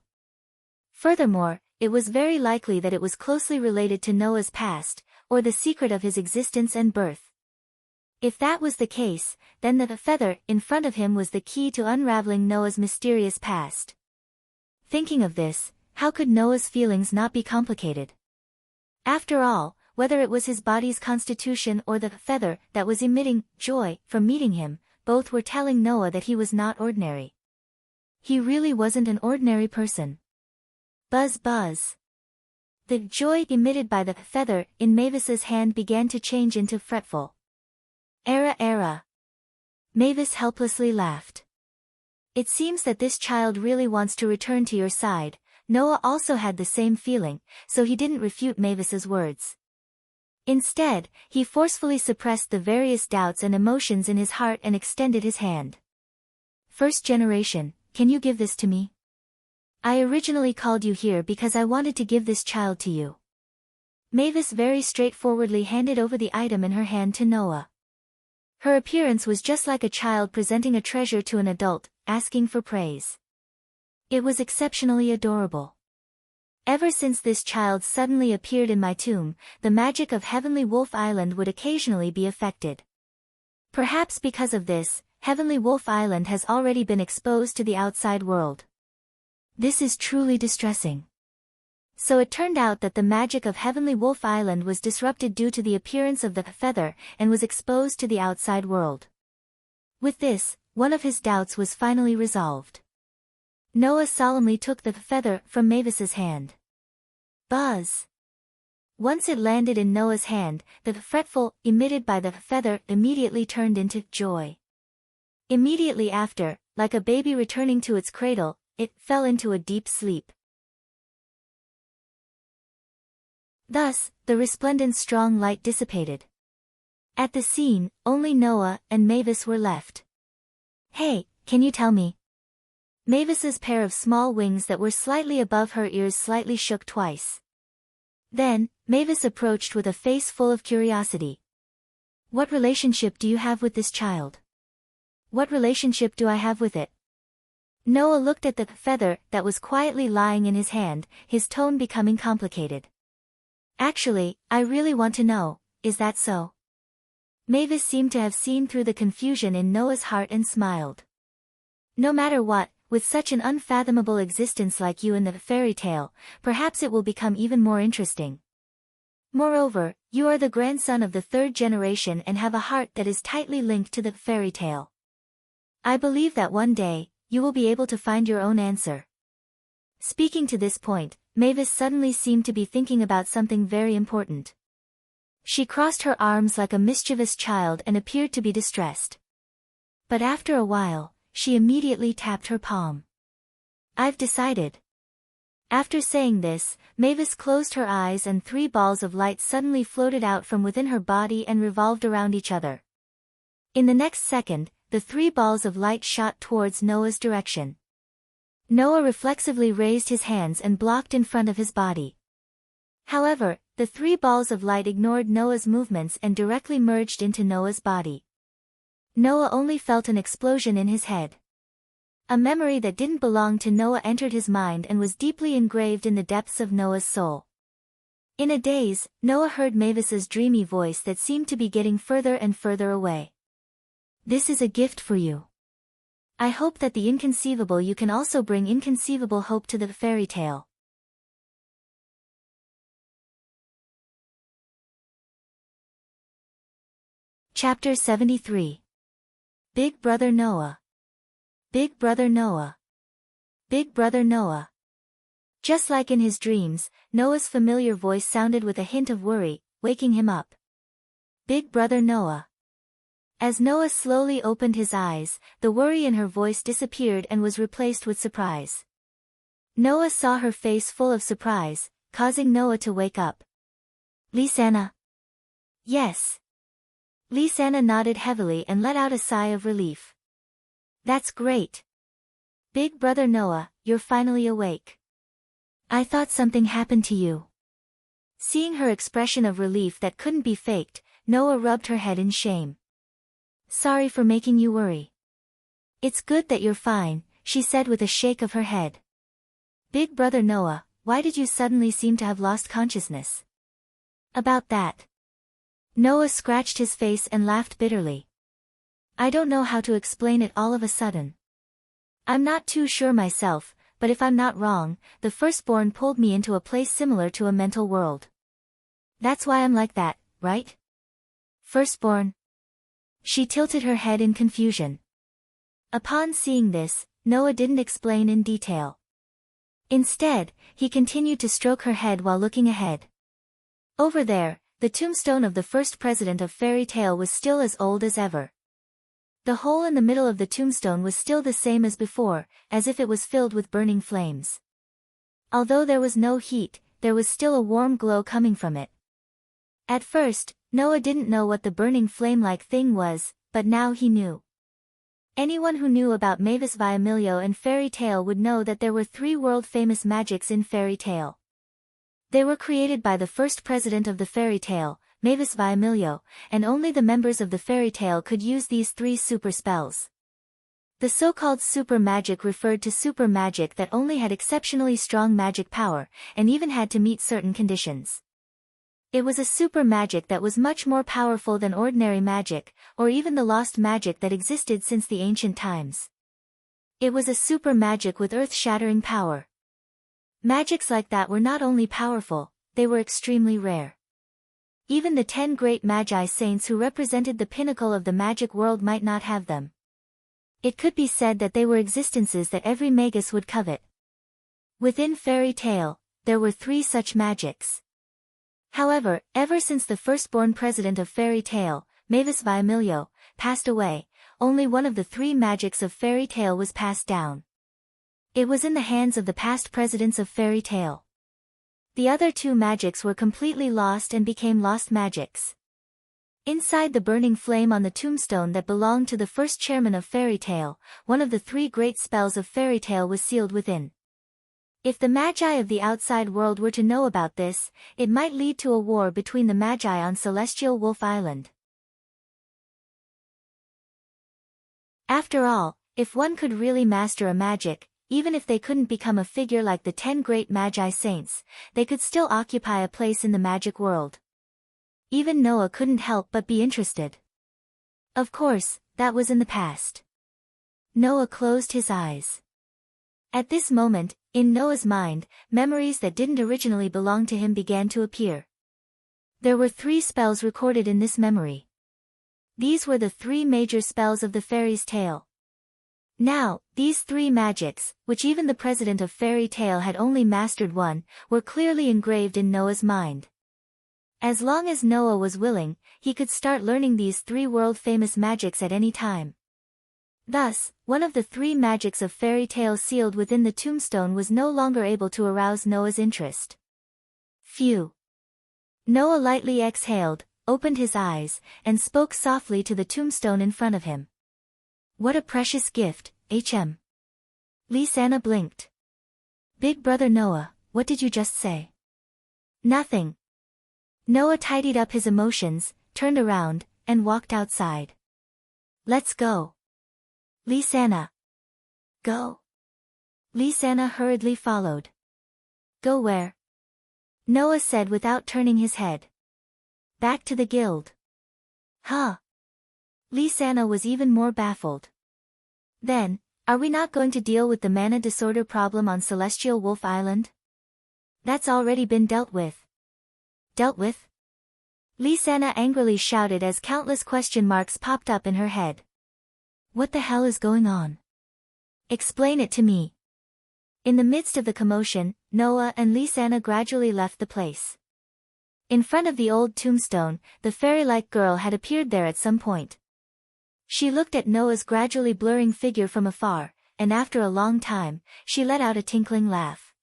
Furthermore, it was very likely that it was closely related to Noah's past, or the secret of his existence and birth. If that was the case, then the feather in front of him was the key to unraveling Noah's mysterious past. Thinking of this, how could Noah's feelings not be complicated? After all, whether it was his body's constitution or the feather that was emitting joy from meeting him, both were telling Noah that he was not ordinary. He really wasn't an ordinary person. Buzz buzz. The joy emitted by the feather in Mavis's hand began to change into fretful. Era. Mavis helplessly laughed. It seems that this child really wants to return to your side. Noah also had the same feeling, so he didn't refute Mavis's words. Instead, he forcefully suppressed the various doubts and emotions in his heart and extended his hand. "First generation, can you give this to me? I originally called you here because I wanted to give this child to you." Mavis very straightforwardly handed over the item in her hand to Noah. Her appearance was just like a child presenting a treasure to an adult, asking for praise. It was exceptionally adorable. Ever since this child suddenly appeared in my tomb, the magic of Heavenly Wolf Island would occasionally be affected. Perhaps because of this, Heavenly Wolf Island has already been exposed to the outside world. This is truly distressing. So it turned out that the magic of Heavenly Wolf Island was disrupted due to the appearance of the feather and was exposed to the outside world. With this, one of his doubts was finally resolved. Noah solemnly took the feather from Mavis's hand. Buzz. Once it landed in Noah's hand, the fretful emitted by the feather immediately turned into joy. Immediately after, like a baby returning to its cradle, it fell into a deep sleep. Thus, the resplendent strong light dissipated. At the scene, only Noah and Mavis were left. "Hey, can you tell me?" Mavis's pair of small wings that were slightly above her ears slightly shook twice. Then, Mavis approached with a face full of curiosity. "What relationship do you have with this child?" "What relationship do I have with it?" Noah looked at the feather that was quietly lying in his hand, his tone becoming complicated. "Actually, I really want to know, is that so?" Mavis seemed to have seen through the confusion in Noah's heart and smiled. "No matter what, with such an unfathomable existence like you in the fairy tale, perhaps it will become even more interesting. Moreover, you are the grandson of the third generation and have a heart that is tightly linked to the fairy tale. I believe that one day, you will be able to find your own answer." Speaking to this point, Mavis suddenly seemed to be thinking about something very important. She crossed her arms like a mischievous child and appeared to be distressed. But after a while, she immediately tapped her palm. "I've decided." After saying this, Mavis closed her eyes and 3 balls of light suddenly floated out from within her body and revolved around each other. In the next second, the 3 balls of light shot towards Noah's direction. Noah reflexively raised his hands and blocked in front of his body. However, the 3 balls of light ignored Noah's movements and directly merged into Noah's body. Noah only felt an explosion in his head. A memory that didn't belong to Noah entered his mind and was deeply engraved in the depths of Noah's soul. In a daze, Noah heard Mavis's dreamy voice that seemed to be getting further and further away. "This is a gift for you. I hope that the inconceivable you can also bring inconceivable hope to the fairy tale." Chapter 73. Big Brother Noah. Big Brother Noah. Big Brother Noah. Just like in his dreams, Noah's familiar voice sounded with a hint of worry, waking him up. Big Brother Noah. As Noah slowly opened his eyes, the worry in her voice disappeared and was replaced with surprise. Noah saw her face full of surprise, causing Noah to wake up. Lisanna? Yes. Lisanna nodded heavily and let out a sigh of relief. That's great. Big Brother Noah, you're finally awake. I thought something happened to you. Seeing her expression of relief that couldn't be faked, Noah rubbed her head in shame. Sorry for making you worry. It's good that you're fine, she said with a shake of her head. Big Brother Noah, why did you suddenly seem to have lost consciousness? About that. Noah scratched his face and laughed bitterly. I don't know how to explain it all of a sudden. I'm not too sure myself, but if I'm not wrong, the firstborn pulled me into a place similar to a mental world. That's why I'm like that, right? Firstborn? She tilted her head in confusion. Upon seeing this, Noah didn't explain in detail. Instead, he continued to stroke her head while looking ahead. Over there, the tombstone of the first president of Fairy Tale was still as old as ever. The hole in the middle of the tombstone was still the same as before, as if it was filled with burning flames. Although there was no heat, there was still a warm glow coming from it. At first, Noah didn't know what the burning flame-like thing was, but now he knew. Anyone who knew about Mavis Viamilio and Fairy Tale would know that there were 3 world-famous magics in Fairy Tale. They were created by the first president of the Fairy Tale, Mavis Viamilio, and only the members of the Fairy Tale could use these 3 super spells. The so-called super magic referred to super magic that only had exceptionally strong magic power, and even had to meet certain conditions. It was a super magic that was much more powerful than ordinary magic, or even the lost magic that existed since the ancient times. It was a super magic with earth-shattering power. Magics like that were not only powerful, they were extremely rare. Even the 10 great Magi saints who represented the pinnacle of the magic world might not have them. It could be said that they were existences that every magus would covet. Within Fairy Tale, there were 3 such magics. However, ever since the firstborn president of Fairy Tale, Mavis Viamilio, passed away, only one of the 3 magics of Fairy Tale was passed down. It was in the hands of the past presidents of Fairy Tale. The other 2 magics were completely lost and became lost magics. Inside the burning flame on the tombstone that belonged to the first chairman of Fairy Tale, one of the 3 great spells of Fairy Tale was sealed within. If the Magi of the outside world were to know about this, it might lead to a war between the Magi on Celestial Wolf Island. After all, if one could really master a magic, even if they couldn't become a figure like the 10 great Magi saints, they could still occupy a place in the magic world. Even Noah couldn't help but be interested. Of course, that was in the past. Noah closed his eyes. At this moment, in Noah's mind, memories that didn't originally belong to him began to appear. There were 3 spells recorded in this memory. These were the 3 major spells of the fairy's tale. Now, these 3 magics, which even the president of Fairy Tale had only mastered one, were clearly engraved in Noah's mind. As long as Noah was willing, he could start learning these 3 world-famous magics at any time. Thus, one of the 3 magics of Fairy Tale sealed within the tombstone was no longer able to arouse Noah's interest. Phew! Noah lightly exhaled, opened his eyes, and spoke softly to the tombstone in front of him. What a precious gift, HM. Lisanna blinked. Big Brother Noah, what did you just say? Nothing. Noah tidied up his emotions, turned around, and walked outside. Let's go. Lisanna. Go. Lisanna hurriedly followed. Go where? Noah said without turning his head. Back to the guild. Huh? Lisanna was even more baffled. Then, are we not going to deal with the mana disorder problem on Celestial Wolf Island? That's already been dealt with. Dealt with? Lisanna angrily shouted as countless question marks popped up in her head. What the hell is going on? Explain it to me. In the midst of the commotion, Noah and Lisanna gradually left the place. In front of the old tombstone, the fairy-like girl had appeared there at some point. She looked at Noah's gradually blurring figure from afar, and after a long time, she let out a tinkling laugh.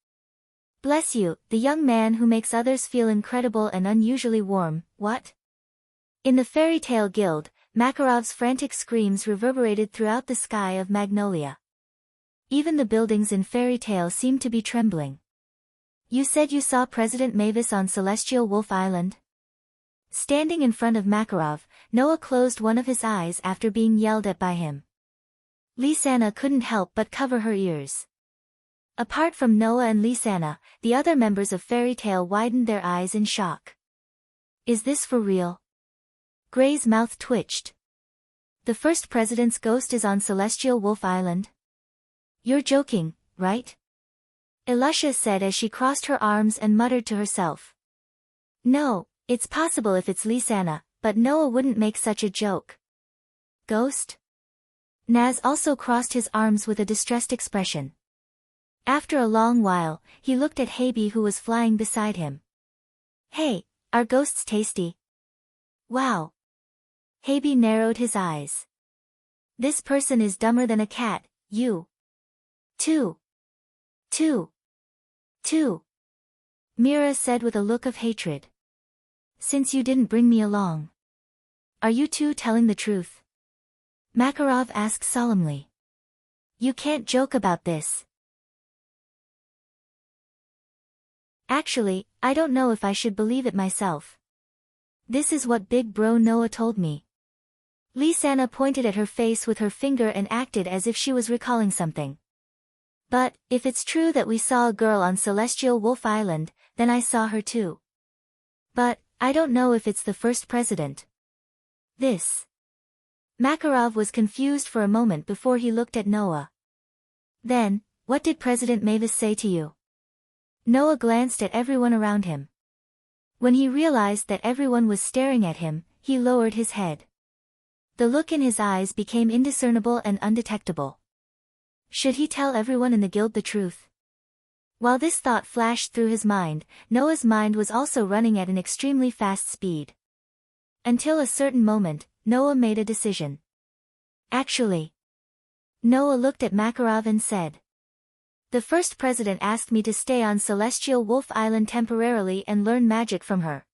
Bless you, the young man who makes others feel incredible and unusually warm, what? In the fairy tale guild, Makarov's frantic screams reverberated throughout the sky of Magnolia. Even the buildings in fairy tale seemed to be trembling. You said you saw President Mavis on Celestial Wolf Island? Standing in front of Makarov, Noah closed one of his eyes after being yelled at by him. Lisanna couldn't help but cover her ears. Apart from Noah and Lisanna, the other members of Fairy Tale widened their eyes in shock. Is this for real? Gray's mouth twitched. The first president's ghost is on Celestial Wolf Island? You're joking, right? Elusha said as she crossed her arms and muttered to herself. No, it's possible if it's Lisanna, but Noah wouldn't make such a joke. Ghost? Naz also crossed his arms with a distressed expression. After a long while, he looked at Habi who was flying beside him. Hey, are ghosts tasty? Wow. Habi narrowed his eyes. This person is dumber than a cat, you. Two. Mira said with a look of hatred. Since you didn't bring me along. Are you two telling the truth? Makarov asked solemnly. You can't joke about this. Actually, I don't know if I should believe it myself. This is what Big Bro Noah told me. Lisanna pointed at her face with her finger and acted as if she was recalling something. But, if it's true that we saw a girl on Celestial Wolf Island, then I saw her too. But, I don't know if it's the first president. This. Makarov was confused for a moment before he looked at Noah. Then, what did President Mavis say to you? Noah glanced at everyone around him. When he realized that everyone was staring at him, he lowered his head. The look in his eyes became indiscernible and undetectable. Should he tell everyone in the guild the truth? While this thought flashed through his mind, Noah's mind was also running at an extremely fast speed. Until a certain moment, Noah made a decision. Actually. Noah looked at Makarov and said. The first president asked me to stay on Celestial Wolf Island temporarily and learn magic from her.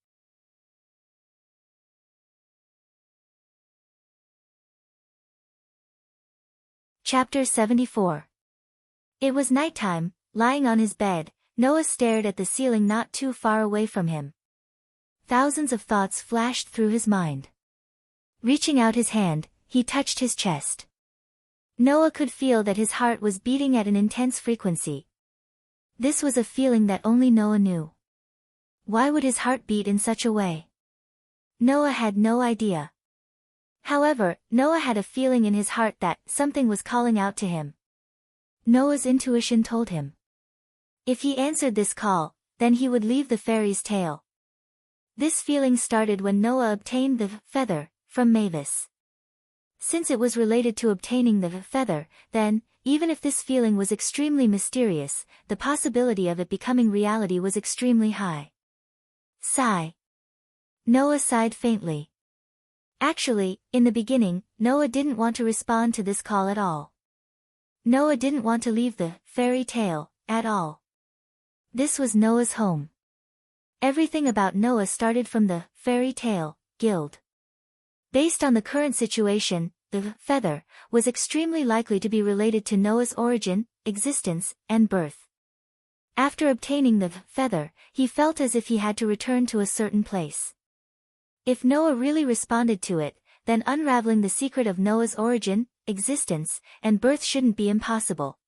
Chapter 74. It was nighttime. Lying on his bed, Noah stared at the ceiling not too far away from him. Thousands of thoughts flashed through his mind. Reaching out his hand, he touched his chest. Noah could feel that his heart was beating at an intense frequency. This was a feeling that only Noah knew. Why would his heart beat in such a way? Noah had no idea. However, Noah had a feeling in his heart that something was calling out to him. Noah's intuition told him. If he answered this call, then he would leave the fairy's tale. This feeling started when Noah obtained the feather from Mavis. Since it was related to obtaining the feather, then, even if this feeling was extremely mysterious, the possibility of it becoming reality was extremely high. Sigh. Noah sighed faintly. Actually, in the beginning, Noah didn't want to respond to this call at all. Noah didn't want to leave the fairy tale at all. This was Noah's home. Everything about Noah started from the fairy tale guild. Based on the current situation, the feather was extremely likely to be related to Noah's origin, existence, and birth. After obtaining the feather, he felt as if he had to return to a certain place. If Noah really responded to it, then unraveling the secret of Noah's origin, existence, and birth shouldn't be impossible.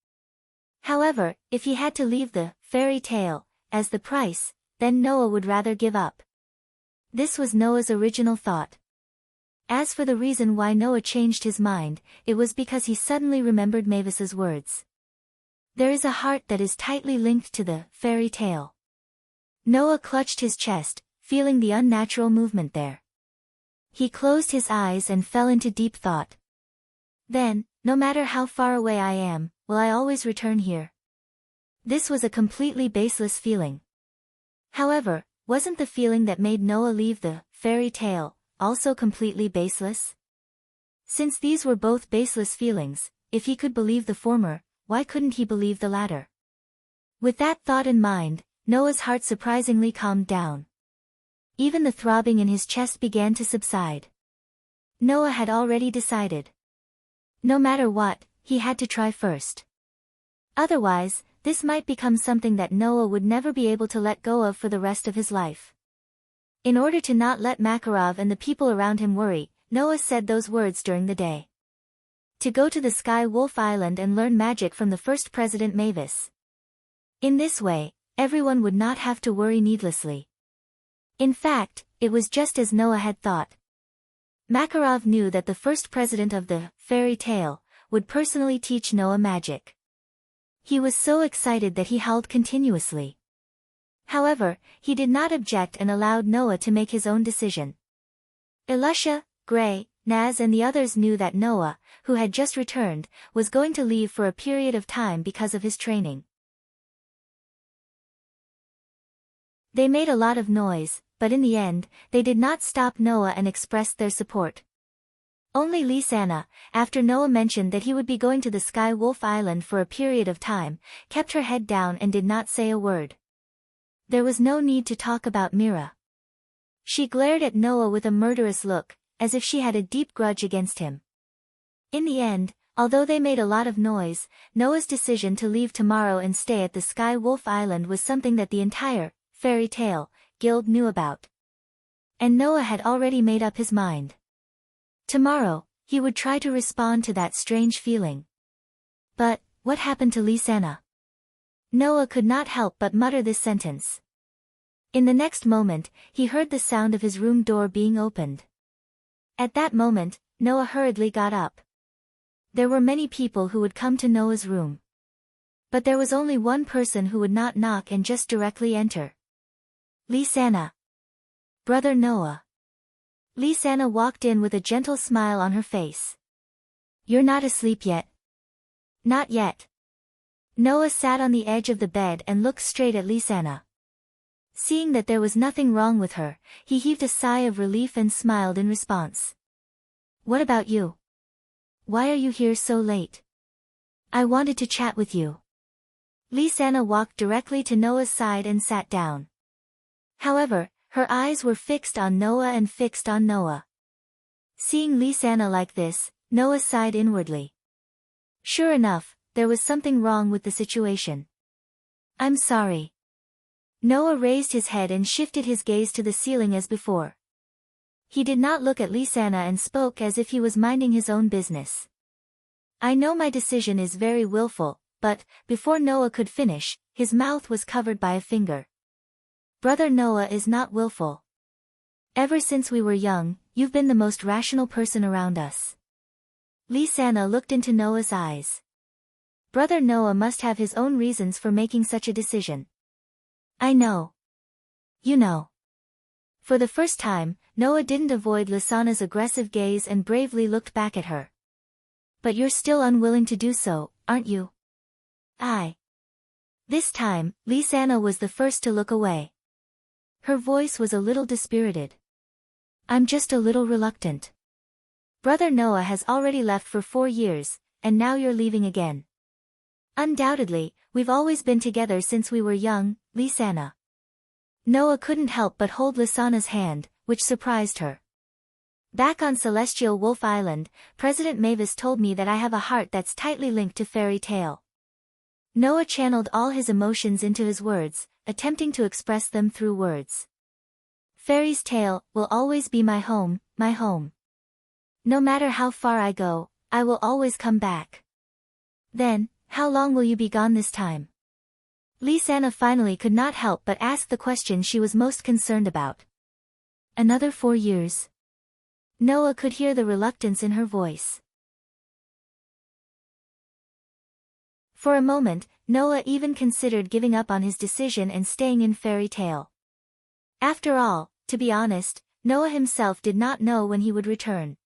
However, if he had to leave the fairy tale as the price, then Noah would rather give up. This was Noah's original thought. As for the reason why Noah changed his mind, it was because he suddenly remembered Mavis's words. There is a heart that is tightly linked to the fairy tale. Noah clutched his chest, feeling the unnatural movement there. He closed his eyes and fell into deep thought. Then, no matter how far away I am, will I always return here? This was a completely baseless feeling. However, wasn't the feeling that made Noah leave the fairy tale also completely baseless? Since these were both baseless feelings, if he could believe the former, why couldn't he believe the latter? With that thought in mind, Noah's heart surprisingly calmed down. Even the throbbing in his chest began to subside. Noah had already decided. No matter what, he had to try first. Otherwise, this might become something that Noah would never be able to let go of for the rest of his life. In order to not let Makarov and the people around him worry, Noah said those words during the day. To go to the Sky Wolf Island and learn magic from the first President Mavis. In this way, everyone would not have to worry needlessly. In fact, it was just as Noah had thought. Makarov knew that the first president of the fairy tale would personally teach Noah magic. He was so excited that he howled continuously. However, he did not object and allowed Noah to make his own decision. Elisha, Gray, Naz and the others knew that Noah, who had just returned, was going to leave for a period of time because of his training. They made a lot of noise, but in the end, they did not stop Noah and expressed their support. Only Lisanna, after Noah mentioned that he would be going to the Sky Wolf Island for a period of time, kept her head down and did not say a word. There was no need to talk about Mira. She glared at Noah with a murderous look, as if she had a deep grudge against him. In the end, although they made a lot of noise, Noah's decision to leave tomorrow and stay at the Sky Wolf Island was something that the entire fairy tale guild knew about. And Noah had already made up his mind. Tomorrow, he would try to respond to that strange feeling. But, what happened to Lisanna? Noah could not help but mutter this sentence. In the next moment, he heard the sound of his room door being opened. At that moment, Noah hurriedly got up. There were many people who would come to Noah's room. But there was only one person who would not knock and just directly enter. Lisanna. Brother Noah. Lisanna walked in with a gentle smile on her face. You're not asleep yet? Not yet. Noah sat on the edge of the bed and looked straight at Lisanna. Seeing that there was nothing wrong with her, he heaved a sigh of relief and smiled in response. What about you? Why are you here so late? I wanted to chat with you. Lisanna walked directly to Noah's side and sat down. However, her eyes were fixed on Noah and fixed on Noah. Seeing Lisanna like this, Noah sighed inwardly. Sure enough, there was something wrong with the situation. I'm sorry. Noah raised his head and shifted his gaze to the ceiling as before. He did not look at Lisanna and spoke as if he was minding his own business. I know my decision is very willful, but, before Noah could finish, his mouth was covered by a finger. Brother Noah is not willful. Ever since we were young, you've been the most rational person around us. Lisanna looked into Noah's eyes. Brother Noah must have his own reasons for making such a decision. I know. You know. For the first time, Noah didn't avoid Lisanna's aggressive gaze and bravely looked back at her. But you're still unwilling to do so, aren't you? This time, Lisanna was the first to look away. Her voice was a little dispirited. I'm just a little reluctant. Brother Noah has already left for 4 years, and now you're leaving again. Undoubtedly, we've always been together since we were young, Lisanna. Noah couldn't help but hold Lisanna's hand, which surprised her. Back on Celestial Wolf Island, President Mavis told me that I have a heart that's tightly linked to fairy tale. Noah channeled all his emotions into his words, attempting to express them through words. Fairy's tale will always be my home, my home. No matter how far I go, I will always come back. Then, how long will you be gone this time? Lisanna finally could not help but ask the question she was most concerned about. Another 4 years. Noah could hear the reluctance in her voice. For a moment, Noah even considered giving up on his decision and staying in fairy tale. After all, to be honest, Noah himself did not know when he would return.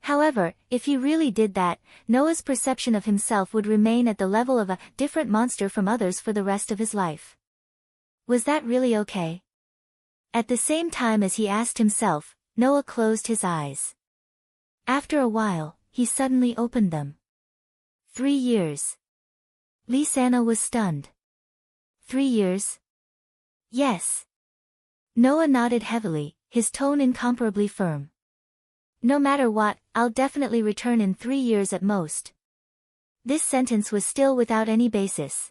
However, if he really did that, Noah's perception of himself would remain at the level of a different monster from others for the rest of his life. Was that really okay? At the same time as he asked himself, Noah closed his eyes. After a while, he suddenly opened them. 3 years. Lysana was stunned. 3 years? Yes. Noah nodded heavily, his tone incomparably firm. No matter what, I'll definitely return in 3 years at most. This sentence was still without any basis.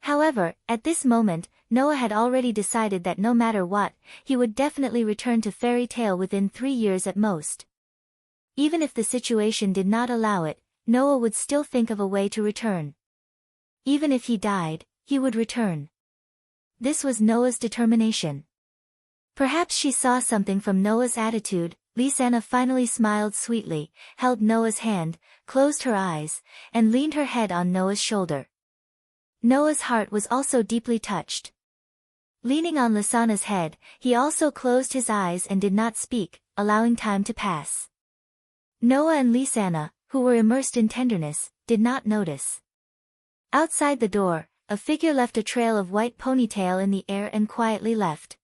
However, at this moment, Noah had already decided that no matter what, he would definitely return to Fairy Tale within 3 years at most. Even if the situation did not allow it, Noah would still think of a way to return. Even if he died, he would return. This was Noah's determination. Perhaps she saw something from Noah's attitude. Lysana finally smiled sweetly, held Noah's hand, closed her eyes, and leaned her head on Noah's shoulder. Noah's heart was also deeply touched. Leaning on Lysana's head, he also closed his eyes and did not speak, allowing time to pass. Noah and Lysana, who were immersed in tenderness, did not notice. Outside the door, a figure left a trail of white ponytail in the air and quietly left.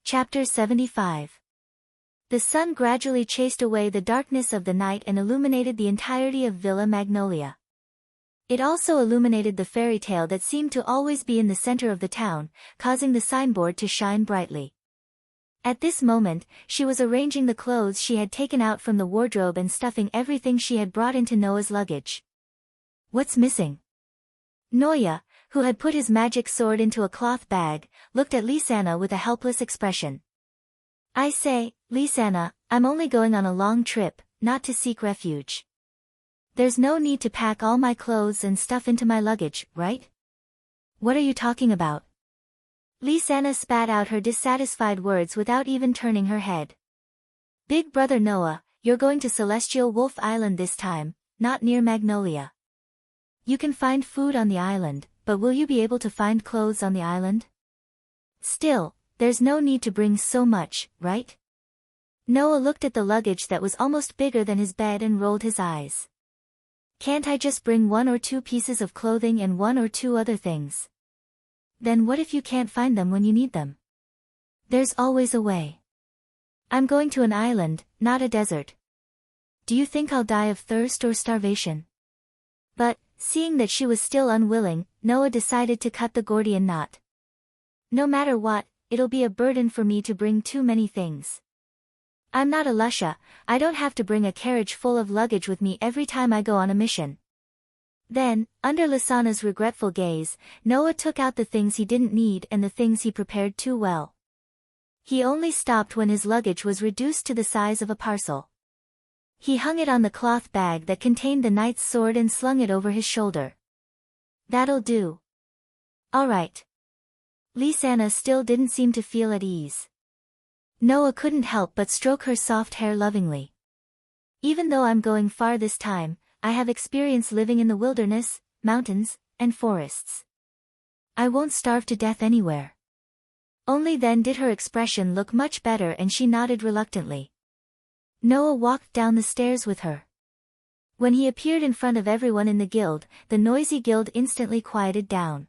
Chapter 75. The sun gradually chased away the darkness of the night and illuminated the entirety of Villa Magnolia. It also illuminated the fairy tale that seemed to always be in the center of the town, causing the signboard to shine brightly. At this moment, she was arranging the clothes she had taken out from the wardrobe and stuffing everything she had brought into Noah's luggage. What's missing? Noah, who had put his magic sword into a cloth bag, looked at Lysana with a helpless expression. I say, Lysana, I'm only going on a long trip, not to seek refuge. There's no need to pack all my clothes and stuff into my luggage, right? What are you talking about? Lysana spat out her dissatisfied words without even turning her head. Big brother Noah, you're going to Celestial Wolf Island this time, not near Magnolia. You can find food on the island, but will you be able to find clothes on the island? Still, there's no need to bring so much, right? Noah looked at the luggage that was almost bigger than his bed and rolled his eyes. Can't I just bring 1 or 2 pieces of clothing and 1 or 2 other things? Then what if you can't find them when you need them? There's always a way. I'm going to an island, not a desert. Do you think I'll die of thirst or starvation? But, seeing that she was still unwilling, Noah decided to cut the Gordian knot. No matter what, it'll be a burden for me to bring too many things. I'm not a Lusha, I don't have to bring a carriage full of luggage with me every time I go on a mission. Then, under Lysana's regretful gaze, Noah took out the things he didn't need and the things he prepared too well. He only stopped when his luggage was reduced to the size of a parcel. He hung it on the cloth bag that contained the knight's sword and slung it over his shoulder. That'll do. All right. Lysana still didn't seem to feel at ease. Noah couldn't help but stroke her soft hair lovingly. Even though I'm going far this time, I have experience living in the wilderness, mountains, and forests. I won't starve to death anywhere. Only then did her expression look much better and she nodded reluctantly. Noah walked down the stairs with her. When he appeared in front of everyone in the guild, the noisy guild instantly quieted down.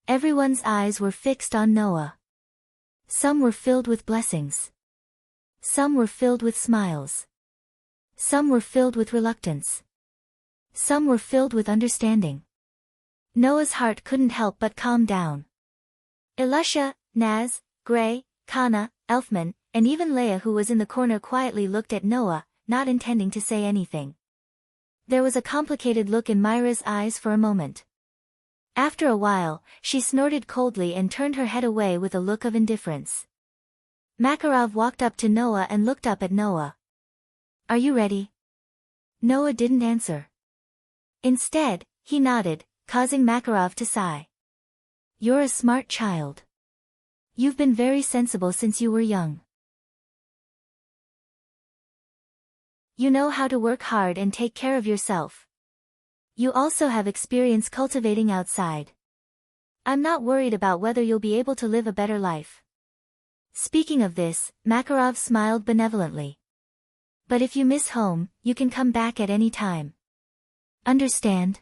Everyone's eyes were fixed on Noah. Some were filled with blessings. Some were filled with smiles. Some were filled with reluctance. Some were filled with understanding. Noah's heart couldn't help but calm down. Elisha, Naz, Gray, Kana, Elfman, and even Leia, who was in the corner, quietly looked at Noah, not intending to say anything. There was a complicated look in Myra's eyes for a moment. After a while, she snorted coldly and turned her head away with a look of indifference. Makarov walked up to Noah and looked up at Noah. Are you ready? Noah didn't answer. Instead, he nodded, causing Makarov to sigh. You're a smart child. You've been very sensible since you were young. You know how to work hard and take care of yourself. You also have experience cultivating outside. I'm not worried about whether you'll be able to live a better life. Speaking of this, Makarov smiled benevolently. But if you miss home, you can come back at any time. Understand?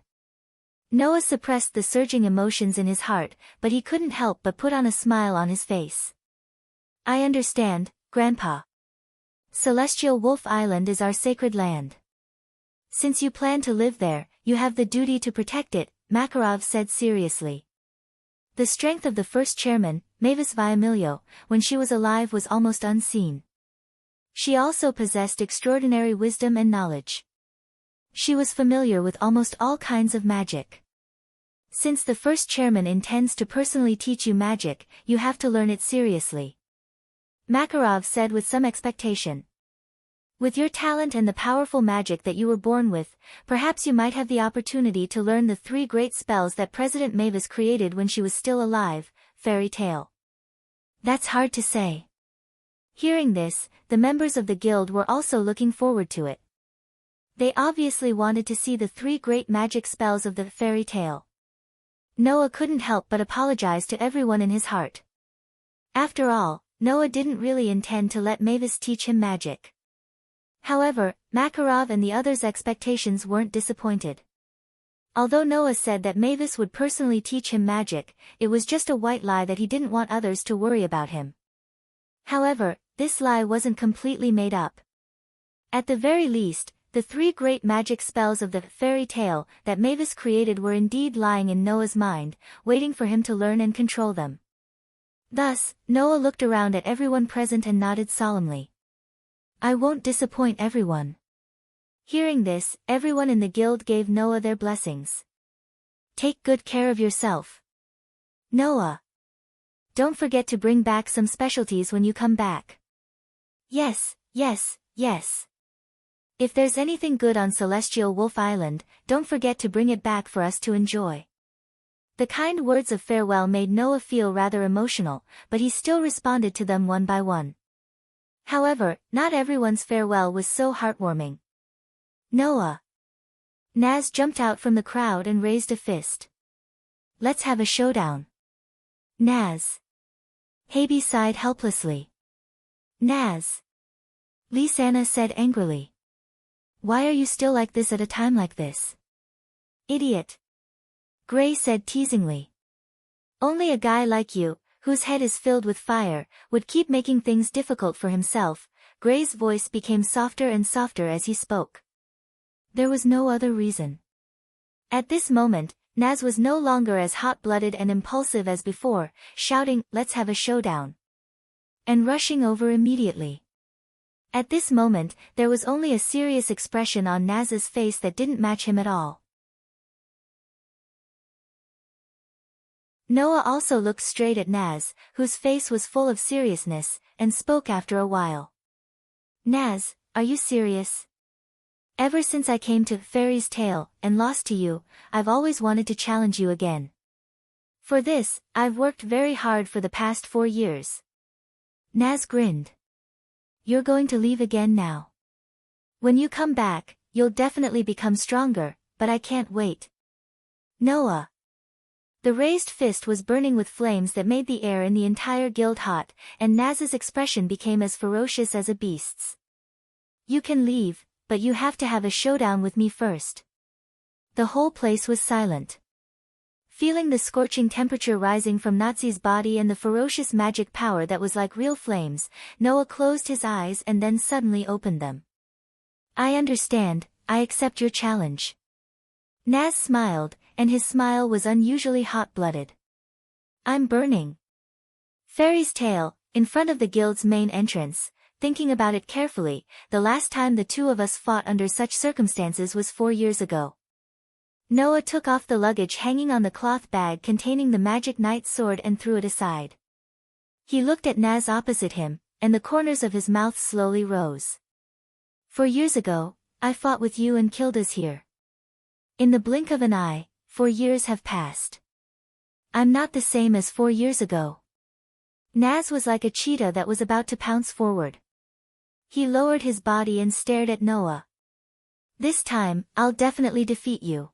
Noah suppressed the surging emotions in his heart, but he couldn't help but put on a smile on his face. I understand, Grandpa. Celestial Wolf Island is our sacred land. Since you plan to live there, you have the duty to protect it, Makarov said seriously. The strength of the first chairman, Mavis Viamilio, when she was alive was almost unseen. She also possessed extraordinary wisdom and knowledge. She was familiar with almost all kinds of magic. Since the first chairman intends to personally teach you magic, you have to learn it seriously. Makarov said with some expectation. With your talent and the powerful magic that you were born with, perhaps you might have the opportunity to learn the 3 great spells that President Mavis created when she was still alive. Fairy tale. That's hard to say. Hearing this, the members of the guild were also looking forward to it. They obviously wanted to see the 3 great magic spells of the fairy tale. Noah couldn't help but apologize to everyone in his heart. After all, Noah didn't really intend to let Mavis teach him magic. However, Makarov and the others' expectations weren't disappointed. Although Noah said that Mavis would personally teach him magic, it was just a white lie that he didn't want others to worry about him. However, this lie wasn't completely made up. At the very least, the 3 great magic spells of the fairy tale that Mavis created were indeed lying in Noah's mind, waiting for him to learn and control them. Thus, Noah looked around at everyone present and nodded solemnly. I won't disappoint everyone. Hearing this, everyone in the guild gave Noah their blessings. Take good care of yourself, Noah. Don't forget to bring back some specialties when you come back. Yes, yes, yes. If there's anything good on Celestial Wolf Island, don't forget to bring it back for us to enjoy. The kind words of farewell made Noah feel rather emotional, but he still responded to them one by one. However, not everyone's farewell was so heartwarming. Noah. Naz jumped out from the crowd and raised a fist. Let's have a showdown. Naz. Habi sighed helplessly. Naz. Lisanna said angrily. Why are you still like this at a time like this? Idiot. Gray said teasingly. Only a guy like you, whose head is filled with fire, would keep making things difficult for himself. Gray's voice became softer and softer as he spoke. There was no other reason. At this moment, Naz was no longer as hot-blooded and impulsive as before, shouting, let's have a showdown. And rushing over immediately. At this moment, there was only a serious expression on Naz's face that didn't match him at all. Noah also looked straight at Naz, whose face was full of seriousness, and spoke after a while. Naz, are you serious? Ever since I came to Fairy's Tale, and lost to you, I've always wanted to challenge you again. For this, I've worked very hard for the past 4 years. Naz grinned. You're going to leave again now. When you come back, you'll definitely become stronger, but I can't wait. Noah. The raised fist was burning with flames that made the air in the entire guild hot, and Naz's expression became as ferocious as a beast's. You can leave, but you have to have a showdown with me first. The whole place was silent. Feeling the scorching temperature rising from Nazi's body and the ferocious magic power that was like real flames, Noah closed his eyes and then suddenly opened them. I understand, I accept your challenge. Naz smiled, and his smile was unusually hot-blooded. I'm burning. Fairy's Tale, in front of the guild's main entrance, thinking about it carefully, the last time the 2 of us fought under such circumstances was 4 years ago. Noah took off the luggage hanging on the cloth bag containing the magic knight's sword and threw it aside. He looked at Naz opposite him, and the corners of his mouth slowly rose. 4 years ago, I fought with you and killed us here. In the blink of an eye, 4 years have passed. I'm not the same as 4 years ago. Naz was like a cheetah that was about to pounce forward. He lowered his body and stared at Noah. This time, I'll definitely defeat you.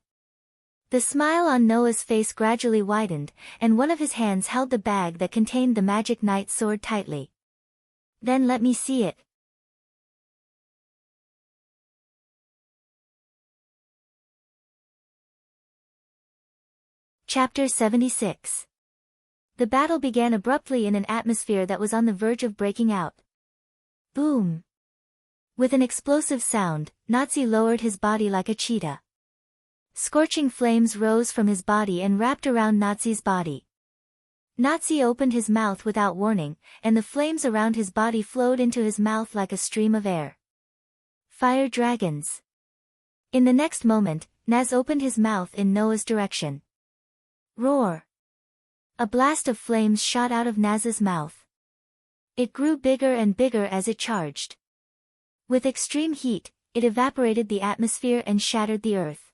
The smile on Noah's face gradually widened, and one of his hands held the bag that contained the magic knight sword tightly. Then let me see it. Chapter 76. The battle began abruptly in an atmosphere that was on the verge of breaking out. Boom! With an explosive sound, Nazi lowered his body like a cheetah. Scorching flames rose from his body and wrapped around Nazi's body. Nazi opened his mouth without warning, and the flames around his body flowed into his mouth like a stream of air. Fire dragons! In the next moment, Naz opened his mouth in Noah's direction. Roar! A blast of flames shot out of Naz's mouth. It grew bigger and bigger as it charged. With extreme heat, it evaporated the atmosphere and shattered the earth.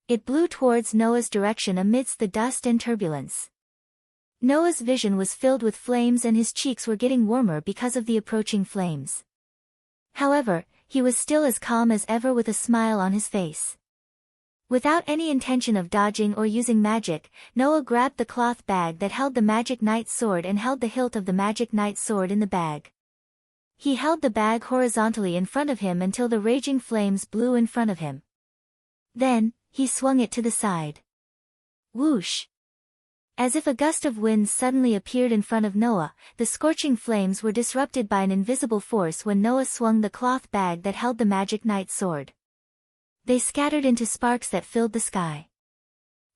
It blew towards Noah's direction amidst the dust and turbulence. Noah's vision was filled with flames and his cheeks were getting warmer because of the approaching flames. However, he was still as calm as ever with a smile on his face. Without any intention of dodging or using magic, Noah grabbed the cloth bag that held the magic knight's sword and held the hilt of the magic knight's sword in the bag. He held the bag horizontally in front of him until the raging flames blew in front of him. Then, he swung it to the side. Whoosh! As if a gust of wind suddenly appeared in front of Noah, the scorching flames were disrupted by an invisible force when Noah swung the cloth bag that held the magic knight's sword. They scattered into sparks that filled the sky.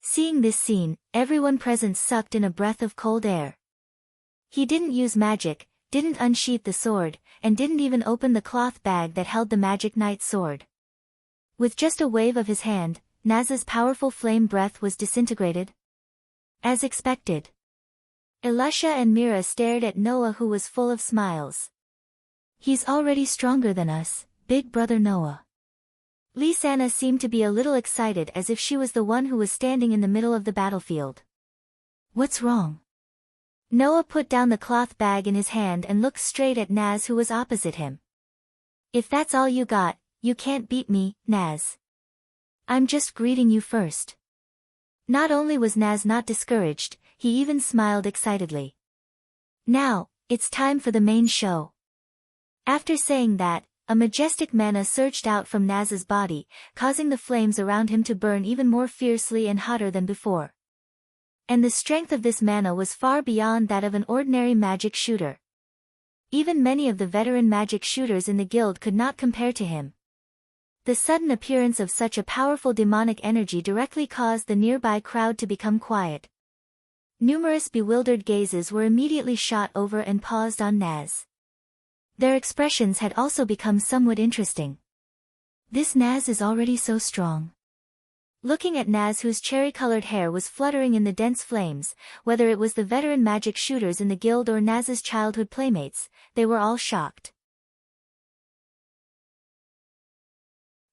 Seeing this scene, everyone present sucked in a breath of cold air. He didn't use magic, didn't unsheath the sword, and didn't even open the cloth bag that held the magic knight's sword. With just a wave of his hand, Naz's powerful flame breath was disintegrated. As expected. Elisha and Mira stared at Noah, who was full of smiles. He's already stronger than us, big brother Noah. Lisanna seemed to be a little excited, as if she was the one who was standing in the middle of the battlefield. What's wrong? Noah put down the cloth bag in his hand and looked straight at Naz, who was opposite him. If that's all you got, you can't beat me, Naz. I'm just greeting you first. Not only was Naz not discouraged, he even smiled excitedly. Now, it's time for the main show. After saying that, a majestic mana surged out from Naz's body, causing the flames around him to burn even more fiercely and hotter than before. And the strength of this mana was far beyond that of an ordinary magic shooter. Even many of the veteran magic shooters in the guild could not compare to him. The sudden appearance of such a powerful demonic energy directly caused the nearby crowd to become quiet. Numerous bewildered gazes were immediately shot over and paused on Naz. Their expressions had also become somewhat interesting. This Naz is already so strong. Looking at Naz, whose cherry-colored hair was fluttering in the dense flames, whether it was the veteran magic shooters in the guild or Naz's childhood playmates, they were all shocked.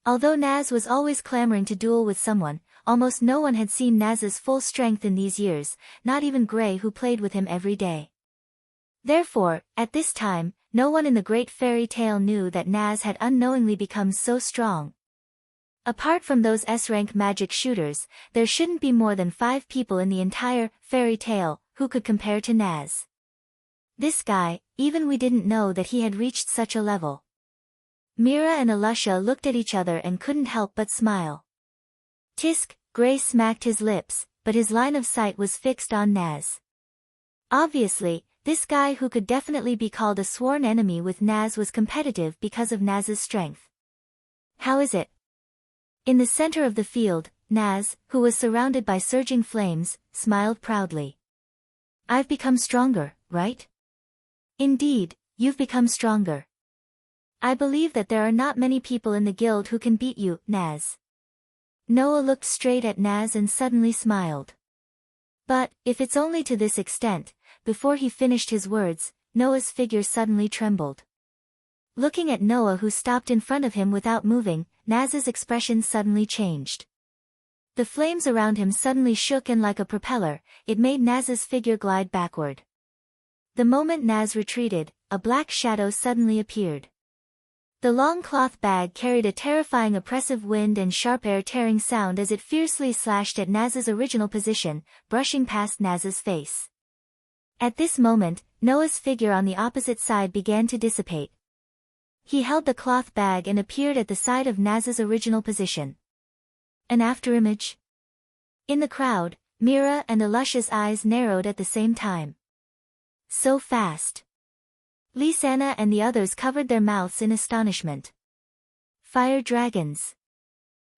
Although Naz was always clamoring to duel with someone, almost no one had seen Naz's full strength in these years, not even Gray, who played with him every day. Therefore, at this time, no one in the great fairy tale knew that Naz had unknowingly become so strong. Apart from those S-rank magic shooters, there shouldn't be more than 5 people in the entire fairy tale who could compare to Naz. This guy, even we didn't know that he had reached such a level. Mira and Elisha looked at each other and couldn't help but smile. Tisk, Gray smacked his lips, but his line of sight was fixed on Naz. Obviously, this guy, who could definitely be called a sworn enemy with Naz, was competitive because of Naz's strength. How is it? In the center of the field, Naz, who was surrounded by surging flames, smiled proudly. I've become stronger, right? Indeed, you've become stronger. I believe that there are not many people in the guild who can beat you, Naz. Noah looked straight at Naz and suddenly smiled. But, if it's only to this extent. Before he finished his words, Noah's figure suddenly trembled. Looking at Noah, who stopped in front of him without moving, Naz's expression suddenly changed. The flames around him suddenly shook, and like a propeller, it made Naz's figure glide backward. The moment Naz retreated, a black shadow suddenly appeared. The long cloth bag carried a terrifying oppressive wind and sharp air-tearing sound as it fiercely slashed at Naz's original position, brushing past Naz's face. At this moment, Noah's figure on the opposite side began to dissipate. He held the cloth bag and appeared at the side of Naz's original position. An afterimage? In the crowd, Mira and Alusha's eyes narrowed at the same time. So fast. Lisanna and the others covered their mouths in astonishment. Fire dragons.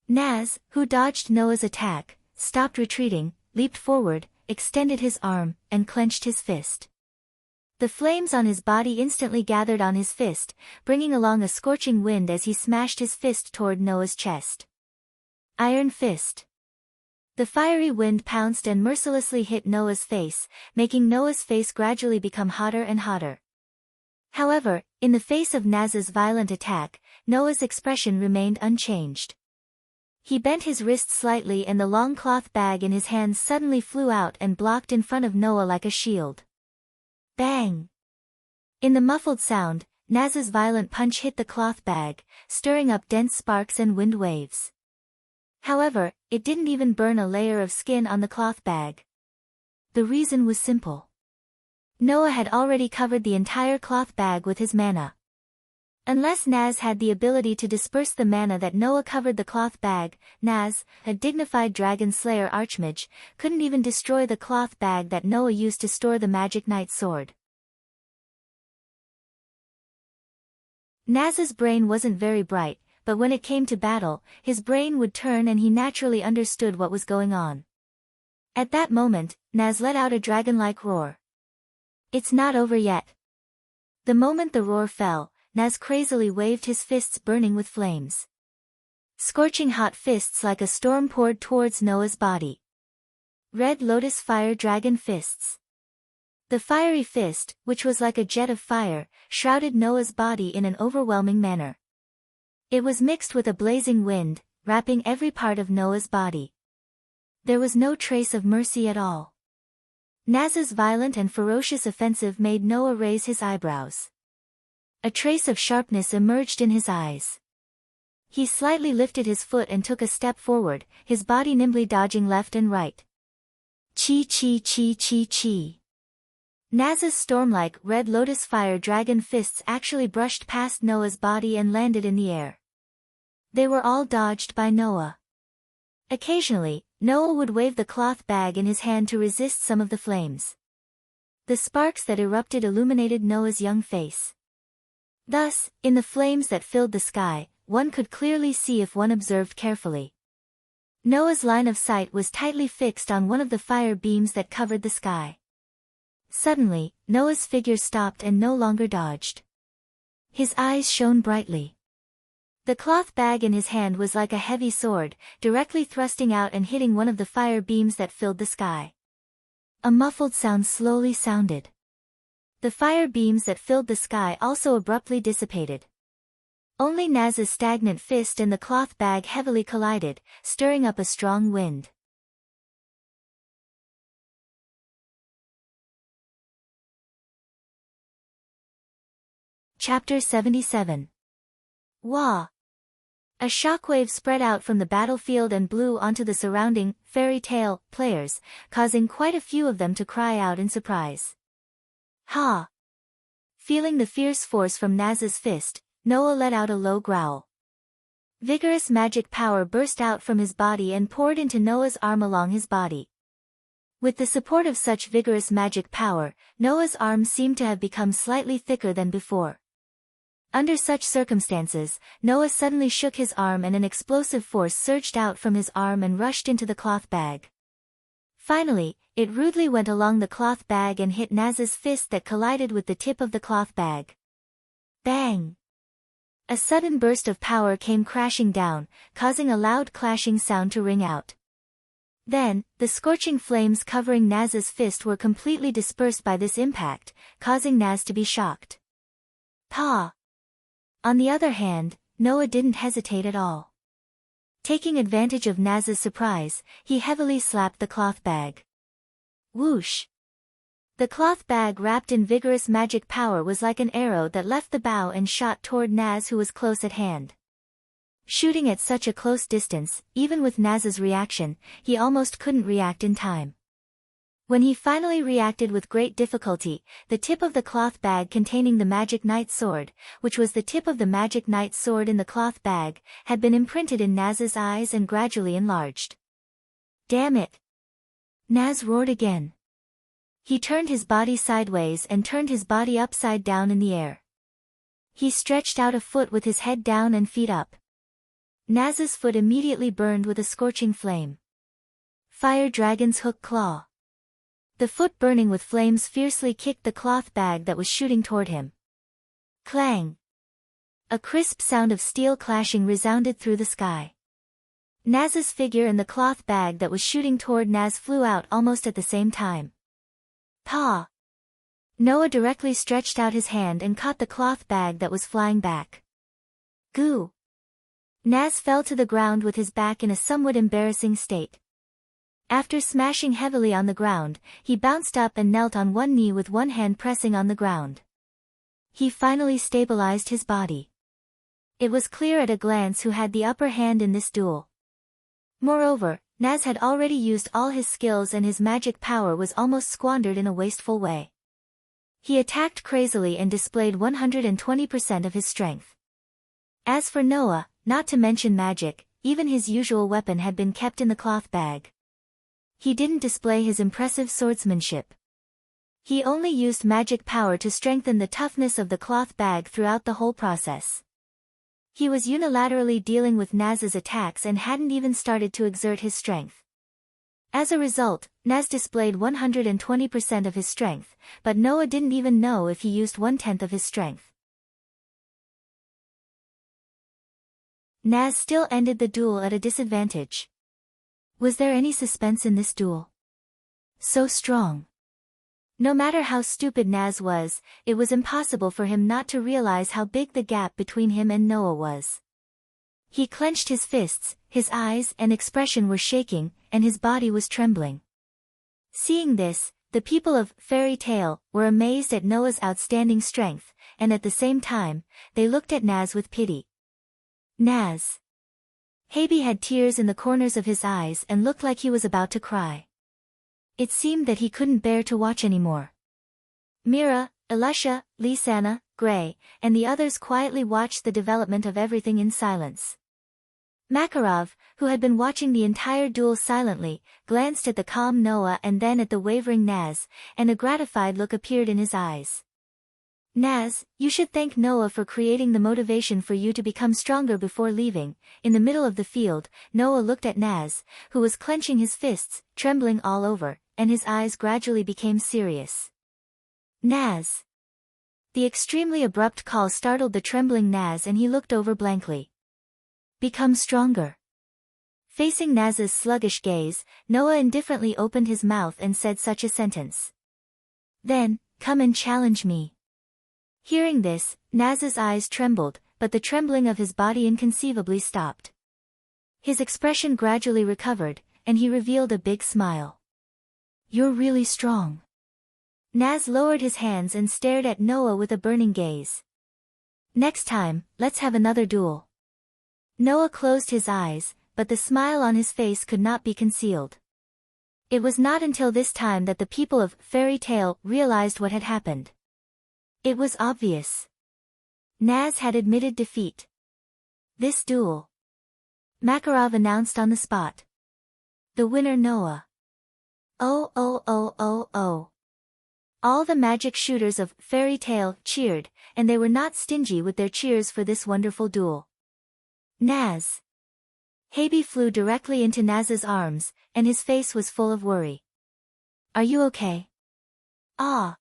Naz, who dodged Noah's attack, stopped retreating, leaped forward, extended his arm, and clenched his fist. The flames on his body instantly gathered on his fist, bringing along a scorching wind as he smashed his fist toward Noah's chest. Iron Fist. The fiery wind pounced and mercilessly hit Noah's face, making Noah's face gradually become hotter and hotter. However, in the face of Naz's violent attack, Noah's expression remained unchanged. He bent his wrist slightly and the long cloth bag in his hands suddenly flew out and blocked in front of Noah like a shield. Bang! In the muffled sound, Naz's violent punch hit the cloth bag, stirring up dense sparks and wind waves. However, it didn't even burn a layer of skin on the cloth bag. The reason was simple. Noah had already covered the entire cloth bag with his mana. Unless Naz had the ability to disperse the mana that Noah covered the cloth bag, Naz, a dignified dragon slayer archmage, couldn't even destroy the cloth bag that Noah used to store the magic knight sword. Naz's brain wasn't very bright, but when it came to battle, his brain would turn and he naturally understood what was going on. At that moment, Naz let out a dragon-like roar. It's not over yet. The moment the roar fell, Naz crazily waved his fists burning with flames. Scorching hot fists like a storm poured towards Noah's body. Red Lotus Fire Dragon Fists. The fiery fist, which was like a jet of fire, shrouded Noah's body in an overwhelming manner. It was mixed with a blazing wind, wrapping every part of Noah's body. There was no trace of mercy at all. Naz's violent and ferocious offensive made Noah raise his eyebrows. A trace of sharpness emerged in his eyes. He slightly lifted his foot and took a step forward, his body nimbly dodging left and right. Chi chi chi chi chi. Naz's storm-like red lotus fire dragon fists actually brushed past Noah's body and landed in the air. They were all dodged by Noah. Occasionally, Noah would wave the cloth bag in his hand to resist some of the flames. The sparks that erupted illuminated Noah's young face. Thus, in the flames that filled the sky, one could clearly see if one observed carefully. Noah's line of sight was tightly fixed on one of the fire beams that covered the sky. Suddenly, Noah's figure stopped and no longer dodged. His eyes shone brightly. The cloth bag in his hand was like a heavy sword, directly thrusting out and hitting one of the fire beams that filled the sky. A muffled sound slowly sounded. The fire beams that filled the sky also abruptly dissipated. Only Naz's stagnant fist and the cloth bag heavily collided, stirring up a strong wind. Chapter 77. Wah! A shockwave spread out from the battlefield and blew onto the surrounding fairy tale players, causing quite a few of them to cry out in surprise. Ha! Feeling the fierce force from Naz's fist, Noah let out a low growl. Vigorous magic power burst out from his body and poured into Noah's arm along his body. With the support of such vigorous magic power, Noah's arm seemed to have become slightly thicker than before. Under such circumstances, Noah suddenly shook his arm and an explosive force surged out from his arm and rushed into the cloth bag. Finally, it rudely went along the cloth bag and hit Naz's fist that collided with the tip of the cloth bag. Bang! A sudden burst of power came crashing down, causing a loud clashing sound to ring out. Then, the scorching flames covering Naz's fist were completely dispersed by this impact, causing Naz to be shocked. Pa! On the other hand, Noah didn't hesitate at all. Taking advantage of Naz's surprise, he heavily slapped the cloth bag. Whoosh! The cloth bag wrapped in vigorous magic power was like an arrow that left the bow and shot toward Naz, who was close at hand. Shooting at such a close distance, even with Naz's reaction, he almost couldn't react in time. When he finally reacted with great difficulty, the tip of the cloth bag containing the magic knight sword, which was the tip of the magic knight sword in the cloth bag, had been imprinted in Naz's eyes and gradually enlarged. "Damn it!" Naz roared again. He turned his body sideways and turned his body upside down in the air. He stretched out a foot with his head down and feet up. Naz's foot immediately burned with a scorching flame. Fire Dragon's Hook Claw. The foot burning with flames fiercely kicked the cloth bag that was shooting toward him. Clang! A crisp sound of steel clashing resounded through the sky. Naz's figure and the cloth bag that was shooting toward Naz flew out almost at the same time. Paw! Noah directly stretched out his hand and caught the cloth bag that was flying back. Goo! Naz fell to the ground with his back in a somewhat embarrassing state. After smashing heavily on the ground, he bounced up and knelt on one knee with one hand pressing on the ground. He finally stabilized his body. It was clear at a glance who had the upper hand in this duel. Moreover, Naz had already used all his skills and his magic power was almost squandered in a wasteful way. He attacked crazily and displayed 120% of his strength. As for Noah, not to mention magic, even his usual weapon had been kept in the cloth bag. He didn't display his impressive swordsmanship. He only used magic power to strengthen the toughness of the cloth bag throughout the whole process. He was unilaterally dealing with Naz's attacks and hadn't even started to exert his strength. As a result, Naz displayed 120% of his strength, but Noah didn't even know if he used 1/10 of his strength. Naz still ended the duel at a disadvantage. Was there any suspense in this duel? So strong. No matter how stupid Naz was, it was impossible for him not to realize how big the gap between him and Noah was. He clenched his fists, his eyes and expression were shaking, and his body was trembling. Seeing this, the people of Fairy Tale were amazed at Noah's outstanding strength, and at the same time, they looked at Naz with pity. Naz. Habi had tears in the corners of his eyes and looked like he was about to cry. It seemed that he couldn't bear to watch anymore. Mira, Elisha, Lisanna, Gray, and the others quietly watched the development of everything in silence. Makarov, who had been watching the entire duel silently, glanced at the calm Noah and then at the wavering Naz, and a gratified look appeared in his eyes. Naz, you should thank Noah for creating the motivation for you to become stronger before leaving. In the middle of the field, Noah looked at Naz, who was clenching his fists, trembling all over, and his eyes gradually became serious. Naz. The extremely abrupt call startled the trembling Naz and he looked over blankly. Become stronger. Facing Naz's sluggish gaze, Noah indifferently opened his mouth and said such a sentence. Then, come and challenge me. Hearing this, Naz's eyes trembled, but the trembling of his body inconceivably stopped. His expression gradually recovered, and he revealed a big smile. You're really strong. Naz lowered his hands and stared at Noah with a burning gaze. Next time, let's have another duel. Noah closed his eyes, but the smile on his face could not be concealed. It was not until this time that the people of Fairy Tale realized what had happened. It was obvious. Naz had admitted defeat. This duel. Makarov announced on the spot. The winner Noah. Oh oh oh oh oh. All the magic shooters of Fairy Tale cheered, and they were not stingy with their cheers for this wonderful duel. Naz. Habi flew directly into Naz's arms, and his face was full of worry. Are you okay? Ah.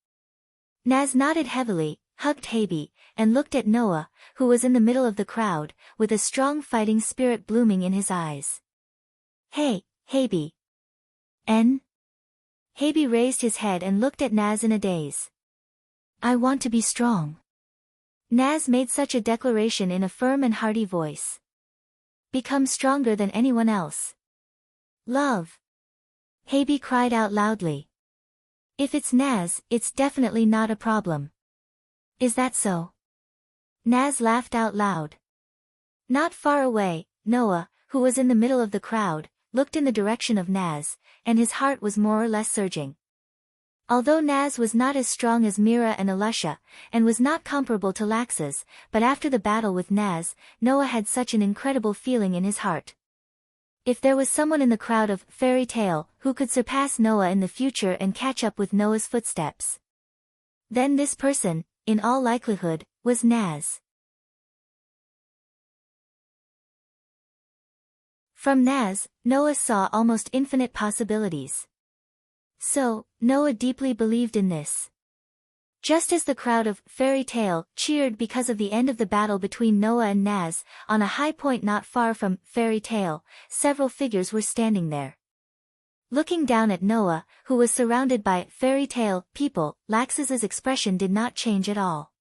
Naz nodded heavily, hugged Habi, and looked at Noah, who was in the middle of the crowd, with a strong fighting spirit blooming in his eyes. Hey, Habi. N? Habi raised his head and looked at Naz in a daze. I want to be strong. Naz made such a declaration in a firm and hearty voice. Become stronger than anyone else. Love. Habi cried out loudly. If it's Naz, it's definitely not a problem. Is that so? Naz laughed out loud. Not far away, Noah, who was in the middle of the crowd, looked in the direction of Naz, and his heart was more or less surging. Although Naz was not as strong as Mira and Elisha, and was not comparable to Lax's, but after the battle with Naz, Noah had such an incredible feeling in his heart. If there was someone in the crowd of fairy tale who could surpass Noah in the future and catch up with Noah's footsteps, then this person, in all likelihood, was Naz. From Naz, Noah saw almost infinite possibilities. So, Noah deeply believed in this. Just as the crowd of fairy tale cheered because of the end of the battle between Noah and Naz, on a high point not far from fairy tale, several figures were standing there. Looking down at Noah, who was surrounded by fairy tale people, Lax's expression did not change at all.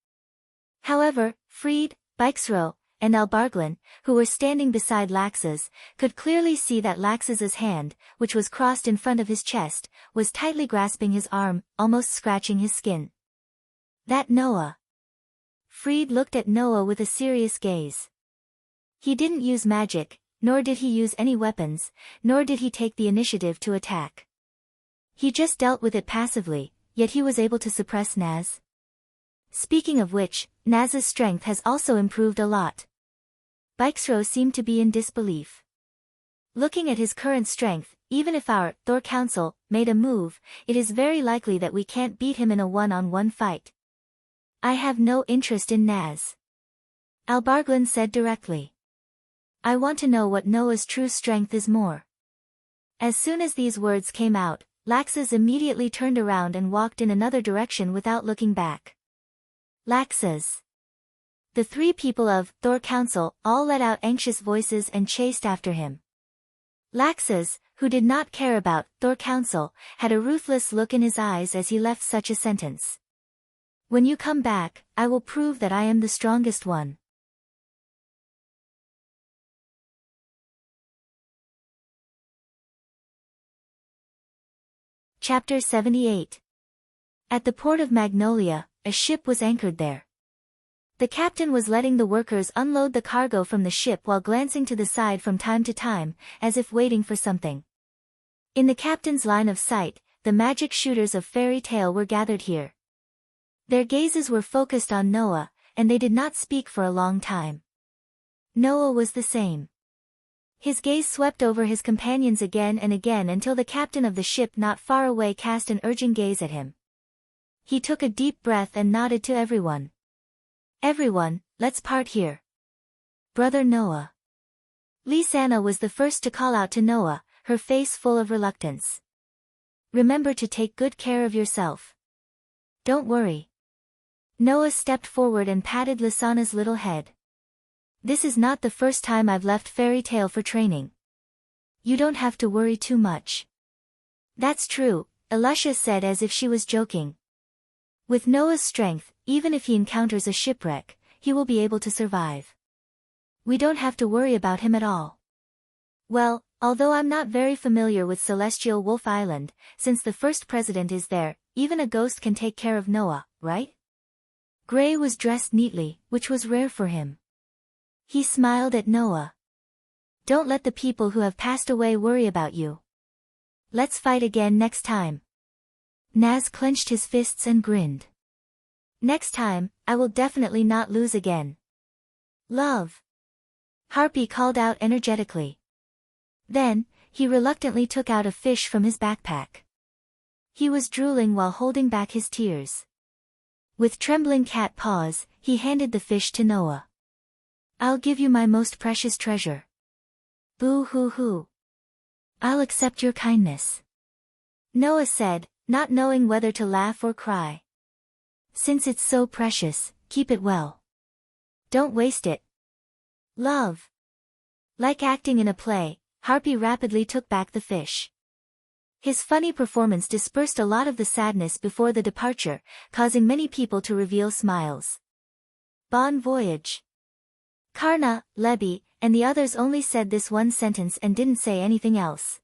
However, Freed, Bixro, and Albarglin, who were standing beside Lax's, could clearly see that Lax's hand, which was crossed in front of his chest, was tightly grasping his arm, almost scratching his skin. That Noah. Freed looked at Noah with a serious gaze. He didn't use magic, nor did he use any weapons, nor did he take the initiative to attack. He just dealt with it passively, yet he was able to suppress Naz. Speaking of which, Naz's strength has also improved a lot. Bixro seemed to be in disbelief. Looking at his current strength, even if our Thor Council made a move, it is very likely that we can't beat him in a one-on-one fight. I have no interest in Naz. Albarglin said directly. I want to know what Noah's true strength is more. As soon as these words came out, Lax's immediately turned around and walked in another direction without looking back. Lax's. The three people of Thor Council all let out anxious voices and chased after him. Lax's, who did not care about Thor Council, had a ruthless look in his eyes as he left such a sentence. When you come back, I will prove that I am the strongest one. Chapter 78. At the port of Magnolia, a ship was anchored there. The captain was letting the workers unload the cargo from the ship while glancing to the side from time to time, as if waiting for something. In the captain's line of sight, the magic shooters of fairy tale were gathered here. Their gazes were focused on Noah, and they did not speak for a long time. Noah was the same. His gaze swept over his companions again and again until the captain of the ship not far away cast an urging gaze at him. He took a deep breath and nodded to everyone. Everyone, let's part here. Brother Noah. Lisanna was the first to call out to Noah, her face full of reluctance. Remember to take good care of yourself. Don't worry. Noah stepped forward and patted Lisanna's little head. This is not the first time I've left fairy tale for training. You don't have to worry too much. That's true, Elisha said as if she was joking. With Noah's strength, even if he encounters a shipwreck, he will be able to survive. We don't have to worry about him at all. Well, although I'm not very familiar with Celestial Wolf Island, since the first president is there, even a ghost can take care of Noah, right? Gray was dressed neatly, which was rare for him. He smiled at Noah. Don't let the people who have passed away worry about you. Let's fight again next time. Naz clenched his fists and grinned. Next time, I will definitely not lose again. Love. Harpy called out energetically. Then, he reluctantly took out a fish from his backpack. He was drooling while holding back his tears. With trembling cat paws, he handed the fish to Noah. I'll give you my most precious treasure. Boo-hoo-hoo. I'll accept your kindness. Noah said, not knowing whether to laugh or cry. Since it's so precious, keep it well. Don't waste it. Love. Like acting in a play, Harpy rapidly took back the fish. His funny performance dispersed a lot of the sadness before the departure, causing many people to reveal smiles. Bon voyage. Karna, Lebby, and the others only said this one sentence and didn't say anything else.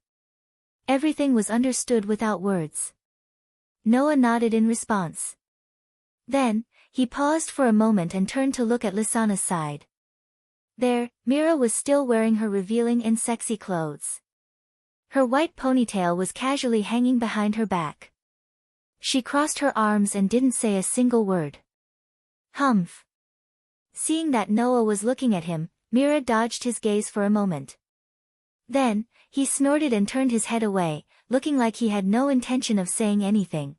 Everything was understood without words. Noah nodded in response. Then, he paused for a moment and turned to look at Lysana's side. There, Mira was still wearing her revealing and sexy clothes. Her white ponytail was casually hanging behind her back. She crossed her arms and didn't say a single word. Humph. Seeing that Noah was looking at him, Mira dodged his gaze for a moment. Then, he snorted and turned his head away, looking like he had no intention of saying anything.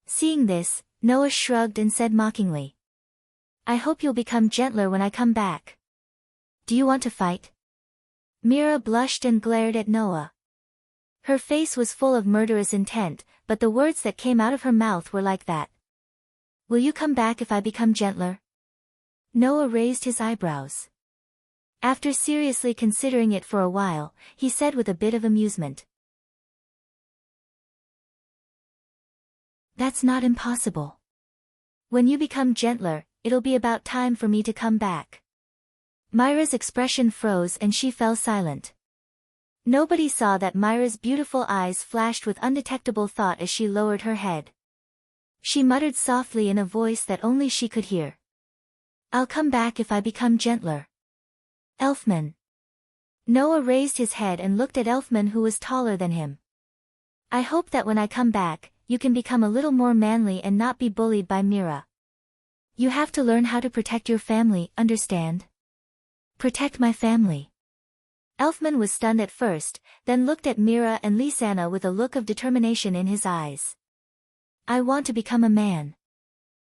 Seeing this, Noah shrugged and said mockingly, "I hope you'll become gentler when I come back. Do you want to fight?" Mira blushed and glared at Noah. Her face was full of murderous intent, but the words that came out of her mouth were like that. "Will you come back if I become gentler?" Noah raised his eyebrows. After seriously considering it for a while, he said with a bit of amusement, "That's not impossible. When you become gentler, it'll be about time for me to come back." Myra's expression froze and she fell silent. Nobody saw that Myra's beautiful eyes flashed with undetectable thought as she lowered her head. She muttered softly in a voice that only she could hear, "I'll come back if I become gentler. Elfman." Noah raised his head and looked at Elfman, who was taller than him. "I hope that when I come back, you can become a little more manly and not be bullied by Mira. You have to learn how to protect your family, understand?" "Protect my family?" Elfman was stunned at first, then looked at Mira and Lysana with a look of determination in his eyes. "I want to become a man.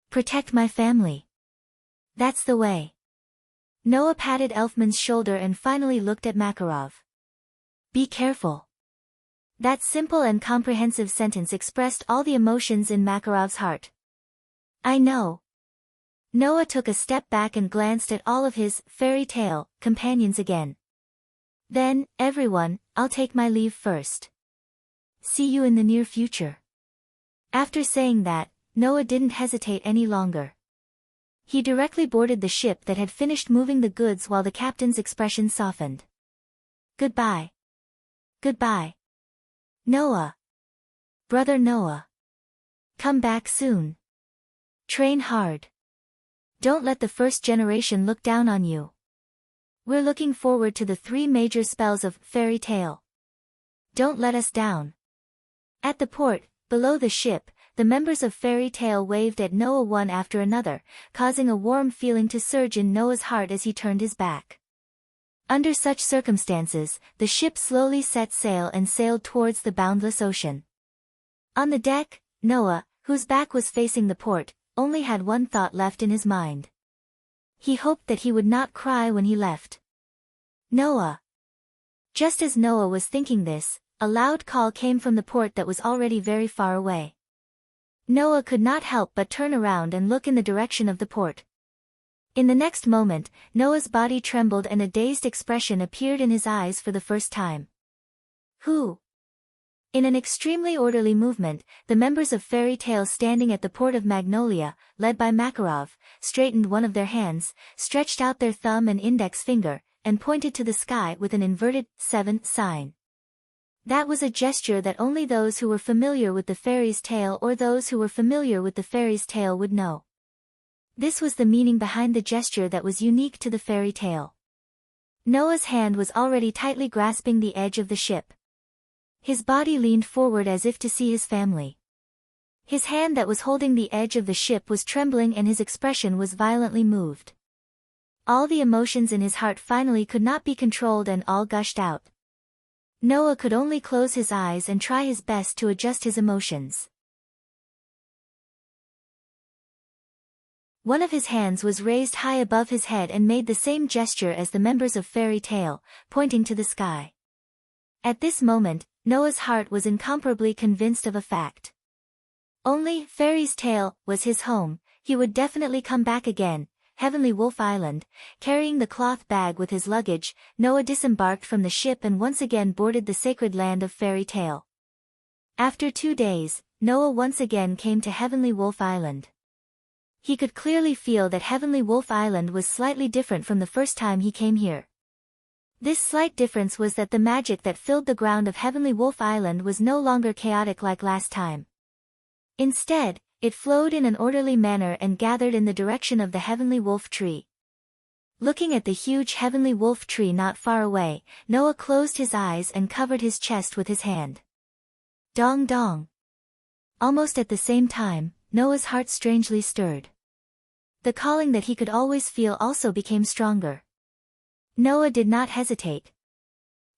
Protect my family. That's the way." Noah patted Elfman's shoulder and finally looked at Makarov. "Be careful." That simple and comprehensive sentence expressed all the emotions in Makarov's heart. "I know." Noah took a step back and glanced at all of his fairy tale companions again. "Then, everyone, I'll take my leave first. See you in the near future." After saying that, Noah didn't hesitate any longer. He directly boarded the ship that had finished moving the goods while the captain's expression softened. "Goodbye. Goodbye. Noah. Brother Noah. Come back soon. Train hard. Don't let the first generation look down on you. We're looking forward to the 3 major spells of fairy tale. Don't let us down." At the port, below the ship, the members of Fairy Tale waved at Noah one after another, causing a warm feeling to surge in Noah's heart as he turned his back. Under such circumstances, the ship slowly set sail and sailed towards the boundless ocean. On the deck, Noah, whose back was facing the port, only had one thought left in his mind. He hoped that he would not cry when he left. "Noah." Just as Noah was thinking this, a loud call came from the port that was already very far away. Noah could not help but turn around and look in the direction of the port. In the next moment, Noah's body trembled and a dazed expression appeared in his eyes for the first time. "Who?" In an extremely orderly movement, the members of Fairy Tale standing at the port of Magnolia, led by Makarov, straightened one of their hands, stretched out their thumb and index finger, and pointed to the sky with an inverted 7 sign. That was a gesture that only those who were familiar with the fairy's tale or those who were familiar with the fairy's tale would know. This was the meaning behind the gesture that was unique to the fairy tale. Noah's hand was already tightly grasping the edge of the ship. His body leaned forward as if to see his family. His hand that was holding the edge of the ship was trembling and his expression was violently moved. All the emotions in his heart finally could not be controlled and all gushed out. Noah could only close his eyes and try his best to adjust his emotions. One of his hands was raised high above his head and made the same gesture as the members of Fairy Tale, pointing to the sky. At this moment, Noah's heart was incomparably convinced of a fact. Only Fairy's Tale was his home. He would definitely come back again. Heavenly Wolf Island. Carrying the cloth bag with his luggage, Noah disembarked from the ship and once again boarded the sacred land of Fairy Tale. After 2 days, Noah once again came to Heavenly Wolf Island. He could clearly feel that Heavenly Wolf Island was slightly different from the first time he came here. This slight difference was that the magic that filled the ground of Heavenly Wolf Island was no longer chaotic like last time. Instead, it flowed in an orderly manner and gathered in the direction of the heavenly wolf tree. Looking at the huge heavenly wolf tree not far away, Noah closed his eyes and covered his chest with his hand. Dong dong. Almost at the same time, Noah's heart strangely stirred. The calling that he could always feel also became stronger. Noah did not hesitate.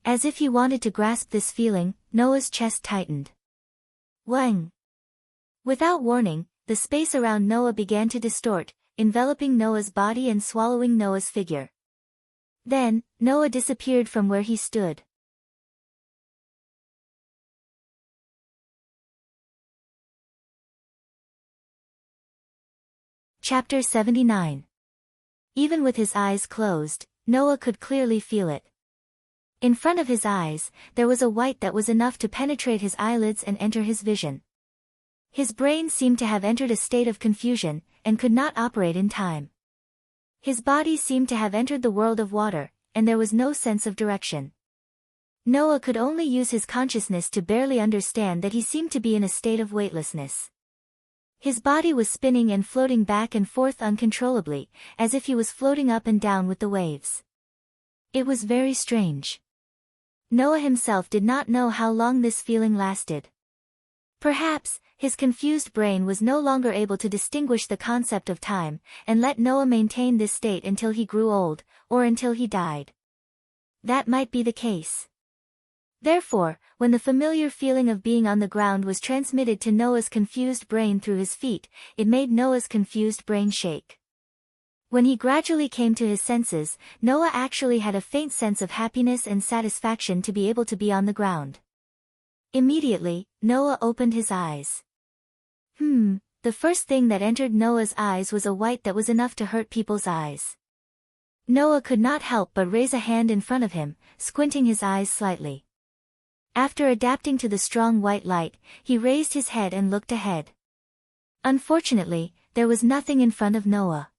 As if he wanted to grasp this feeling, Noah's chest tightened. Wang! Without warning, the space around Noah began to distort, enveloping Noah's body and swallowing Noah's figure. Then, Noah disappeared from where he stood. Chapter 79. Even with his eyes closed, Noah could clearly feel it. In front of his eyes, there was a white that was enough to penetrate his eyelids and enter his vision. His brain seemed to have entered a state of confusion, and could not operate in time. His body seemed to have entered the world of water, and there was no sense of direction. Noah could only use his consciousness to barely understand that he seemed to be in a state of weightlessness. His body was spinning and floating back and forth uncontrollably, as if he was floating up and down with the waves. It was very strange. Noah himself did not know how long this feeling lasted. Perhaps, his confused brain was no longer able to distinguish the concept of time, and let Noah maintain this state until he grew old, or until he died. That might be the case. Therefore, when the familiar feeling of being on the ground was transmitted to Noah's confused brain through his feet, it made Noah's confused brain shake. When he gradually came to his senses, Noah actually had a faint sense of happiness and satisfaction to be able to be on the ground. Immediately, Noah opened his eyes. The first thing that entered Noah's eyes was a white that was enough to hurt people's eyes. Noah could not help but raise a hand in front of him, squinting his eyes slightly. After adapting to the strong white light, he raised his head and looked ahead. Unfortunately, there was nothing in front of Noah.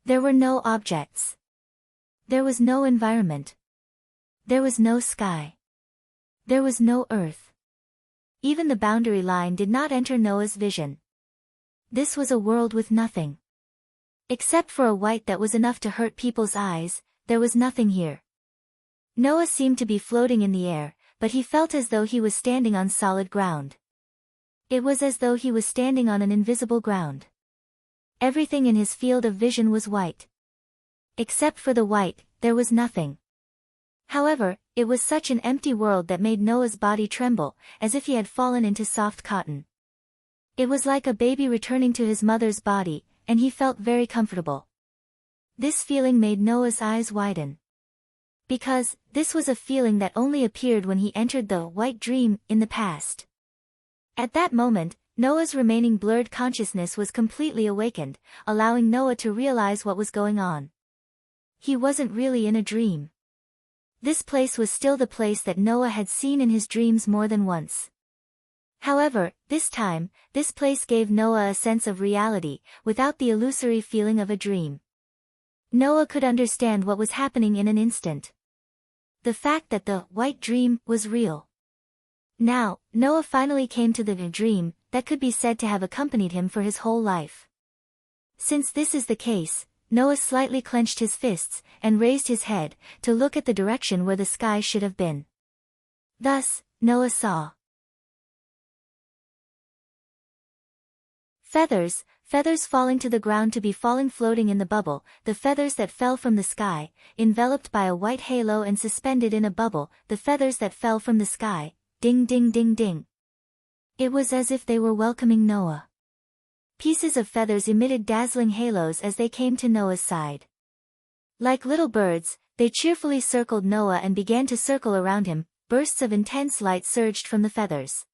There were no objects. There was no environment. There was no sky. There was no earth. Even the boundary line did not enter Noah's vision. This was a world with nothing. Except for a white that was enough to hurt people's eyes, there was nothing here. Noah seemed to be floating in the air, but he felt as though he was standing on solid ground. It was as though he was standing on an invisible ground. Everything in his field of vision was white. Except for the white, there was nothing. However, it was such an empty world that made Noah's body tremble, as if he had fallen into soft cotton. It was like a baby returning to his mother's body, and he felt very comfortable. This feeling made Noah's eyes widen. Because, this was a feeling that only appeared when he entered the white dream in the past. At that moment, Noah's remaining blurred consciousness was completely awakened, allowing Noah to realize what was going on. He wasn't really in a dream. This place was still the place that Noah had seen in his dreams more than once. However, this time, this place gave Noah a sense of reality, without the illusory feeling of a dream. Noah could understand what was happening in an instant. The fact that the white dream was real. Now, Noah finally came to the dream that could be said to have accompanied him for his whole life. Since this is the case, Noah slightly clenched his fists, and raised his head, to look at the direction where the sky should have been. Thus, Noah saw feathers falling to the ground to be floating in the bubble, the feathers that fell from the sky, enveloped by a white halo and suspended in a bubble, the feathers that fell from the sky, ding ding ding ding. It was as if they were welcoming Noah. Pieces of feathers emitted dazzling halos as they came to Noah's side. Like little birds, they cheerfully circled Noah and began to circle around him. Bursts of intense light surged from the feathers.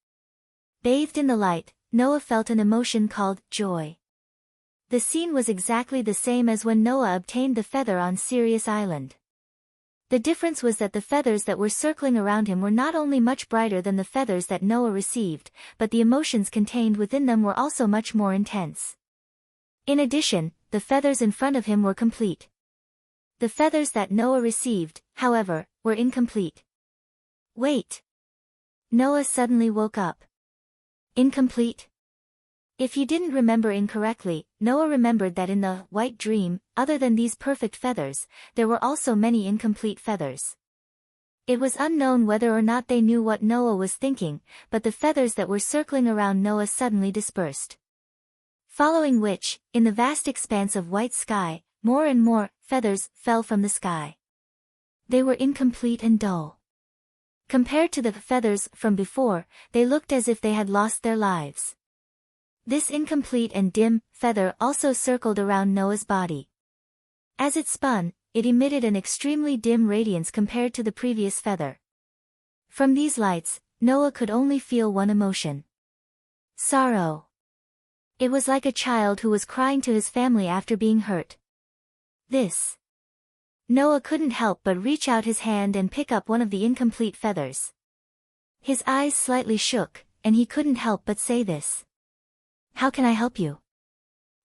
Bathed in the light, Noah felt an emotion called joy. The scene was exactly the same as when Noah obtained the feather on Sirius Island. The difference was that the feathers that were circling around him were not only much brighter than the feathers that Noah received, but the emotions contained within them were also much more intense. In addition, the feathers in front of him were complete. The feathers that Noah received, however, were incomplete. Wait! Noah suddenly woke up. Incomplete? If he didn't remember incorrectly, Noah remembered that in the white dream, other than these perfect feathers, there were also many incomplete feathers. It was unknown whether or not they knew what Noah was thinking, but the feathers that were circling around Noah suddenly dispersed. Following which, in the vast expanse of white sky, more and more feathers fell from the sky. They were incomplete and dull. Compared to the feathers from before, they looked as if they had lost their lives. This incomplete and dim feather also circled around Noah's body. As it spun, it emitted an extremely dim radiance compared to the previous feather. From these lights, Noah could only feel one emotion: sorrow. It was like a child who was crying to his family after being hurt. Noah couldn't help but reach out his hand and pick up one of the incomplete feathers. His eyes slightly shook, and he couldn't help but say this: "How can I help you?"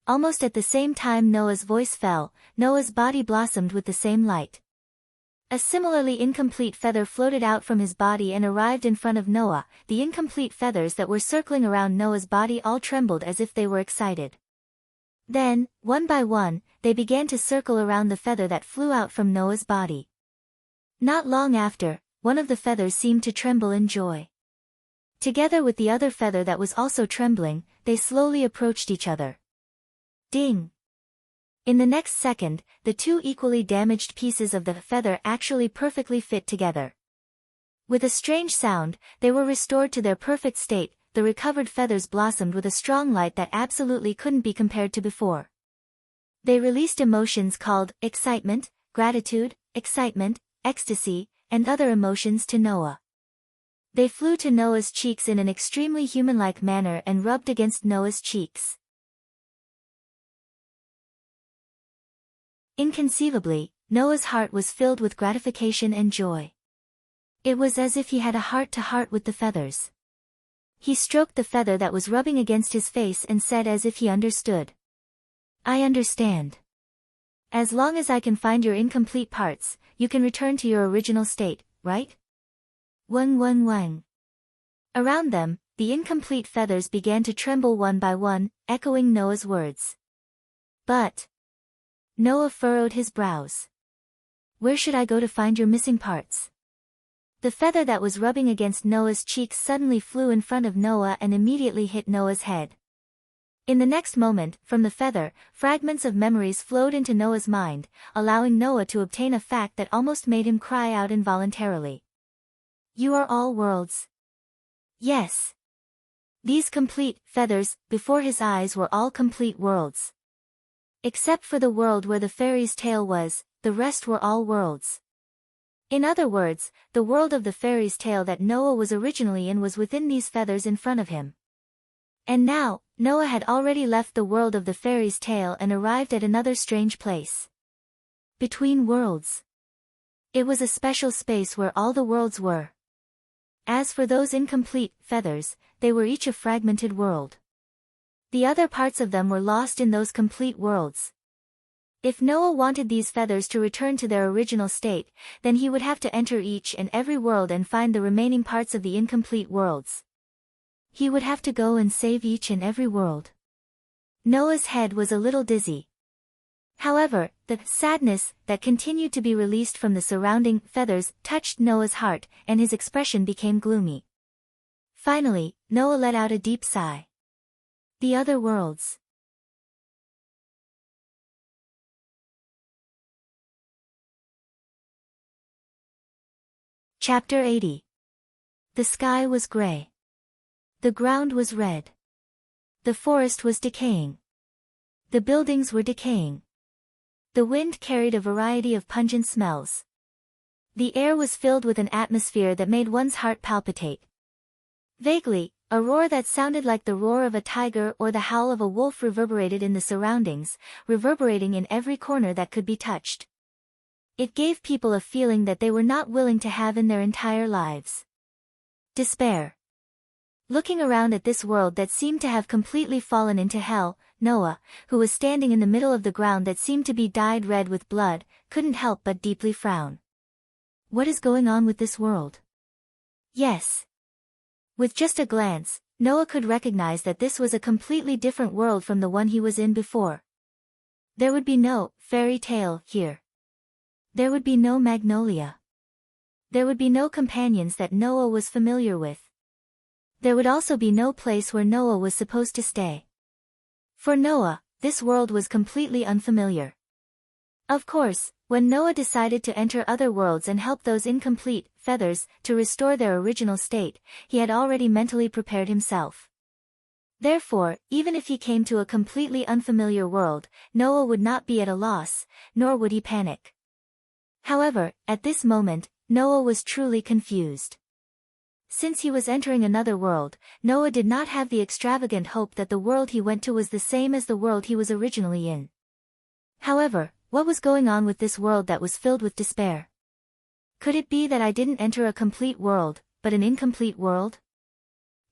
Almost at the same time Noah's voice fell, Noah's body blossomed with the same light. A similarly incomplete feather floated out from his body and arrived in front of Noah. The incomplete feathers that were circling around Noah's body all trembled as if they were excited. Then, one by one, they began to circle around the feather that flew out from Noah's body. Not long after, one of the feathers seemed to tremble in joy. Together with the other feather that was also trembling, they slowly approached each other. Ding! In the next second, the two equally damaged pieces of the feather actually perfectly fit together. With a strange sound, they were restored to their perfect state. The recovered feathers blossomed with a strong light that absolutely couldn't be compared to before. They released emotions called excitement, gratitude, excitement, ecstasy, and other emotions to Noah. They flew to Noah's cheeks in an extremely human-like manner and rubbed against Noah's cheeks. Inconceivably, Noah's heart was filled with gratification and joy. It was as if he had a heart-to-heart with the feathers. He stroked the feather that was rubbing against his face and said as if he understood: "I understand. As long as I can find your incomplete parts, you can return to your original state, right?" Wang wang wang. Around them, the incomplete feathers began to tremble one by one, echoing Noah's words. But Noah furrowed his brows. "Where should I go to find your missing parts?" The feather that was rubbing against Noah's cheeks suddenly flew in front of Noah and immediately hit Noah's head. In the next moment, from the feather, fragments of memories flowed into Noah's mind, allowing Noah to obtain a fact that almost made him cry out involuntarily. "You are all worlds." Yes. These complete feathers before his eyes were all complete worlds. Except for the world where the fairy's tale was, the rest were all worlds. In other words, the world of the fairy's tale that Noah was originally in was within these feathers in front of him. And now, Noah had already left the world of the fairy's tale and arrived at another strange place. Between worlds. It was a special space where all the worlds were. As for those incomplete feathers, they were each a fragmented world. The other parts of them were lost in those complete worlds. If Noah wanted these feathers to return to their original state, then he would have to enter each and every world and find the remaining parts of the incomplete worlds. He would have to go and save each and every world. Noah's head was a little dizzy. However, the sadness that continued to be released from the surrounding feathers touched Noah's heart, and his expression became gloomy. Finally, Noah let out a deep sigh. The other worlds. Chapter 80. The sky was gray. The ground was red. The forest was decaying. The buildings were decaying. The wind carried a variety of pungent smells. The air was filled with an atmosphere that made one's heart palpitate. Vaguely, a roar that sounded like the roar of a tiger or the howl of a wolf reverberated in the surroundings, reverberating in every corner that could be touched. It gave people a feeling that they were not willing to have in their entire lives. Despair. Looking around at this world that seemed to have completely fallen into hell, Noah, who was standing in the middle of the ground that seemed to be dyed red with blood, couldn't help but deeply frown. What is going on with this world? Yes. With just a glance, Noah could recognize that this was a completely different world from the one he was in before. There would be no fairy tale here. There would be no magnolia. There would be no companions that Noah was familiar with. There would also be no place where Noah was supposed to stay. For Noah, this world was completely unfamiliar. Of course, when Noah decided to enter other worlds and help those incomplete feathers to restore their original state, he had already mentally prepared himself. Therefore, even if he came to a completely unfamiliar world, Noah would not be at a loss, nor would he panic. However, at this moment, Noah was truly confused. Since he was entering another world, Noah did not have the extravagant hope that the world he went to was the same as the world he was originally in. However, what was going on with this world that was filled with despair? Could it be that I didn't enter a complete world, but an incomplete world?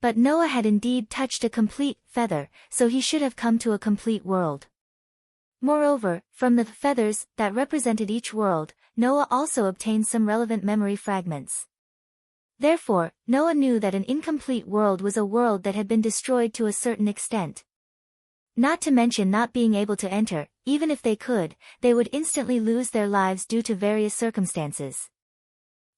But Noah had indeed touched a complete feather, so he should have come to a complete world. Moreover, from the feathers that represented each world, Noah also obtained some relevant memory fragments. Therefore, Noah knew that an incomplete world was a world that had been destroyed to a certain extent. Not to mention not being able to enter, even if they could, they would instantly lose their lives due to various circumstances.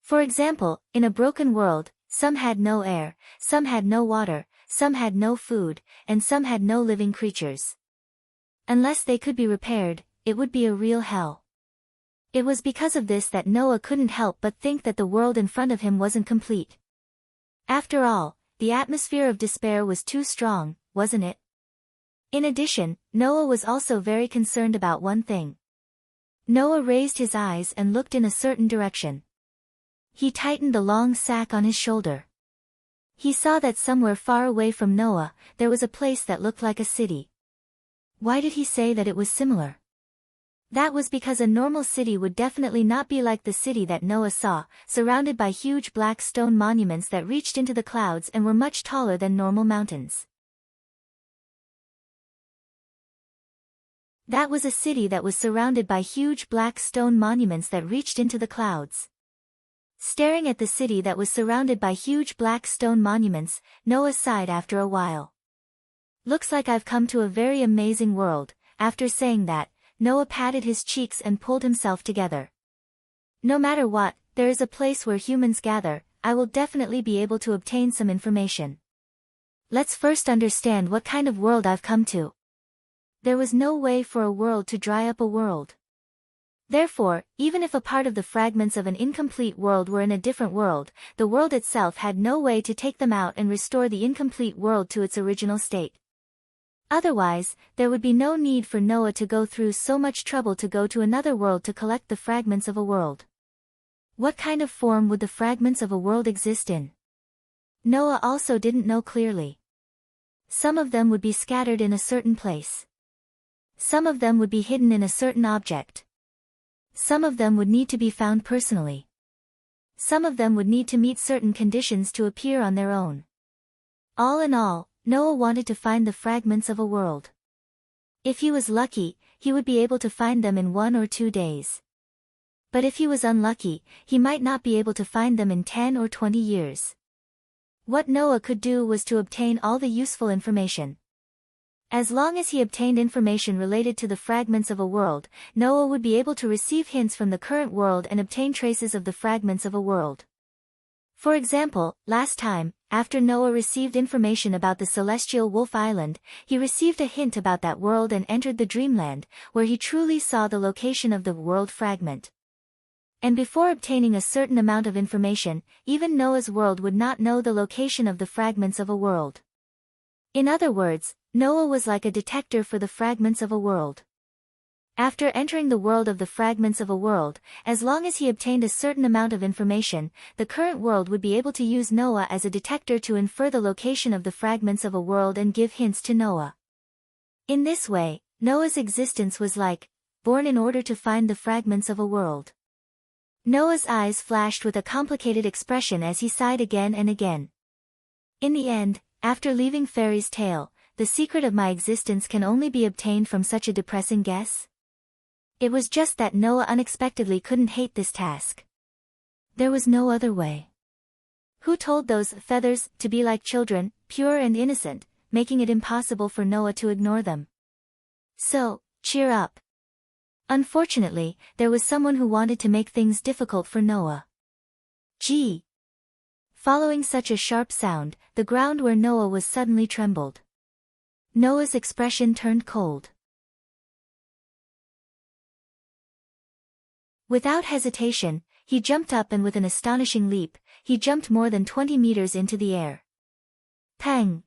For example, in a broken world, some had no air, some had no water, some had no food, and some had no living creatures. Unless they could be repaired, it would be a real hell. It was because of this that Noah couldn't help but think that the world in front of him wasn't complete. After all, the atmosphere of despair was too strong, wasn't it? In addition, Noah was also very concerned about one thing. Noah raised his eyes and looked in a certain direction. He tightened the long sack on his shoulder. He saw that somewhere far away from Noah, there was a place that looked like a city. Why did he say that it was similar? That was because a normal city would definitely not be like the city that Noah saw, surrounded by huge black stone monuments that reached into the clouds and were much taller than normal mountains. That was a city that was surrounded by huge black stone monuments that reached into the clouds. Staring at the city that was surrounded by huge black stone monuments, Noah sighed after a while. Looks like I've come to a very amazing world. After saying that, Noah patted his cheeks and pulled himself together. No matter what, there is a place where humans gather. I will definitely be able to obtain some information. Let's first understand what kind of world I've come to. There was no way for a world to dry up a world. Therefore, even if a part of the fragments of an incomplete world were in a different world, the world itself had no way to take them out and restore the incomplete world to its original state. Otherwise, there would be no need for Noah to go through so much trouble to go to another world to collect the fragments of a world. What kind of form would the fragments of a world exist in? Noah also didn't know clearly. Some of them would be scattered in a certain place. Some of them would be hidden in a certain object. Some of them would need to be found personally. Some of them would need to meet certain conditions to appear on their own. All in all, Noah wanted to find the fragments of a world. If he was lucky, he would be able to find them in 1 or 2 days. But if he was unlucky, he might not be able to find them in 10 or 20 years. What Noah could do was to obtain all the useful information. As long as he obtained information related to the fragments of a world, Noah would be able to receive hints from the current world and obtain traces of the fragments of a world. For example, last time, after Noah received information about the celestial Wolf Island, he received a hint about that world and entered the dreamland, where he truly saw the location of the world fragment. And before obtaining a certain amount of information, even Noah's world would not know the location of the fragments of a world. In other words, Noah was like a detector for the fragments of a world. After entering the world of the fragments of a world, as long as he obtained a certain amount of information, the current world would be able to use Noah as a detector to infer the location of the fragments of a world and give hints to Noah. In this way, Noah's existence was like, born in order to find the fragments of a world. Noah's eyes flashed with a complicated expression as he sighed again and again. In the end, after leaving Fairy's tale, the secret of my existence can only be obtained from such a depressing guess? It was just that Noah unexpectedly couldn't hate this task. There was no other way. Who told those feathers to be like children, pure and innocent, making it impossible for Noah to ignore them? So, cheer up. Unfortunately, there was someone who wanted to make things difficult for Noah. Gee! Following such a sharp sound, the ground where Noah was suddenly trembled. Noah's expression turned cold. Without hesitation, he jumped up and with an astonishing leap, he jumped more than 20 meters into the air. Pang!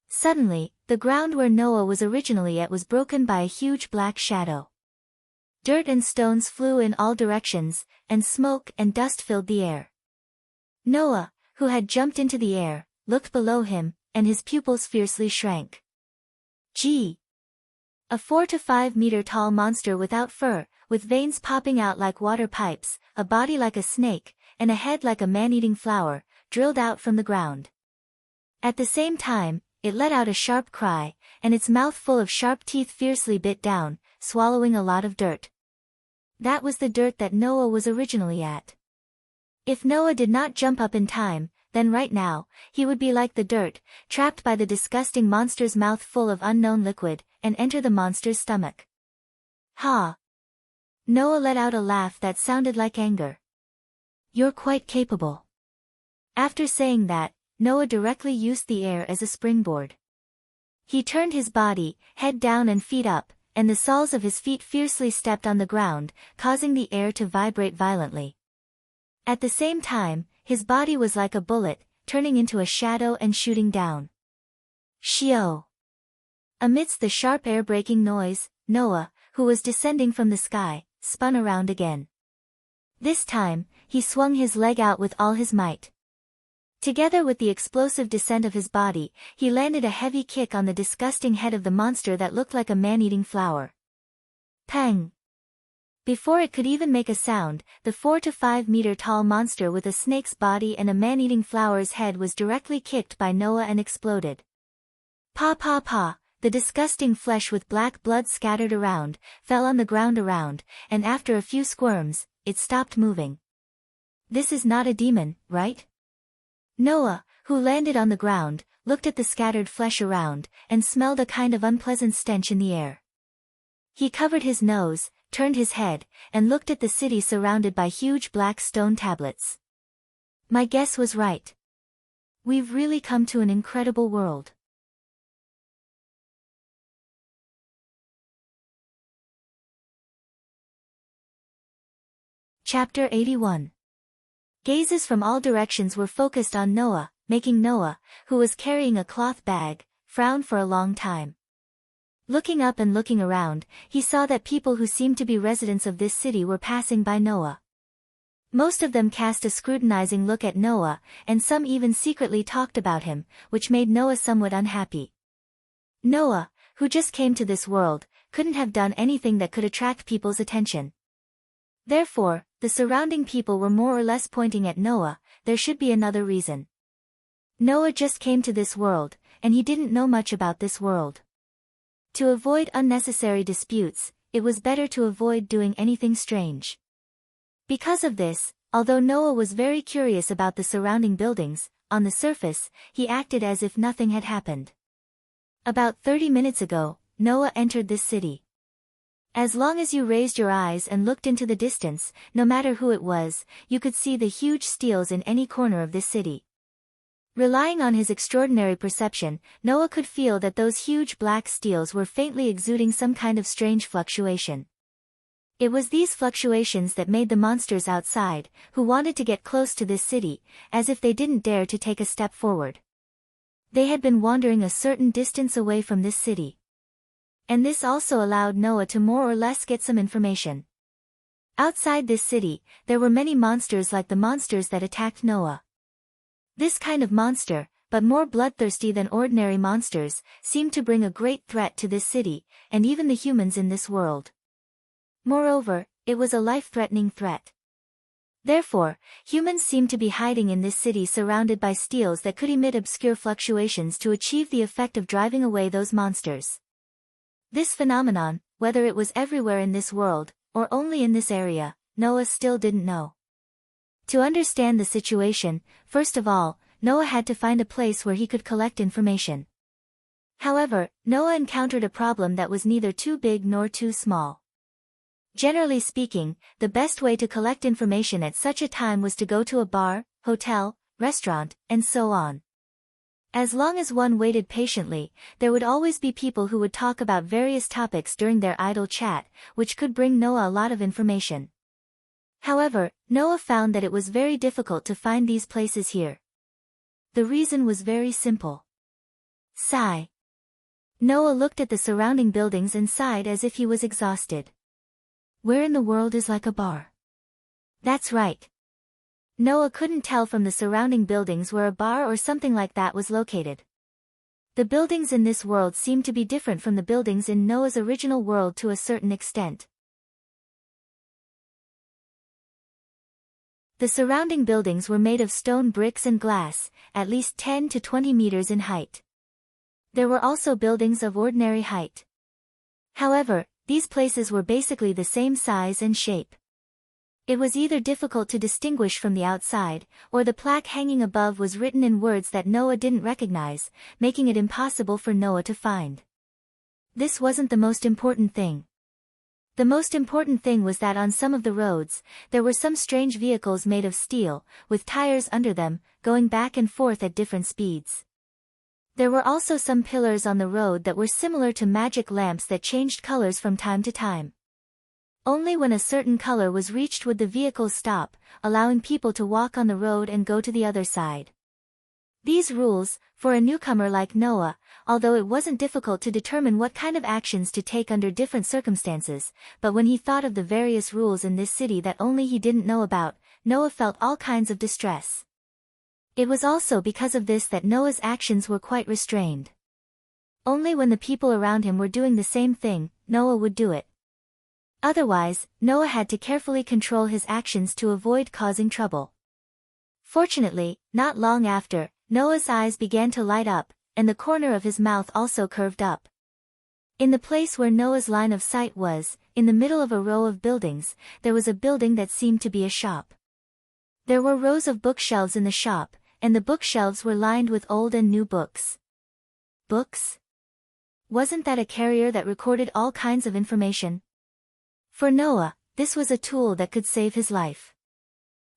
Suddenly, the ground where Noah was originally at was broken by a huge black shadow. Dirt and stones flew in all directions, and smoke and dust filled the air. Noah, who had jumped into the air, looked below him, and his pupils fiercely shrank. Gee! A 4 to 5 meter tall monster without fur, with veins popping out like water pipes, a body like a snake, and a head like a man-eating flower, drilled out from the ground. At the same time, it let out a sharp cry, and its mouth full of sharp teeth fiercely bit down, swallowing a lot of dirt. That was the dirt that Noah was originally at. If Noah did not jump up in time, then right now, he would be like the dirt, trapped by the disgusting monster's mouth full of unknown liquid, and enter the monster's stomach. Ha! Noah let out a laugh that sounded like anger. You're quite capable. After saying that, Noah directly used the air as a springboard. He turned his body, head down and feet up, and the soles of his feet fiercely stepped on the ground, causing the air to vibrate violently. At the same time, his body was like a bullet, turning into a shadow and shooting down. Shio! Amidst the sharp air-breaking noise, Noah, who was descending from the sky, spun around again. This time, he swung his leg out with all his might. Together with the explosive descent of his body, he landed a heavy kick on the disgusting head of the monster that looked like a man-eating flower. Pang! Before it could even make a sound, the 4 to 5 meter tall monster with a snake's body and a man-eating flower's head was directly kicked by Noah and exploded. Pa pa pa, the disgusting flesh with black blood scattered around, fell on the ground around, and after a few squirms, it stopped moving. This is not a demon, right? Noah, who landed on the ground, looked at the scattered flesh around, and smelled a kind of unpleasant stench in the air. He covered his nose, turned his head, and looked at the city surrounded by huge black stone tablets. My guess was right. We've really come to an incredible world. Chapter 81. Gazes from all directions were focused on Noah, making Noah, who was carrying a cloth bag, frown for a long time. Looking up and looking around, he saw that people who seemed to be residents of this city were passing by Noah. Most of them cast a scrutinizing look at Noah, and some even secretly talked about him, which made Noah somewhat unhappy. Noah, who just came to this world, couldn't have done anything that could attract people's attention. Therefore, the surrounding people were more or less pointing at Noah. There should be another reason. Noah just came to this world, and he didn't know much about this world. To avoid unnecessary disputes, it was better to avoid doing anything strange. Because of this, although Noah was very curious about the surrounding buildings, on the surface, he acted as if nothing had happened. About 30 minutes ago, Noah entered this city. As long as you raised your eyes and looked into the distance, no matter who it was, you could see the huge steels in any corner of this city. Relying on his extraordinary perception, Noah could feel that those huge black steels were faintly exuding some kind of strange fluctuation. It was these fluctuations that made the monsters outside, who wanted to get close to this city, as if they didn't dare to take a step forward. They had been wandering a certain distance away from this city. And this also allowed Noah to more or less get some information. Outside this city, there were many monsters like the monsters that attacked Noah. This kind of monster, but more bloodthirsty than ordinary monsters, seemed to bring a great threat to this city, and even the humans in this world. Moreover, it was a life-threatening threat. Therefore, humans seemed to be hiding in this city surrounded by steels that could emit obscure fluctuations to achieve the effect of driving away those monsters. This phenomenon, whether it was everywhere in this world, or only in this area, Noah still didn't know. To understand the situation, first of all, Noah had to find a place where he could collect information. However, Noah encountered a problem that was neither too big nor too small. Generally speaking, the best way to collect information at such a time was to go to a bar, hotel, restaurant, and so on. As long as one waited patiently, there would always be people who would talk about various topics during their idle chat, which could bring Noah a lot of information. However, Noah found that it was very difficult to find these places here. The reason was very simple. Sigh. Noah looked at the surrounding buildings and sighed as if he was exhausted. Where in the world is like a bar? That's right. Noah couldn't tell from the surrounding buildings where a bar or something like that was located. The buildings in this world seemed to be different from the buildings in Noah's original world to a certain extent. The surrounding buildings were made of stone bricks and glass, at least 10 to 20 meters in height. There were also buildings of ordinary height. However, these places were basically the same size and shape. It was either difficult to distinguish from the outside, or the plaque hanging above was written in words that Noah didn't recognize, making it impossible for Noah to find. This wasn't the most important thing. The most important thing was that on some of the roads, there were some strange vehicles made of steel, with tires under them, going back and forth at different speeds. There were also some pillars on the road that were similar to magic lamps that changed colors from time to time. Only when a certain color was reached would the vehicles stop, allowing people to walk on the road and go to the other side. These rules, for a newcomer like Noah, although it wasn't difficult to determine what kind of actions to take under different circumstances, but when he thought of the various rules in this city that only he didn't know about, Noah felt all kinds of distress. It was also because of this that Noah's actions were quite restrained. Only when the people around him were doing the same thing, Noah would do it. Otherwise, Noah had to carefully control his actions to avoid causing trouble. Fortunately, not long after, Noah's eyes began to light up, and the corner of his mouth also curved up. In the place where Noah's line of sight was, in the middle of a row of buildings, there was a building that seemed to be a shop. There were rows of bookshelves in the shop, and the bookshelves were lined with old and new books. Books? Wasn't that a carrier that recorded all kinds of information? For Noah, this was a tool that could save his life.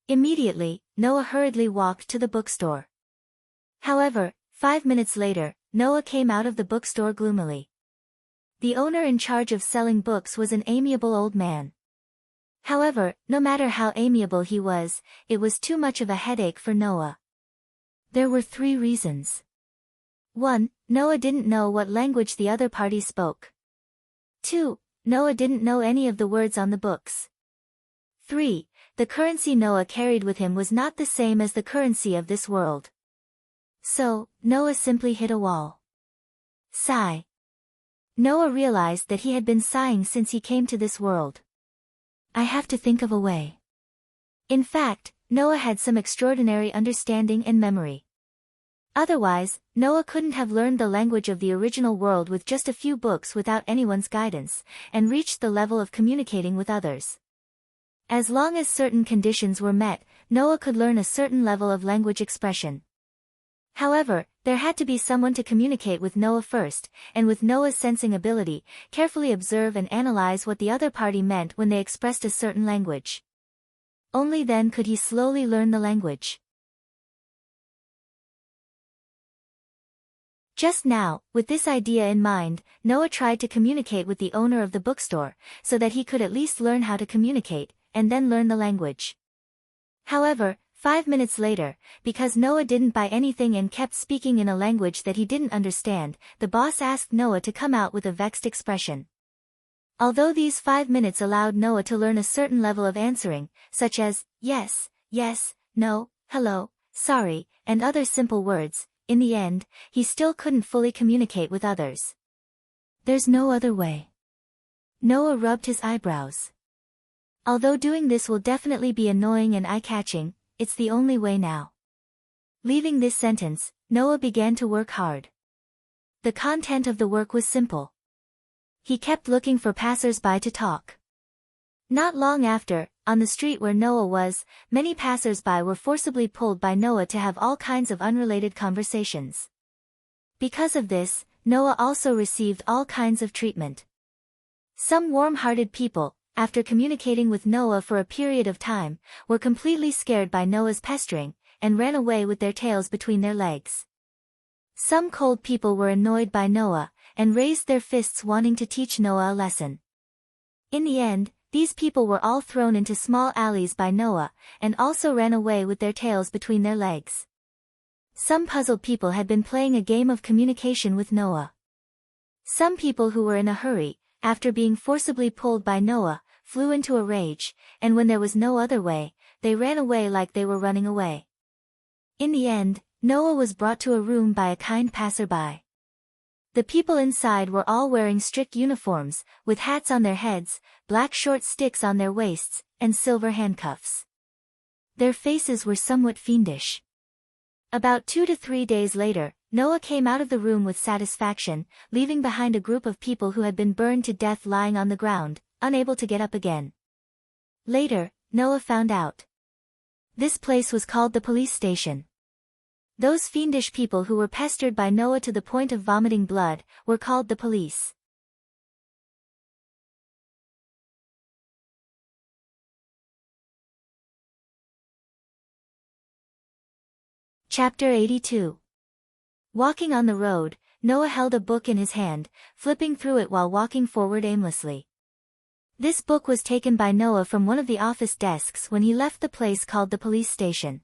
Immediately, Noah hurriedly walked to the bookstore. However, 5 minutes later, Noah came out of the bookstore gloomily. The owner in charge of selling books was an amiable old man. However, no matter how amiable he was, it was too much of a headache for Noah. There were 3 reasons. 1. Noah didn't know what language the other party spoke. 2. Noah didn't know any of the words on the books. 3. The currency Noah carried with him was not the same as the currency of this world. So, Noah simply hit a wall. Sigh. Noah realized that he had been sighing since he came to this world. I have to think of a way. In fact, Noah had some extraordinary understanding and memory. Otherwise, Noah couldn't have learned the language of the original world with just a few books without anyone's guidance, and reached the level of communicating with others. As long as certain conditions were met, Noah could learn a certain level of language expression. However, there had to be someone to communicate with Noah first, and with Noah's sensing ability, carefully observe and analyze what the other party meant when they expressed a certain language. Only then could he slowly learn the language. Just now, with this idea in mind, Noah tried to communicate with the owner of the bookstore, so that he could at least learn how to communicate, and then learn the language. However, 5 minutes later, because Noah didn't buy anything and kept speaking in a language that he didn't understand, the boss asked Noah to come out with a vexed expression. Although these 5 minutes allowed Noah to learn a certain level of answering, such as, yes, no, hello, sorry, and other simple words, in the end, he still couldn't fully communicate with others. There's no other way. Noah rubbed his eyebrows. Although doing this will definitely be annoying and eye-catching, it's the only way now. Leaving this sentence, Noah began to work hard. The content of the work was simple. He kept looking for passers-by to talk. Not long after, on the street where Noah was, many passers-by were forcibly pulled by Noah to have all kinds of unrelated conversations. Because of this, Noah also received all kinds of treatment. Some warm-hearted people, after communicating with Noah for a period of time, were completely scared by Noah's pestering, and ran away with their tails between their legs. Some cold people were annoyed by Noah, and raised their fists wanting to teach Noah a lesson. In the end, these people were all thrown into small alleys by Noah, and also ran away with their tails between their legs. Some puzzled people had been playing a game of communication with Noah. Some people who were in a hurry, after being forcibly pulled by Noah, flew into a rage, and when there was no other way, they ran away like they were running away. In the end, Noah was brought to a room by a kind passerby. The people inside were all wearing strict uniforms, with hats on their heads, black short sticks on their waists, and silver handcuffs. Their faces were somewhat fiendish. About 2 to 3 days later, Noah came out of the room with satisfaction, leaving behind a group of people who had been burned to death lying on the ground, unable to get up again. Later, Noah found out. This place was called the police station. Those fiendish people who were pestered by Noah to the point of vomiting blood, were called the police. Chapter 82. Walking on the road, Noah held a book in his hand, flipping through it while walking forward aimlessly. This book was taken by Noah from one of the office desks when he left the place called the police station.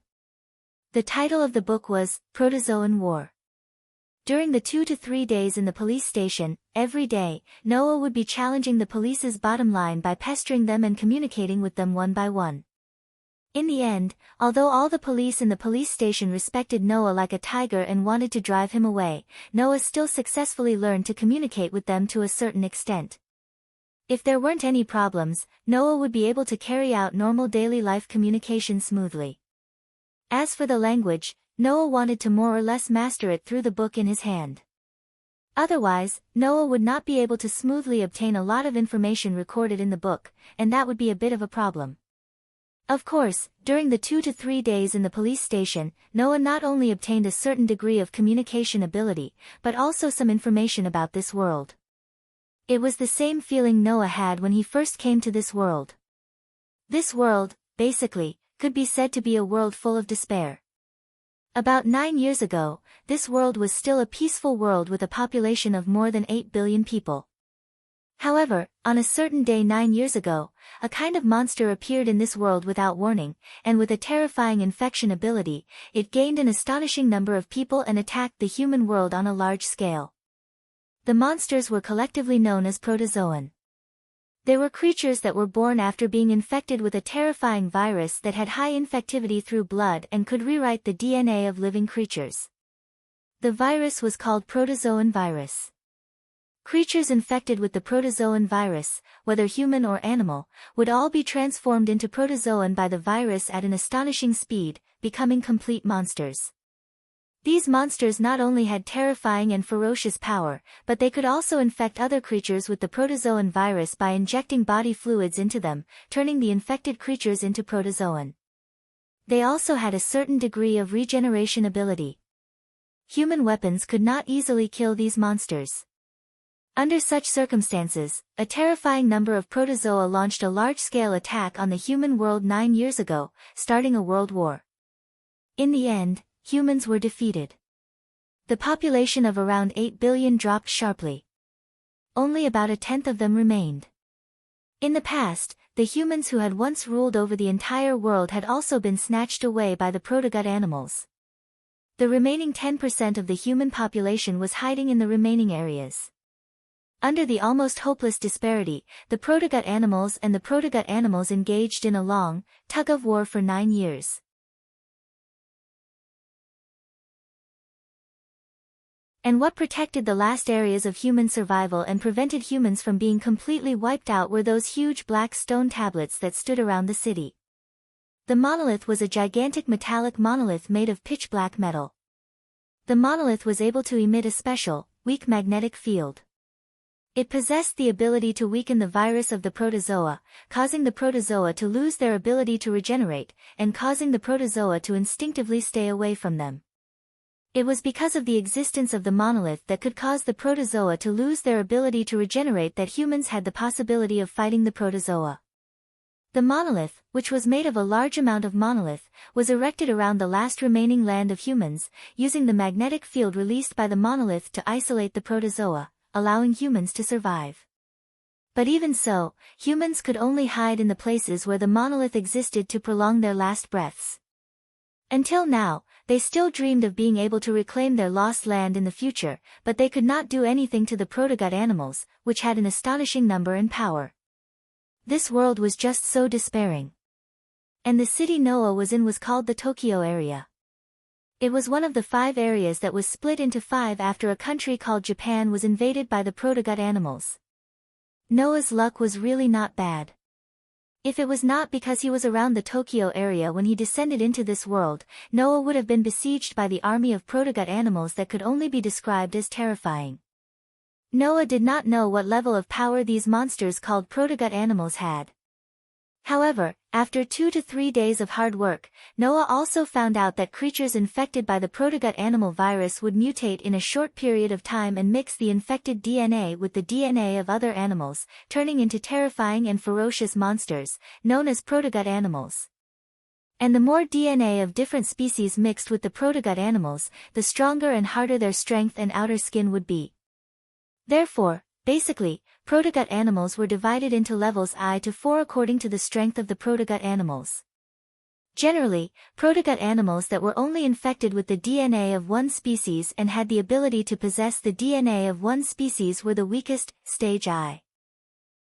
The title of the book was Protozoan War. During the 2 to 3 days in the police station, every day, Noah would be challenging the police's bottom line by pestering them and communicating with them one by one. In the end, although all the police in the police station respected Noah like a tiger and wanted to drive him away, Noah still successfully learned to communicate with them to a certain extent. If there weren't any problems, Noah would be able to carry out normal daily life communication smoothly. As for the language, Noah wanted to more or less master it through the book in his hand. Otherwise, Noah would not be able to smoothly obtain a lot of information recorded in the book, and that would be a bit of a problem. Of course, during the 2 to 3 days in the police station, Noah not only obtained a certain degree of communication ability, but also some information about this world. It was the same feeling Noah had when he first came to this world. This world, basically, could be said to be a world full of despair. About 9 years ago, this world was still a peaceful world with a population of more than 8 billion people. However, on a certain day 9 years ago, a kind of monster appeared in this world without warning, and with a terrifying infection ability, it gained an astonishing number of people and attacked the human world on a large scale. The monsters were collectively known as protozoan. They were creatures that were born after being infected with a terrifying virus that had high infectivity through blood and could rewrite the DNA of living creatures. The virus was called protozoan virus. Creatures infected with the protozoan virus, whether human or animal, would all be transformed into protozoan by the virus at an astonishing speed, becoming complete monsters. These monsters not only had terrifying and ferocious power, but they could also infect other creatures with the protozoan virus by injecting body fluids into them, turning the infected creatures into protozoan. They also had a certain degree of regeneration ability. Human weapons could not easily kill these monsters. Under such circumstances, a terrifying number of protozoa launched a large-scale attack on the human world 9 years ago, starting a world war. In the end, humans were defeated. The population of around 8 billion dropped sharply. Only about a tenth of them remained. In the past, the humans who had once ruled over the entire world had also been snatched away by the protogut animals. The remaining 10% of the human population was hiding in the remaining areas. Under the almost hopeless disparity, the protogut animals and the protogut animals engaged in a long, tug-of-war for 9 years. And what protected the last areas of human survival and prevented humans from being completely wiped out were those huge black stone tablets that stood around the city. The monolith was a gigantic metallic monolith made of pitch-black metal. The monolith was able to emit a special, weak magnetic field. It possessed the ability to weaken the virus of the protozoa, causing the protozoa to lose their ability to regenerate, and causing the protozoa to instinctively stay away from them. It was because of the existence of the monolith that could cause the protozoa to lose their ability to regenerate that humans had the possibility of fighting the protozoa. The monolith, which was made of a large amount of monolith, was erected around the last remaining land of humans, using the magnetic field released by the monolith to isolate the protozoa, allowing humans to survive. But even so, humans could only hide in the places where the monolith existed to prolong their last breaths. Until now, they still dreamed of being able to reclaim their lost land in the future, but they could not do anything to the protogut animals, which had an astonishing number and power. This world was just so despairing. And the city Noah was in was called the Tokyo area. It was one of the 5 areas that was split into 5 after a country called Japan was invaded by the protogut animals. Noah's luck was really not bad. If it was not because he was around the Tokyo area when he descended into this world, Noah would have been besieged by the army of protogut animals that could only be described as terrifying. Noah did not know what level of power these monsters called protogut animals had. However, after 2 to 3 days of hard work, Noah also found out that creatures infected by the protogut animal virus would mutate in a short period of time and mix the infected DNA with the DNA of other animals, turning into terrifying and ferocious monsters, known as protogut animals. And the more DNA of different species mixed with the protogut animals, the stronger and harder their strength and outer skin would be. Therefore, basically, protogut animals were divided into levels I to 4 according to the strength of the protogut animals. Generally, protogut animals that were only infected with the DNA of one species and had the ability to possess the DNA of one species were the weakest, stage I.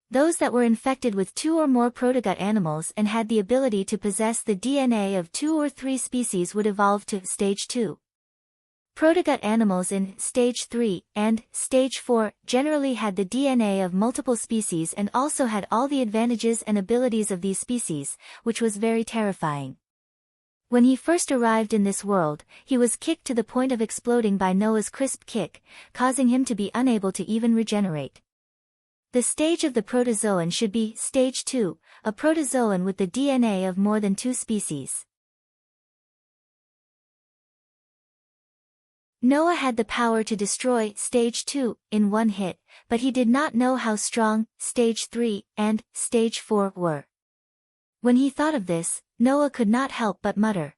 Those that were infected with 2 or more protogut animals and had the ability to possess the DNA of 2 or 3 species would evolve to stage 2. Protogut animals in stage 3 and stage 4 generally had the DNA of multiple species and also had all the advantages and abilities of these species, which was very terrifying. When he first arrived in this world, he was kicked to the point of exploding by Noah's crisp kick, causing him to be unable to even regenerate. The stage of the protozoan should be stage 2, a protozoan with the DNA of more than 2 species. Noah had the power to destroy stage 2 in one hit, but he did not know how strong stage 3 and stage 4 were. When he thought of this, Noah could not help but mutter.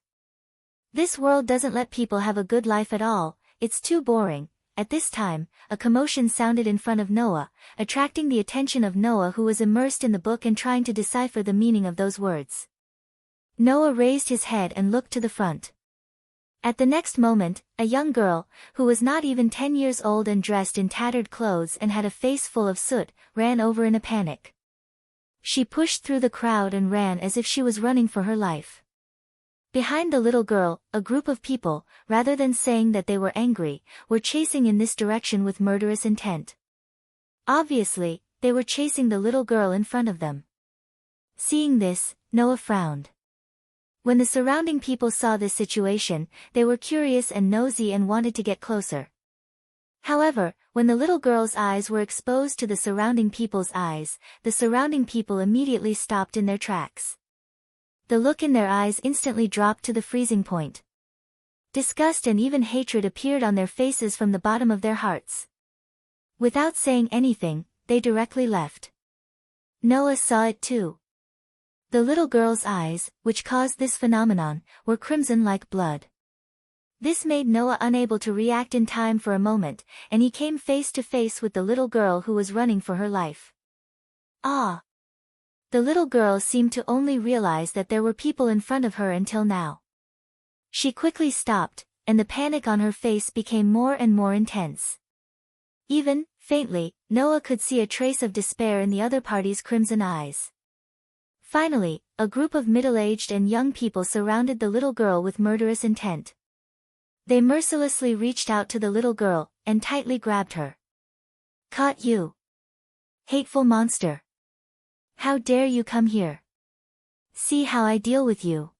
This world doesn't let people have a good life at all, it's too boring. At this time, a commotion sounded in front of Noah, attracting the attention of Noah, who was immersed in the book and trying to decipher the meaning of those words. Noah raised his head and looked to the front. At the next moment, a young girl, who was not even 10 years old and dressed in tattered clothes and had a face full of soot, ran over in a panic. She pushed through the crowd and ran as if she was running for her life. Behind the little girl, a group of people, rather than saying that they were angry, were chasing in this direction with murderous intent. Obviously, they were chasing the little girl in front of them. Seeing this, Noah frowned. When the surrounding people saw this situation, they were curious and nosy and wanted to get closer. However, when the little girl's eyes were exposed to the surrounding people's eyes, the surrounding people immediately stopped in their tracks. The look in their eyes instantly dropped to the freezing point. Disgust and even hatred appeared on their faces from the bottom of their hearts. Without saying anything, they directly left. Noah saw it too. The little girl's eyes, which caused this phenomenon, were crimson like blood. This made Noah unable to react in time for a moment, and he came face to face with the little girl who was running for her life. Ah! The little girl seemed to only realize that there were people in front of her until now. She quickly stopped, and the panic on her face became more and more intense. Even, faintly, Noah could see a trace of despair in the other party's crimson eyes. Finally, a group of middle-aged and young people surrounded the little girl with murderous intent. They mercilessly reached out to the little girl, and tightly grabbed her. "Caught you! Hateful monster! How dare you come here? See how I deal with you!"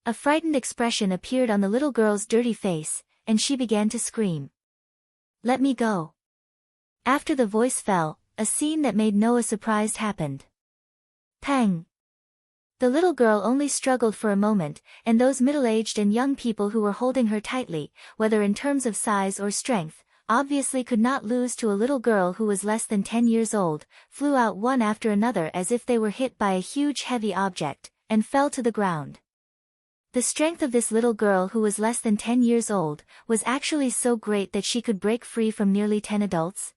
A frightened expression appeared on the little girl's dirty face, and she began to scream. "Let me go! After the voice fell, a scene that made Noah surprised happened. Pang! The little girl only struggled for a moment, and those middle-aged and young people who were holding her tightly, whether in terms of size or strength, obviously could not lose to a little girl who was less than 10 years old, flew out one after another as if they were hit by a huge heavy object, and fell to the ground. The strength of this little girl who was less than 10 years old, was actually so great that she could break free from nearly 10 adults.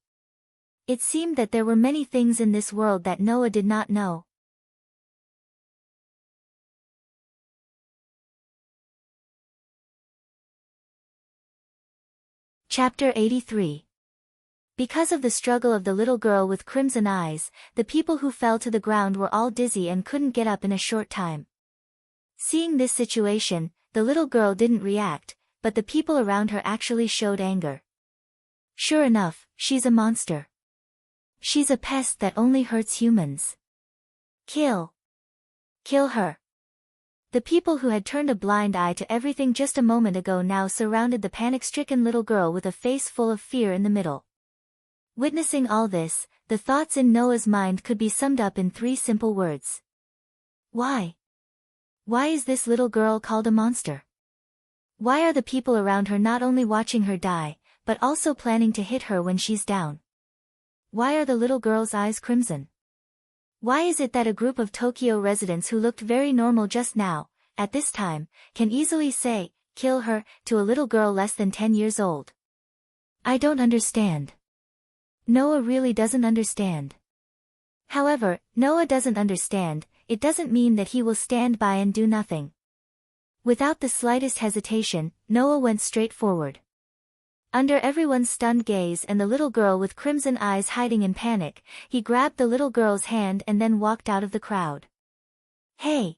It seemed that there were many things in this world that Noah did not know. Chapter 83. Because of the struggle of the little girl with crimson eyes, the people who fell to the ground were all dizzy and couldn't get up in a short time. Seeing this situation, the little girl didn't react, but the people around her actually showed anger. Sure enough, she's a monster. She's a pest that only hurts humans. Kill her. The people who had turned a blind eye to everything just a moment ago now surrounded the panic-stricken little girl with a face full of fear in the middle. Witnessing all this, the thoughts in Noah's mind could be summed up in 3 simple words. Why? Why is this little girl called a monster? Why are the people around her not only watching her die, but also planning to hit her when she's down? Why are the little girl's eyes crimson? Why is it that a group of Tokyo residents who looked very normal just now, at this time, can easily say, "Kill her," to a little girl less than 10 years old? I don't understand. Noah really doesn't understand. However, Noah doesn't understand, it doesn't mean that he will stand by and do nothing. Without the slightest hesitation, Noah went straight forward. Under everyone's stunned gaze and the little girl with crimson eyes hiding in panic, he grabbed the little girl's hand and then walked out of the crowd. Hey!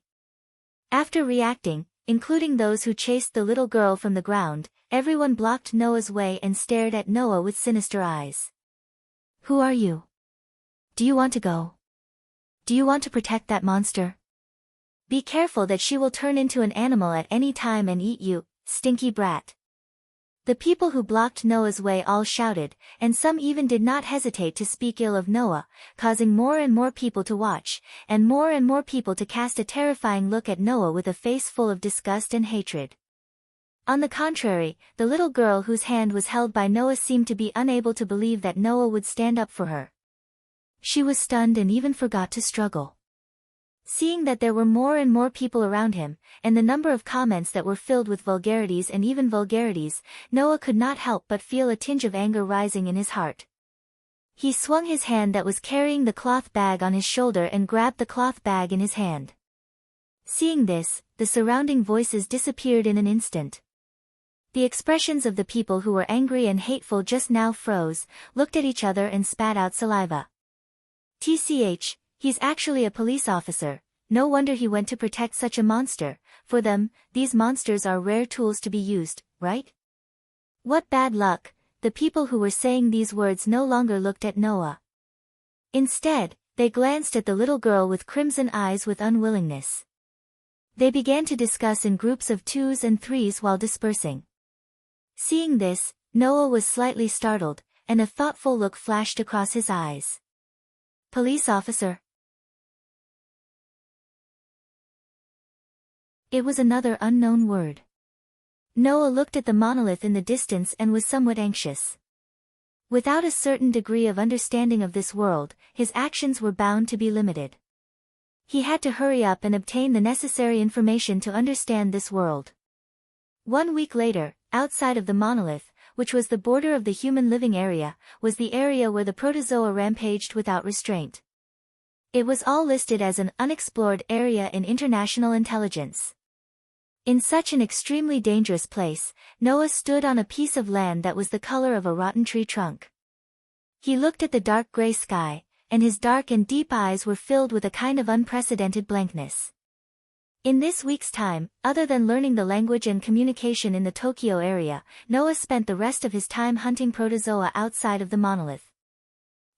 After reacting, including those who chased the little girl from the ground, everyone blocked Noah's way and stared at Noah with sinister eyes. Who are you? Do you want to go? Do you want to protect that monster? Be careful that she will turn into an animal at any time and eat you, stinky brat. The people who blocked Noah's way all shouted, and some even did not hesitate to speak ill of Noah, causing more and more people to watch, and more people to cast a terrifying look at Noah with a face full of disgust and hatred. On the contrary, the little girl whose hand was held by Noah seemed to be unable to believe that Noah would stand up for her. She was stunned and even forgot to struggle. Seeing that there were more and more people around him, and the number of comments that were filled with vulgarities and even vulgarities, Noah could not help but feel a tinge of anger rising in his heart. He swung his hand that was carrying the cloth bag on his shoulder and grabbed the cloth bag in his hand. Seeing this, the surrounding voices disappeared in an instant. The expressions of the people who were angry and hateful just now froze, looked at each other and spat out saliva. TCH, he's actually a police officer, no wonder he went to protect such a monster. For them, these monsters are rare tools to be used, right? What bad luck, the people who were saying these words no longer looked at Noah. Instead, they glanced at the little girl with crimson eyes with unwillingness. They began to discuss in groups of 2s and 3s while dispersing. Seeing this, Noah was slightly startled, and a thoughtful look flashed across his eyes. Police officer. It was another unknown word. Noah looked at the monolith in the distance and was somewhat anxious. Without a certain degree of understanding of this world, his actions were bound to be limited. He had to hurry up and obtain the necessary information to understand this world. 1 week later, outside of the monolith, which was the border of the human living area, was the area where the protozoa rampaged without restraint. It was all listed as an unexplored area in international intelligence. In such an extremely dangerous place, Noah stood on a piece of land that was the color of a rotten tree trunk. He looked at the dark gray sky, and his dark and deep eyes were filled with a kind of unprecedented blankness. In this week's time, other than learning the language and communication in the Tokyo area, Noah spent the rest of his time hunting protozoa outside of the monolith.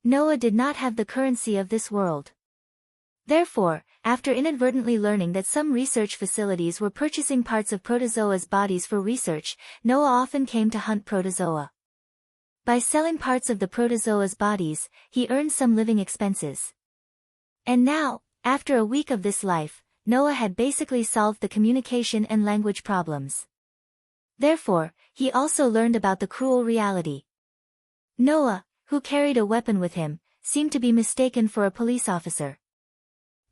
Noah did not have the currency of this world. Therefore, after inadvertently learning that some research facilities were purchasing parts of protozoas' bodies for research, Noah often came to hunt protozoa. By selling parts of the protozoa's bodies, he earned some living expenses. And now, after a week of this life, Noah had basically solved the communication and language problems. Therefore, he also learned about the cruel reality. Noah, who carried a weapon with him, seemed to be mistaken for a police officer.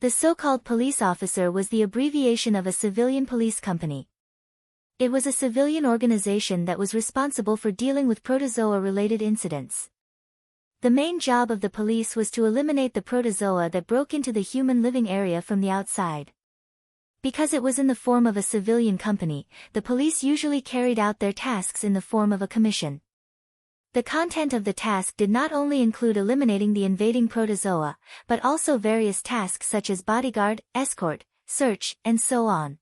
The so-called police officer was the abbreviation of a civilian police company. It was a civilian organization that was responsible for dealing with protozoa-related incidents. The main job of the police was to eliminate the protozoa that broke into the human living area from the outside. Because it was in the form of a civilian company, the police usually carried out their tasks in the form of a commission. The content of the task did not only include eliminating the invading protozoa, but also various tasks such as bodyguard, escort, search, and so on.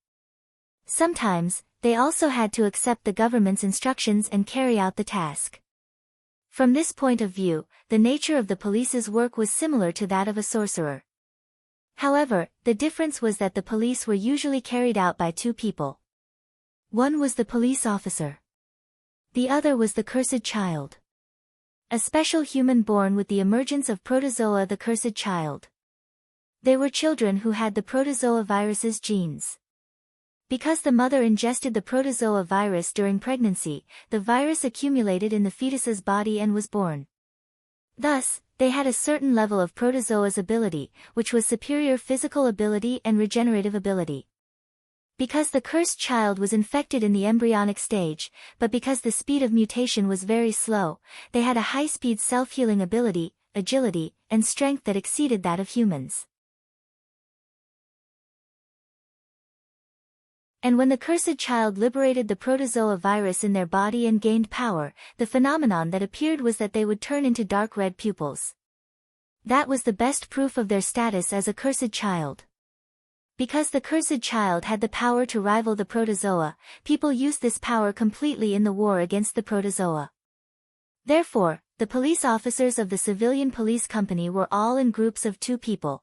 Sometimes, they also had to accept the government's instructions and carry out the task. From this point of view, the nature of the police's work was similar to that of a sorcerer. However, the difference was that the police were usually carried out by two people. One was the police officer. The other was the cursed child. A special human born with the emergence of protozoa, the cursed child. They were children who had the protozoa virus's genes. Because the mother ingested the protozoa virus during pregnancy, the virus accumulated in the fetus's body and was born. Thus, they had a certain level of protozoa's ability, which was superior physical ability and regenerative ability. Because the cursed child was infected in the embryonic stage, but because the speed of mutation was very slow, they had a high-speed self-healing ability, agility, and strength that exceeded that of humans. And when the cursed child liberated the protozoa virus in their body and gained power, the phenomenon that appeared was that they would turn into dark red pupils. That was the best proof of their status as a cursed child. Because the cursed child had the power to rival the protozoa, people used this power completely in the war against the protozoa. Therefore, the police officers of the civilian police company were all in groups of two people.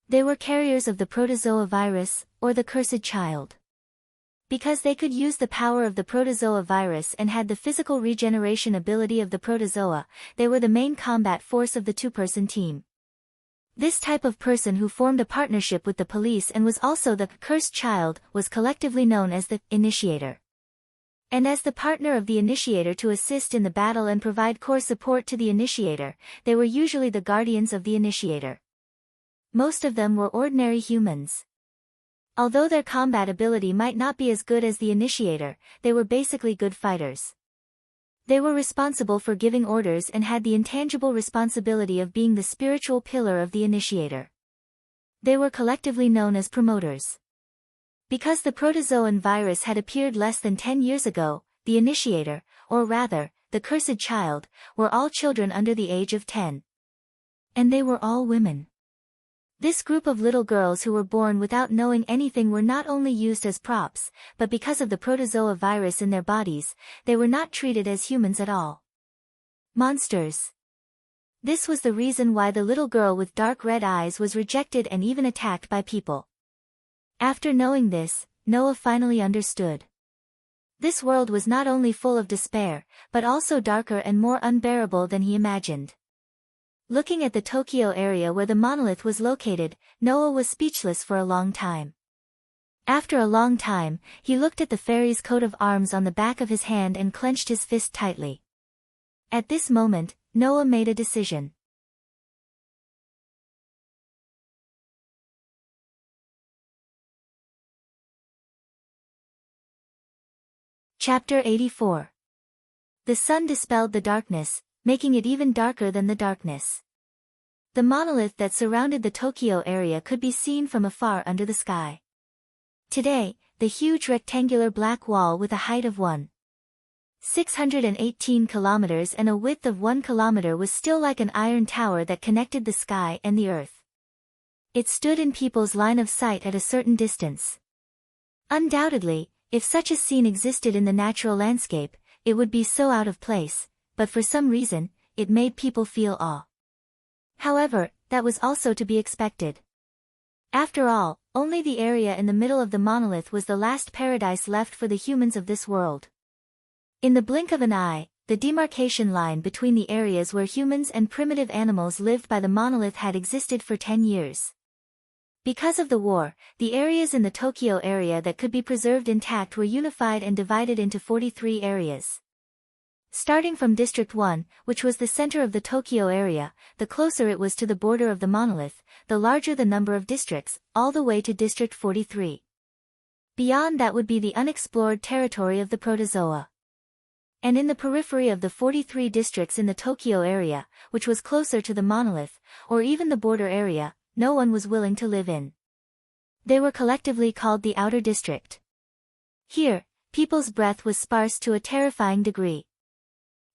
They were carriers of the protozoa virus, or the cursed child. Because they could use the power of the protozoa virus and had the physical regeneration ability of the protozoa, they were the main combat force of the two-person team. This type of person who formed a partnership with the police and was also the cursed child was collectively known as the initiator. And as the partner of the initiator to assist in the battle and provide core support to the initiator, they were usually the guardians of the initiator. Most of them were ordinary humans. Although their combat ability might not be as good as the initiator, they were basically good fighters. They were responsible for giving orders and had the intangible responsibility of being the spiritual pillar of the initiator. They were collectively known as promoters. Because the protozoan virus had appeared less than 10 years ago, the initiator, or rather, the cursed child, were all children under the age of 10. And they were all women. This group of little girls who were born without knowing anything were not only used as props, but because of the protozoa virus in their bodies, they were not treated as humans at all. Monsters. This was the reason why the little girl with dark red eyes was rejected and even attacked by people. After knowing this, Noah finally understood. This world was not only full of despair, but also darker and more unbearable than he imagined. Looking at the Tokyo area where the monolith was located, Noah was speechless for a long time. After a long time, he looked at the fairy's coat of arms on the back of his hand and clenched his fist tightly. At this moment, Noah made a decision. Chapter 84. The sun dispelled the darkness, making it even darker than the darkness. The monolith that surrounded the Tokyo area could be seen from afar under the sky. Today, the huge rectangular black wall with a height of 1,618 kilometers and a width of 1 kilometer was still like an iron tower that connected the sky and the earth. It stood in people's line of sight at a certain distance. Undoubtedly, if such a scene existed in the natural landscape, it would be so out of place, but for some reason, it made people feel awe. However, that was also to be expected. After all, only the area in the middle of the monolith was the last paradise left for the humans of this world. In the blink of an eye, the demarcation line between the areas where humans and primitive animals lived by the monolith had existed for 10 years. Because of the war, the areas in the Tokyo area that could be preserved intact were unified and divided into 43 areas. Starting from District 1, which was the center of the Tokyo area, the closer it was to the border of the monolith, the larger the number of districts, all the way to District 43. Beyond that would be the unexplored territory of the protozoa. And in the periphery of the 43 districts in the Tokyo area, which was closer to the monolith, or even the border area, no one was willing to live in. They were collectively called the Outer District. Here, people's breath was sparse to a terrifying degree.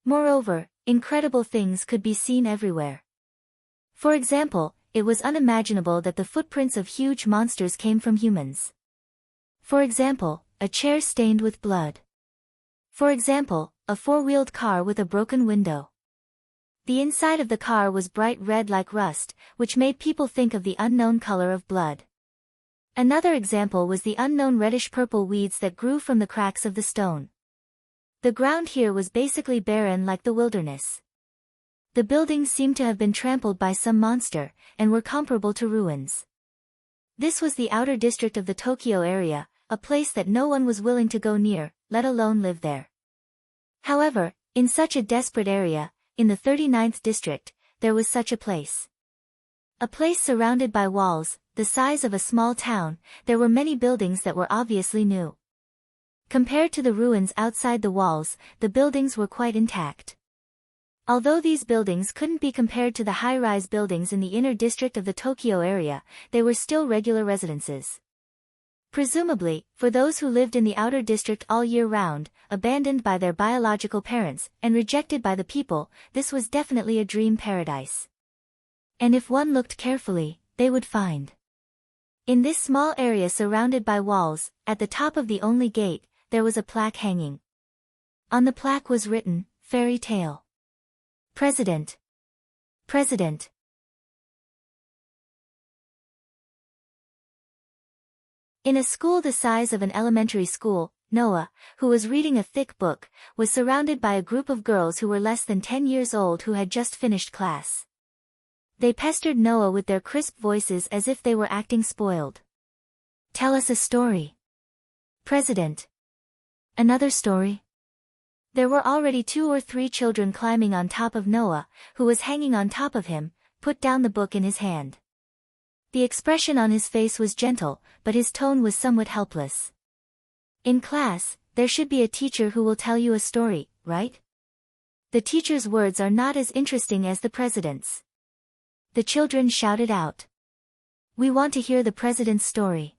Moreover, incredible things could be seen everywhere. For example, it was unimaginable that the footprints of huge monsters came from humans. For example, a chair stained with blood. For example, a four-wheeled car with a broken window. The inside of the car was bright red like rust, which made people think of the unknown color of blood. Another example was the unknown reddish-purple weeds that grew from the cracks of the stone. The ground here was basically barren like the wilderness. The buildings seemed to have been trampled by some monster, and were comparable to ruins. This was the outer district of the Tokyo area, a place that no one was willing to go near, let alone live there. However, in such a desperate area, in the 39th district, there was such a place. A place surrounded by walls, the size of a small town. There were many buildings that were obviously new. Compared to the ruins outside the walls, the buildings were quite intact. Although these buildings couldn't be compared to the high-rise buildings in the inner district of the Tokyo area, they were still regular residences. Presumably, for those who lived in the outer district all year round, abandoned by their biological parents, and rejected by the people, this was definitely a dream paradise. And if one looked carefully, they would find. In this small area surrounded by walls, at the top of the only gate, there was a plaque hanging. On the plaque was written, "Fairy Tale. President. President." In a school the size of an elementary school, Noah, who was reading a thick book, was surrounded by a group of girls who were less than 10 years old who had just finished class. They pestered Noah with their crisp voices as if they were acting spoiled. "Tell us a story. President. Another story?" There were already 2 or 3 children climbing on top of Noah, who was hanging on top of him, put down the book in his hand. The expression on his face was gentle, but his tone was somewhat helpless. "In class, there should be a teacher who will tell you a story, right? The teacher's words are not as interesting as the president's." The children shouted out. "We want to hear the president's story."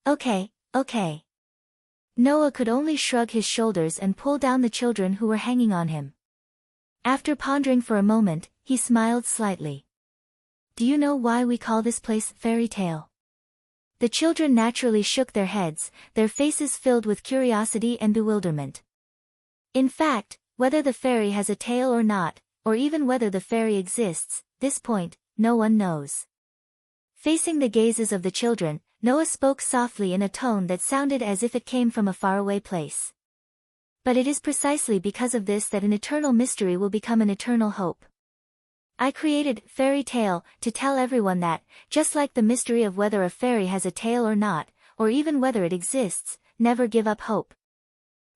"Okay, okay." Noah could only shrug his shoulders and pull down the children who were hanging on him. After pondering for a moment, he smiled slightly. "Do you know why we call this place Fairy Tale?" The children naturally shook their heads, their faces filled with curiosity and bewilderment. In fact, whether the fairy has a tail or not, or even whether the fairy exists, this point, no one knows. Facing the gazes of the children, Noah spoke softly in a tone that sounded as if it came from a faraway place. But it is precisely because of this that an eternal mystery will become an eternal hope. I created Fairy Tale to tell everyone that, just like the mystery of whether a fairy has a tail or not, or even whether it exists, never give up hope.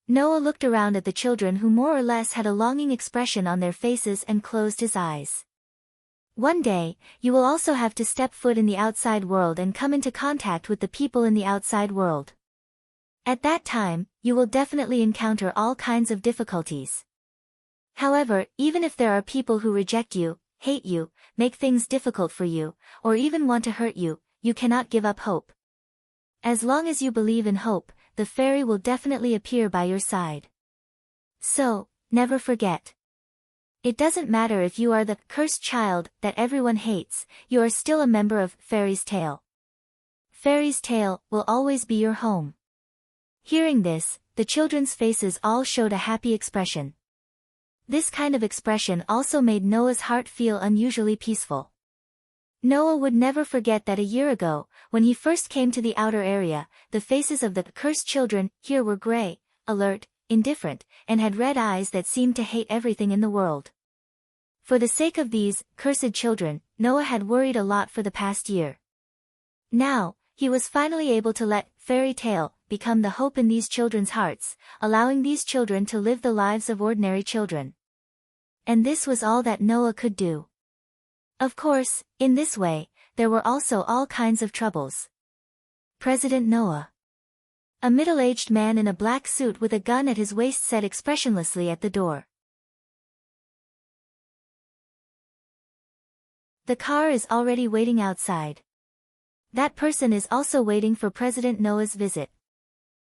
Noah looked around at the children who more or less had a longing expression on their faces and closed his eyes. One day, you will also have to step foot in the outside world and come into contact with the people in the outside world. At that time, you will definitely encounter all kinds of difficulties. However, even if there are people who reject you, hate you, make things difficult for you, or even want to hurt you, you cannot give up hope. As long as you believe in hope, the fairy will definitely appear by your side. So, never forget. It doesn't matter if you are the cursed child that everyone hates, you are still a member of Fairy's Tale. Fairy's Tale will always be your home. Hearing this, the children's faces all showed a happy expression. This kind of expression also made Noah's heart feel unusually peaceful. Noah would never forget that a year ago, when he first came to the outer area, the faces of the cursed children here were gray, alert, indifferent, and had red eyes that seemed to hate everything in the world. For the sake of these cursed children, Noah had worried a lot for the past year. Now, he was finally able to let fairy tale become the hope in these children's hearts, allowing these children to live the lives of ordinary children. And this was all that Noah could do. Of course, in this way, there were also all kinds of troubles. President Noah. A middle-aged man in a black suit with a gun at his waist said expressionlessly at the door. The car is already waiting outside. That person is also waiting for President Noah's visit.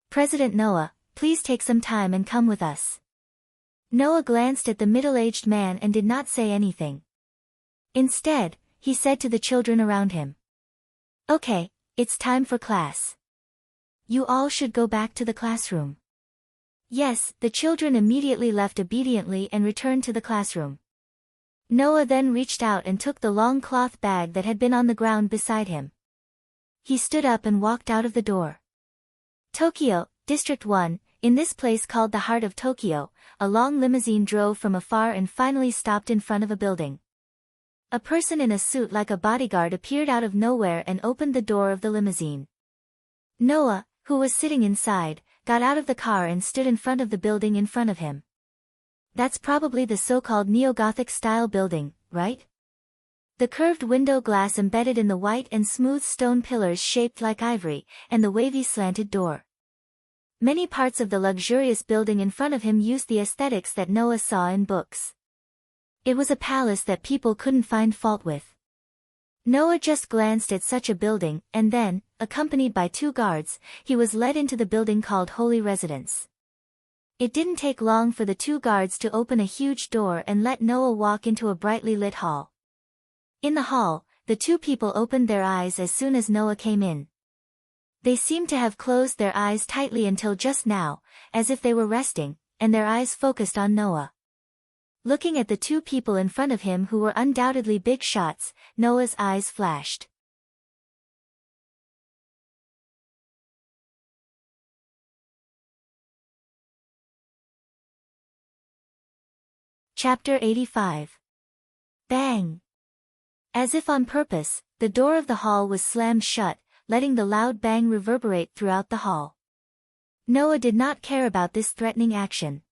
President Noah, please take some time and come with us. Noah glanced at the middle-aged man and did not say anything. Instead, he said to the children around him. Okay, it's time for class. You all should go back to the classroom. Yes, the children immediately left obediently and returned to the classroom. Noah then reached out and took the long cloth bag that had been on the ground beside him. He stood up and walked out of the door. Tokyo, District 1, in this place called the heart of Tokyo, a long limousine drove from afar and finally stopped in front of a building. A person in a suit like a bodyguard appeared out of nowhere and opened the door of the limousine. Noah, who was sitting inside, got out of the car and stood in front of the building in front of him. That's probably the so-called neo-Gothic style building, right? The curved window glass embedded in the white and smooth stone pillars shaped like ivory, and the wavy slanted door. Many parts of the luxurious building in front of him used the aesthetics that Noah saw in books. It was a palace that people couldn't find fault with. Noah just glanced at such a building, and then, accompanied by 2 guards, he was led into the building called Holy Residence. It didn't take long for the 2 guards to open a huge door and let Noah walk into a brightly lit hall. In the hall, the 2 people opened their eyes as soon as Noah came in. They seemed to have closed their eyes tightly until just now, as if they were resting, and their eyes focused on Noah. Looking at the 2 people in front of him who were undoubtedly big shots, Noah's eyes flashed. Chapter 85. Bang! As if on purpose, the door of the hall was slammed shut, letting the loud bang reverberate throughout the hall. Noah did not care about this threatening action.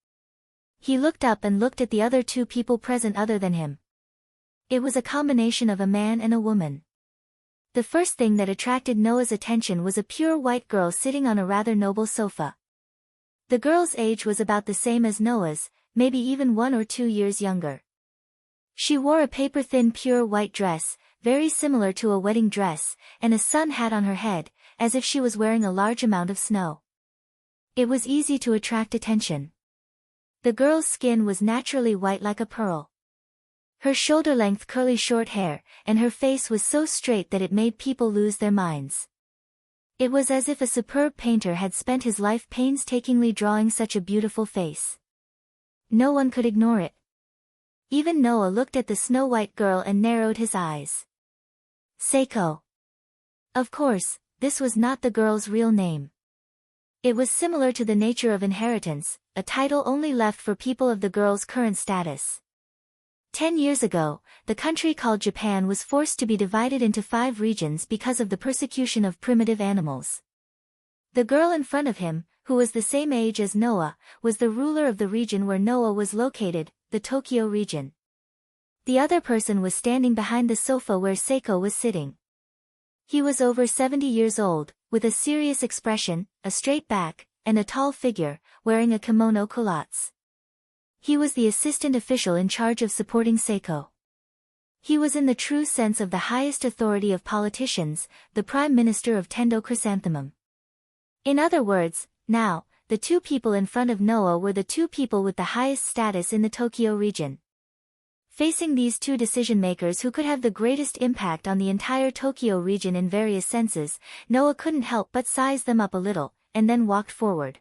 He looked up and looked at the other 2 people present other than him. It was a combination of a man and a woman. The first thing that attracted Noah's attention was a pure white girl sitting on a rather noble sofa. The girl's age was about the same as Noah's, maybe even 1 or 2 years younger. She wore a paper-thin pure white dress, very similar to a wedding dress, and a sun hat on her head, as if she was wearing a large amount of snow. It was easy to attract attention. The girl's skin was naturally white like a pearl. Her shoulder-length curly short hair, and her face was so straight that it made people lose their minds. It was as if a superb painter had spent his life painstakingly drawing such a beautiful face. No one could ignore it. Even Noah looked at the snow-white girl and narrowed his eyes. Seiko. Of course, this was not the girl's real name. It was similar to the nature of inheritance, a title only left for people of the girl's current status. 10 years ago, the country called Japan was forced to be divided into 5 regions because of the persecution of primitive animals. The girl in front of him, who was the same age as Noah, was the ruler of the region where Noah was located, the Tokyo region. The other person was standing behind the sofa where Seiko was sitting. He was over 70 years old, with a serious expression, a straight back, and a tall figure, wearing a kimono culottes. He was the assistant official in charge of supporting Seiko. He was in the true sense of the highest authority of politicians, the Prime Minister of Tendo Chrysanthemum. In other words, now, the 2 people in front of Noah were the 2 people with the highest status in the Tokyo region. Facing these 2 decision-makers who could have the greatest impact on the entire Tokyo region in various senses, Noah couldn't help but size them up a little, and then walked forward.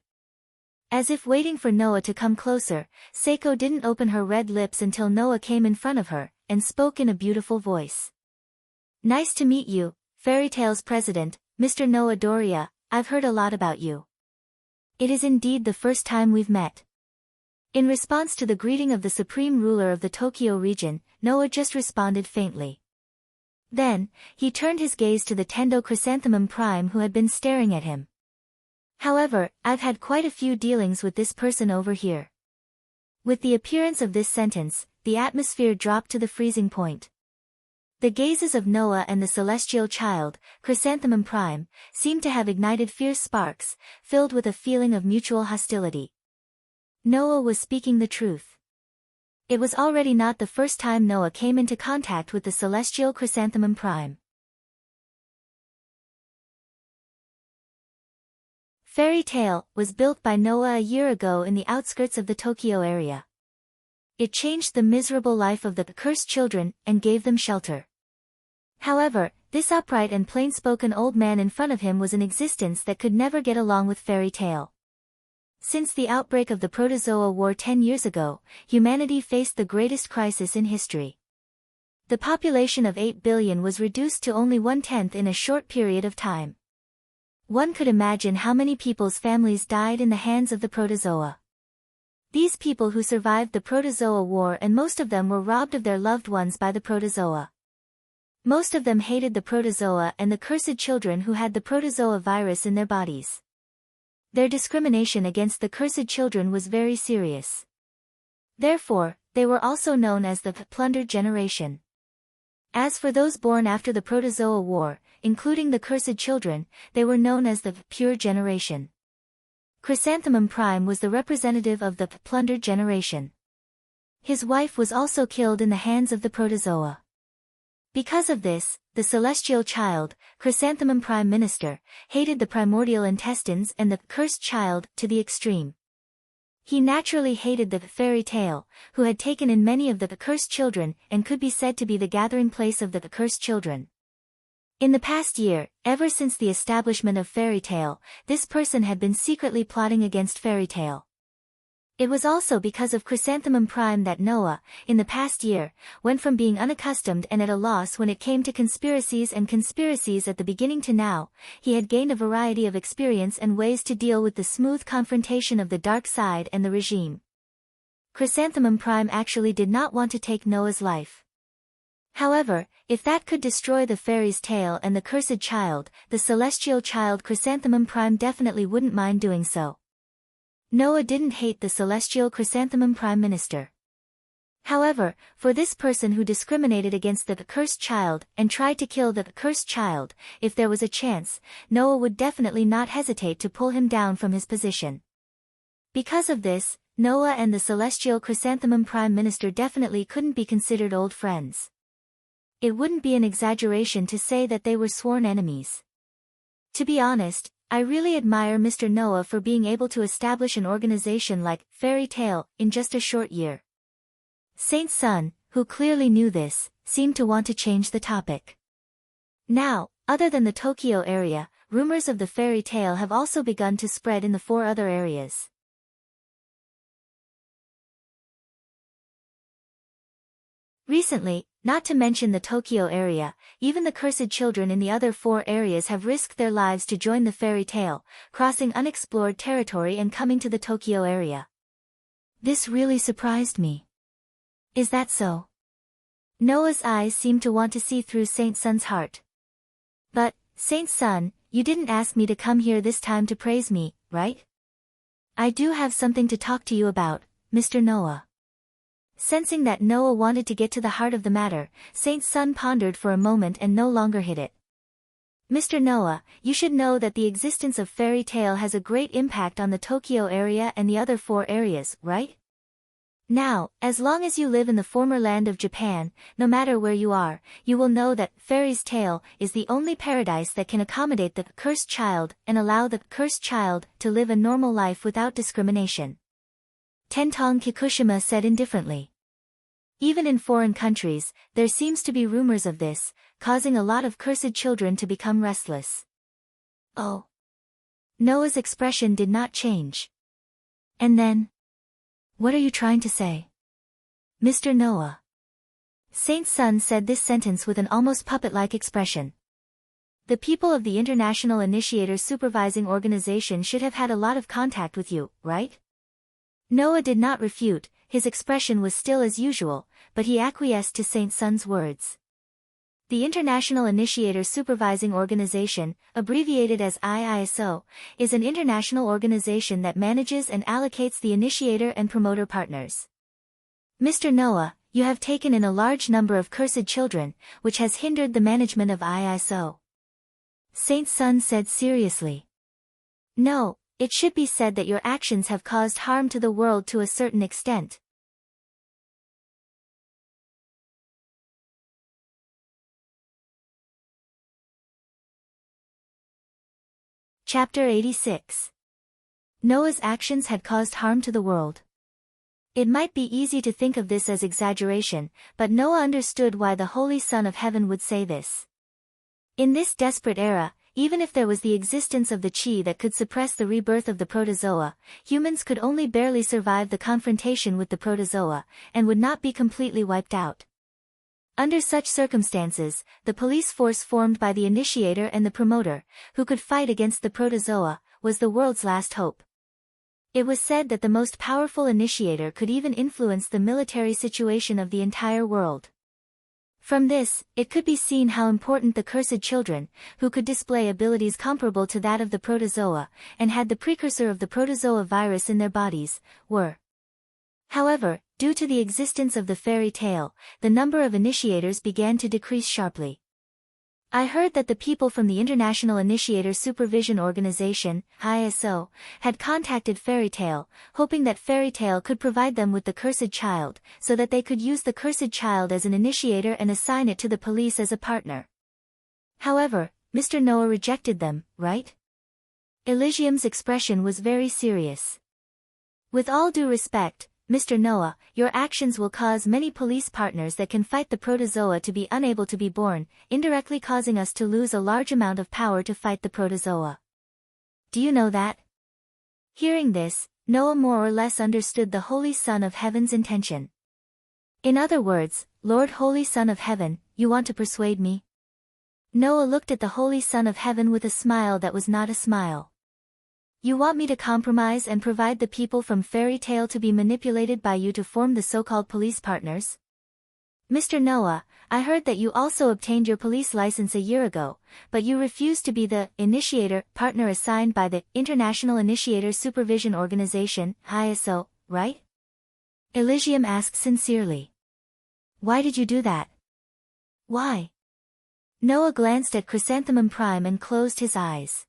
As if waiting for Noah to come closer, Seiko didn't open her red lips until Noah came in front of her, and spoke in a beautiful voice. Nice to meet you, Fairy Tale's president, Mr. Noah Doria, I've heard a lot about you. It is indeed the first time we've met. In response to the greeting of the supreme ruler of the Tokyo region, Noah just responded faintly. Then, he turned his gaze to the Tendo Chrysanthemum Prime who had been staring at him. However, I've had quite a few dealings with this person over here. With the appearance of this sentence, the atmosphere dropped to the freezing point. The gazes of Noah and the celestial child, Chrysanthemum Prime, seemed to have ignited fierce sparks, filled with a feeling of mutual hostility. Noah was speaking the truth. It was already not the first time Noah came into contact with the celestial Chrysanthemum Prime. Fairy Tale was built by Noah a year ago in the outskirts of the Tokyo area. It changed the miserable life of the cursed children and gave them shelter. However, this upright and plain-spoken old man in front of him was an existence that could never get along with Fairy Tale. Since the outbreak of the Protozoa War 10 years ago, humanity faced the greatest crisis in history. The population of 8 billion was reduced to only 1/10 in a short period of time. One could imagine how many people's families died in the hands of the protozoa. These people who survived the Protozoa War, and most of them were robbed of their loved ones by the protozoa. Most of them hated the protozoa and the cursed children who had the protozoa virus in their bodies. Their discrimination against the cursed children was very serious. Therefore, they were also known as the plundered generation. As for those born after the Protozoa War, including the cursed children, they were known as the pure generation. Chrysanthemum Prime was the representative of the plundered generation. His wife was also killed in the hands of the protozoa. Because of this, the celestial child, Chrysanthemum Prime Minister, hated the primordial intestines and the cursed child to the extreme. He naturally hated the Fairy Tale, who had taken in many of the cursed children and could be said to be the gathering place of the cursed children. In the past year, ever since the establishment of Fairy Tale, this person had been secretly plotting against Fairy Tale. It was also because of Chrysanthemum Prime that Noah, in the past year, went from being unaccustomed and at a loss when it came to conspiracies at the beginning to now, he had gained a variety of experience and ways to deal with the smooth confrontation of the dark side and the regime. Chrysanthemum Prime actually did not want to take Noah's life. However, if that could destroy the fairy's tale and the cursed child, the celestial child Chrysanthemum Prime definitely wouldn't mind doing so. Noah didn't hate the celestial Chrysanthemum Prime Minister. However, for this person who discriminated against the cursed child and tried to kill the cursed child, if there was a chance, Noah would definitely not hesitate to pull him down from his position. Because of this, Noah and the celestial Chrysanthemum Prime Minister definitely couldn't be considered old friends. It wouldn't be an exaggeration to say that they were sworn enemies. To be honest, I really admire Mr. Noah for being able to establish an organization like Fairy Tale in just a short year. Saint Sun, who clearly knew this, seemed to want to change the topic. Now, other than the Tokyo area, rumors of the Fairy Tale have also begun to spread in the 4 other areas. Recently, not to mention the Tokyo area, even the cursed children in the other 4 areas have risked their lives to join the Fairy Tale, crossing unexplored territory and coming to the Tokyo area. This really surprised me. Is that so? Noah's eyes seemed to want to see through Saint Sun's heart. But, Saint Sun, you didn't ask me to come here this time to praise me, right? I do have something to talk to you about, Mr. Noah. Sensing that Noah wanted to get to the heart of the matter, Saint Sun pondered for a moment and no longer hid it. Mr. Noah, you should know that the existence of Fairy Tale has a great impact on the Tokyo area and the other 4 areas, right? Now, as long as you live in the former land of Japan, no matter where you are, you will know that Fairy's Tale is the only paradise that can accommodate the cursed child and allow the cursed child to live a normal life without discrimination. Tentong Kikushima said indifferently. Even in foreign countries, there seems to be rumors of this, causing a lot of cursed children to become restless. Oh. Noah's expression did not change. And then? What are you trying to say? Mr. Noah. Saint Sun said this sentence with an almost puppet-like expression. The people of the International Initiator Supervising Organization should have had a lot of contact with you, right? Noah did not refute, his expression was still as usual, but he acquiesced to Saint Sun's words. The International Initiator Supervising Organization, abbreviated as IISO, is an international organization that manages and allocates the initiator and promoter partners. Mr. Noah, you have taken in a large number of cursed children, which has hindered the management of IISO. Saint Sun said seriously. No, it should be said that your actions have caused harm to the world to a certain extent. Chapter 86. Noah's actions had caused harm to the world. It might be easy to think of this as exaggeration, but Noah understood why the Holy Son of Heaven would say this. In this desperate era, even if there was the existence of the chi that could suppress the rebirth of the protozoa, humans could only barely survive the confrontation with the protozoa, and would not be completely wiped out. Under such circumstances, the police force formed by the initiator and the promoter, who could fight against the protozoa, was the world's last hope. It was said that the most powerful initiator could even influence the military situation of the entire world. From this, it could be seen how important the cursed children, who could display abilities comparable to that of the protozoa, and had the precursor of the protozoa virus in their bodies, were. However, due to the existence of the fairy tale, the number of initiators began to decrease sharply. I heard that the people from the International Initiator Supervision Organization, ISO, had contacted Fairy Tale, hoping that Fairy Tale could provide them with the cursed child, so that they could use the cursed child as an initiator and assign it to the police as a partner. However, Mr. Noah rejected them, right? Elysium's expression was very serious. With all due respect, Mr. Noah, your actions will cause many police partners that can fight the protozoa to be unable to be born, indirectly causing us to lose a large amount of power to fight the protozoa. Do you know that? Hearing this, Noah more or less understood the Holy Son of Heaven's intention. In other words, Lord Holy Son of Heaven, you want to persuade me? Noah looked at the Holy Son of Heaven with a smile that was not a smile. You want me to compromise and provide the people from Fairy Tale to be manipulated by you to form the so-called police partners? Mr. Noah, I heard that you also obtained your police license a year ago, but you refused to be the initiator partner assigned by the International Initiator Supervision Organization, ISO, right? Elysium asked sincerely. Why did you do that? Why? Noah glanced at Chrysanthemum Prime and closed his eyes.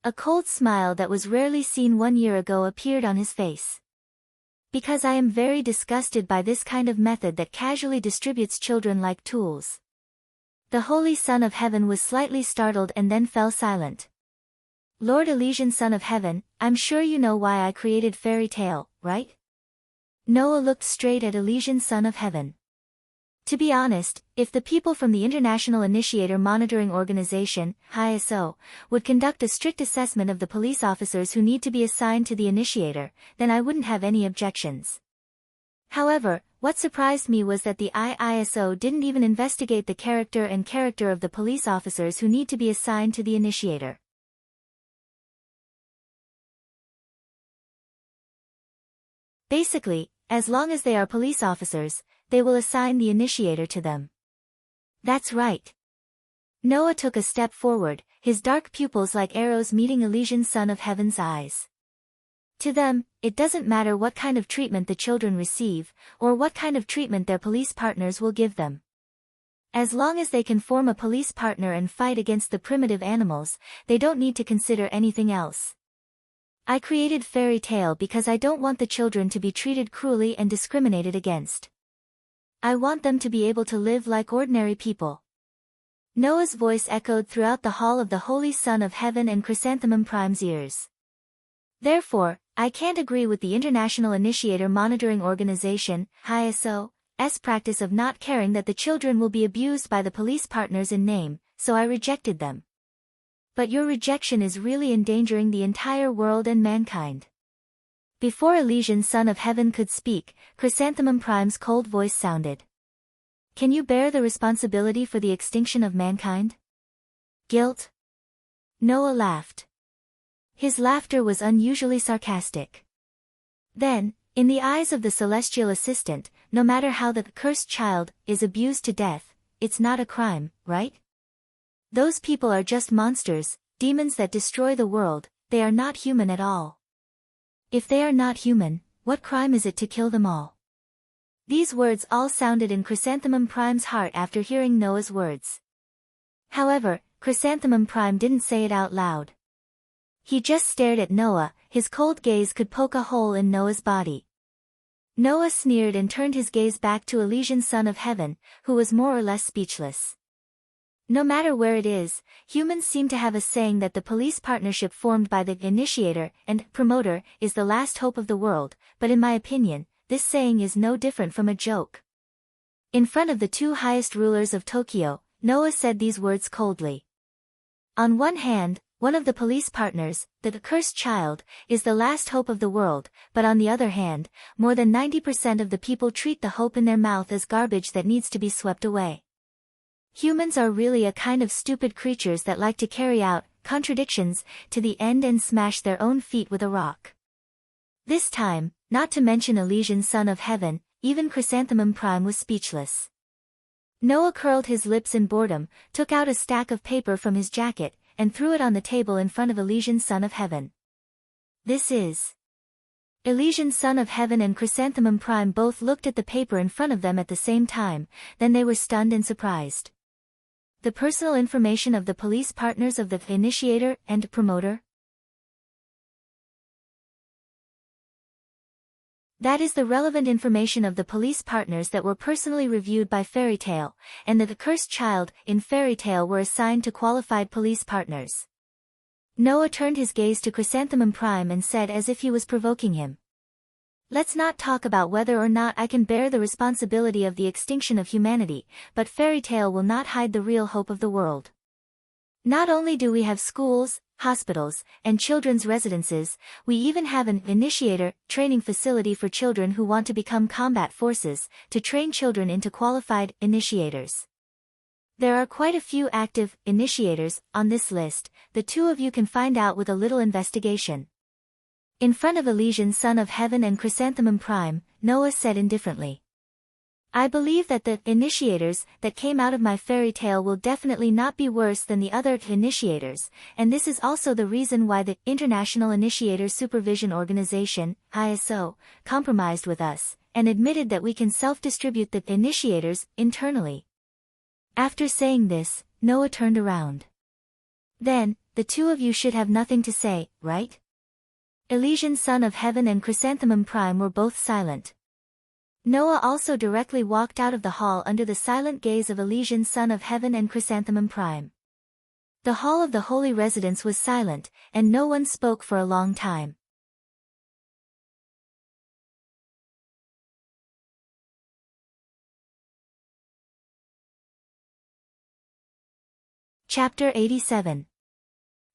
A cold smile that was rarely seen 1 year ago appeared on his face. Because I am very disgusted by this kind of method that casually distributes children like tools. The Holy Son of Heaven was slightly startled and then fell silent. Lord Elysian Son of Heaven, I'm sure you know why I created Fairy Tale, right? Noah looked straight at Elysian Son of Heaven. To be honest, if the people from the International Initiator Monitoring Organization, ISO, would conduct a strict assessment of the police officers who need to be assigned to the initiator, then I wouldn't have any objections. However, what surprised me was that the IISO didn't even investigate the character of the police officers who need to be assigned to the initiator. Basically, as long as they are police officers, they will assign the initiator to them. That's right. Noah took a step forward, his dark pupils like arrows meeting Elysian Son of Heaven's eyes. To them, it doesn't matter what kind of treatment the children receive, or what kind of treatment their police partners will give them. As long as they can form a police partner and fight against the primitive animals, they don't need to consider anything else. I created Fairy Tale because I don't want the children to be treated cruelly and discriminated against. I want them to be able to live like ordinary people. Noah's voice echoed throughout the hall of the Holy Son of Heaven and Chrysanthemum Prime's ears. Therefore, I can't agree with the International Initiator Monitoring Organization, ISO's practice of not caring that the children will be abused by the police partners in name, so I rejected them. But your rejection is really endangering the entire world and mankind. Before Elysian Son of Heaven could speak, Chrysanthemum Prime's cold voice sounded. Can you bear the responsibility for the extinction of mankind? Guilt? Noah laughed. His laughter was unusually sarcastic. Then, in the eyes of the celestial assistant, no matter how the cursed child is abused to death, it's not a crime, right? Those people are just monsters, demons that destroy the world, they are not human at all. If they are not human, what crime is it to kill them all? These words all sounded in Chrysanthemum Prime's heart after hearing Noah's words. However, Chrysanthemum Prime didn't say it out loud. He just stared at Noah, his cold gaze could poke a hole in Noah's body. Noah sneered and turned his gaze back to Elysian Son of Heaven, who was more or less speechless. No matter where it is, humans seem to have a saying that the police partnership formed by the initiator and promoter is the last hope of the world, but in my opinion, this saying is no different from a joke. In front of the two highest rulers of Tokyo, Noah said these words coldly. On one hand, one of the police partners, the cursed child, is the last hope of the world, but on the other hand, more than 90% of the people treat the hope in their mouth as garbage that needs to be swept away. Humans are really a kind of stupid creatures that like to carry out contradictions to the end and smash their own feet with a rock. This time, not to mention Elysian Son of Heaven, even Chrysanthemum Prime was speechless. Noah curled his lips in boredom, took out a stack of paper from his jacket, and threw it on the table in front of Elysian Son of Heaven. This is... Elysian Son of Heaven and Chrysanthemum Prime both looked at the paper in front of them at the same time, then they were stunned and surprised. The personal information of the police partners of the initiator and promoter? That is the relevant information of the police partners that were personally reviewed by Fairy Tale, and that the cursed child in Fairy Tale were assigned to qualified police partners. Noah turned his gaze to Chrysanthemum Prime and said as if he was provoking him. Let's not talk about whether or not I can bear the responsibility of the extinction of humanity, but Fairy Tale will not hide the real hope of the world. Not only do we have schools, hospitals, and children's residences, we even have an initiator training facility for children who want to become combat forces, to train children into qualified initiators. There are quite a few active initiators on this list, the two of you can find out with a little investigation. In front of Elysian Son of Heaven and Chrysanthemum Prime, Noah said indifferently. I believe that the initiators that came out of my fairy tale will definitely not be worse than the other initiators, and this is also the reason why the International Initiator Supervision Organization, ISO, compromised with us, and admitted that we can self-distribute the initiators internally. After saying this, Noah turned around. Then, the two of you should have nothing to say, right? Elysian Son of Heaven and Chrysanthemum Prime were both silent. Noah also directly walked out of the hall under the silent gaze of Elysian Son of Heaven and Chrysanthemum Prime. The hall of the holy residence was silent, and no one spoke for a long time. Chapter 87.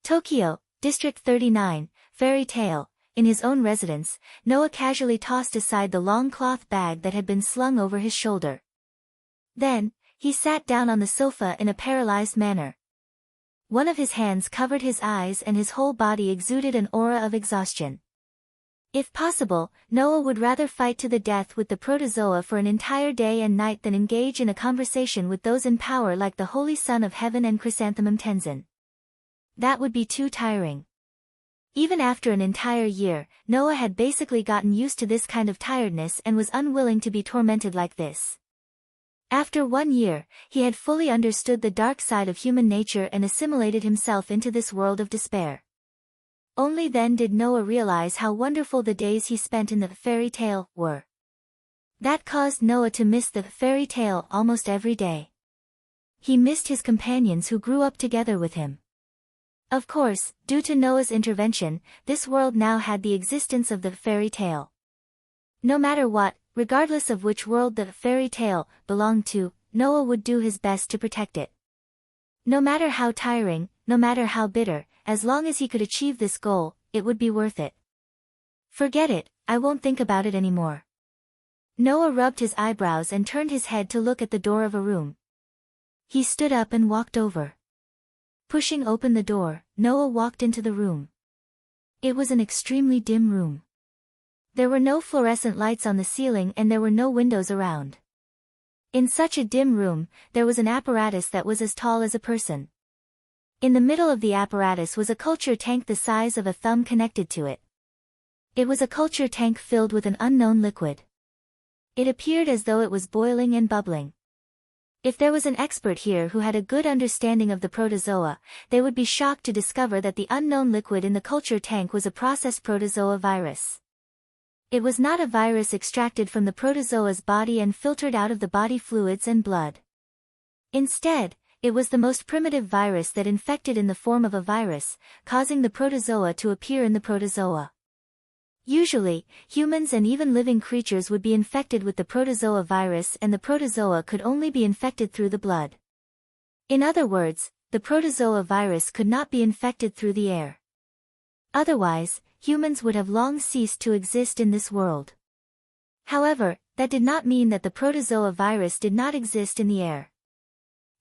Tokyo, District 39, Fairy Tale. In his own residence, Noah casually tossed aside the long cloth bag that had been slung over his shoulder. Then, he sat down on the sofa in a paralyzed manner. One of his hands covered his eyes and his whole body exuded an aura of exhaustion. If possible, Noah would rather fight to the death with the protozoa for an entire day and night than engage in a conversation with those in power like the Holy Son of Heaven and Chrysanthemum Tenzin. That would be too tiring. Even after an entire year, Noah had basically gotten used to this kind of tiredness and was unwilling to be tormented like this. After 1 year, he had fully understood the dark side of human nature and assimilated himself into this world of despair. Only then did Noah realize how wonderful the days he spent in the fairy tale were. That caused Noah to miss the fairy tale almost every day. He missed his companions who grew up together with him. Of course, due to Noah's intervention, this world now had the existence of the fairy tale. No matter what, regardless of which world the fairy tale belonged to, Noah would do his best to protect it. No matter how tiring, no matter how bitter, as long as he could achieve this goal, it would be worth it. Forget it, I won't think about it anymore. Noah rubbed his eyebrows and turned his head to look at the door of a room. He stood up and walked over. Pushing open the door, Noah walked into the room. It was an extremely dim room. There were no fluorescent lights on the ceiling and there were no windows around. In such a dim room, there was an apparatus that was as tall as a person. In the middle of the apparatus was a culture tank the size of a thumb connected to it. It was a culture tank filled with an unknown liquid. It appeared as though it was boiling and bubbling. If there was an expert here who had a good understanding of the protozoa, they would be shocked to discover that the unknown liquid in the culture tank was a processed protozoa virus. It was not a virus extracted from the protozoa's body and filtered out of the body fluids and blood. Instead, it was the most primitive virus that infected in the form of a virus, causing the protozoa to appear in the protozoa. Usually, humans and even living creatures would be infected with the protozoa virus and the protozoa could only be infected through the blood. In other words, the protozoa virus could not be infected through the air. Otherwise, humans would have long ceased to exist in this world. However, that did not mean that the protozoa virus did not exist in the air.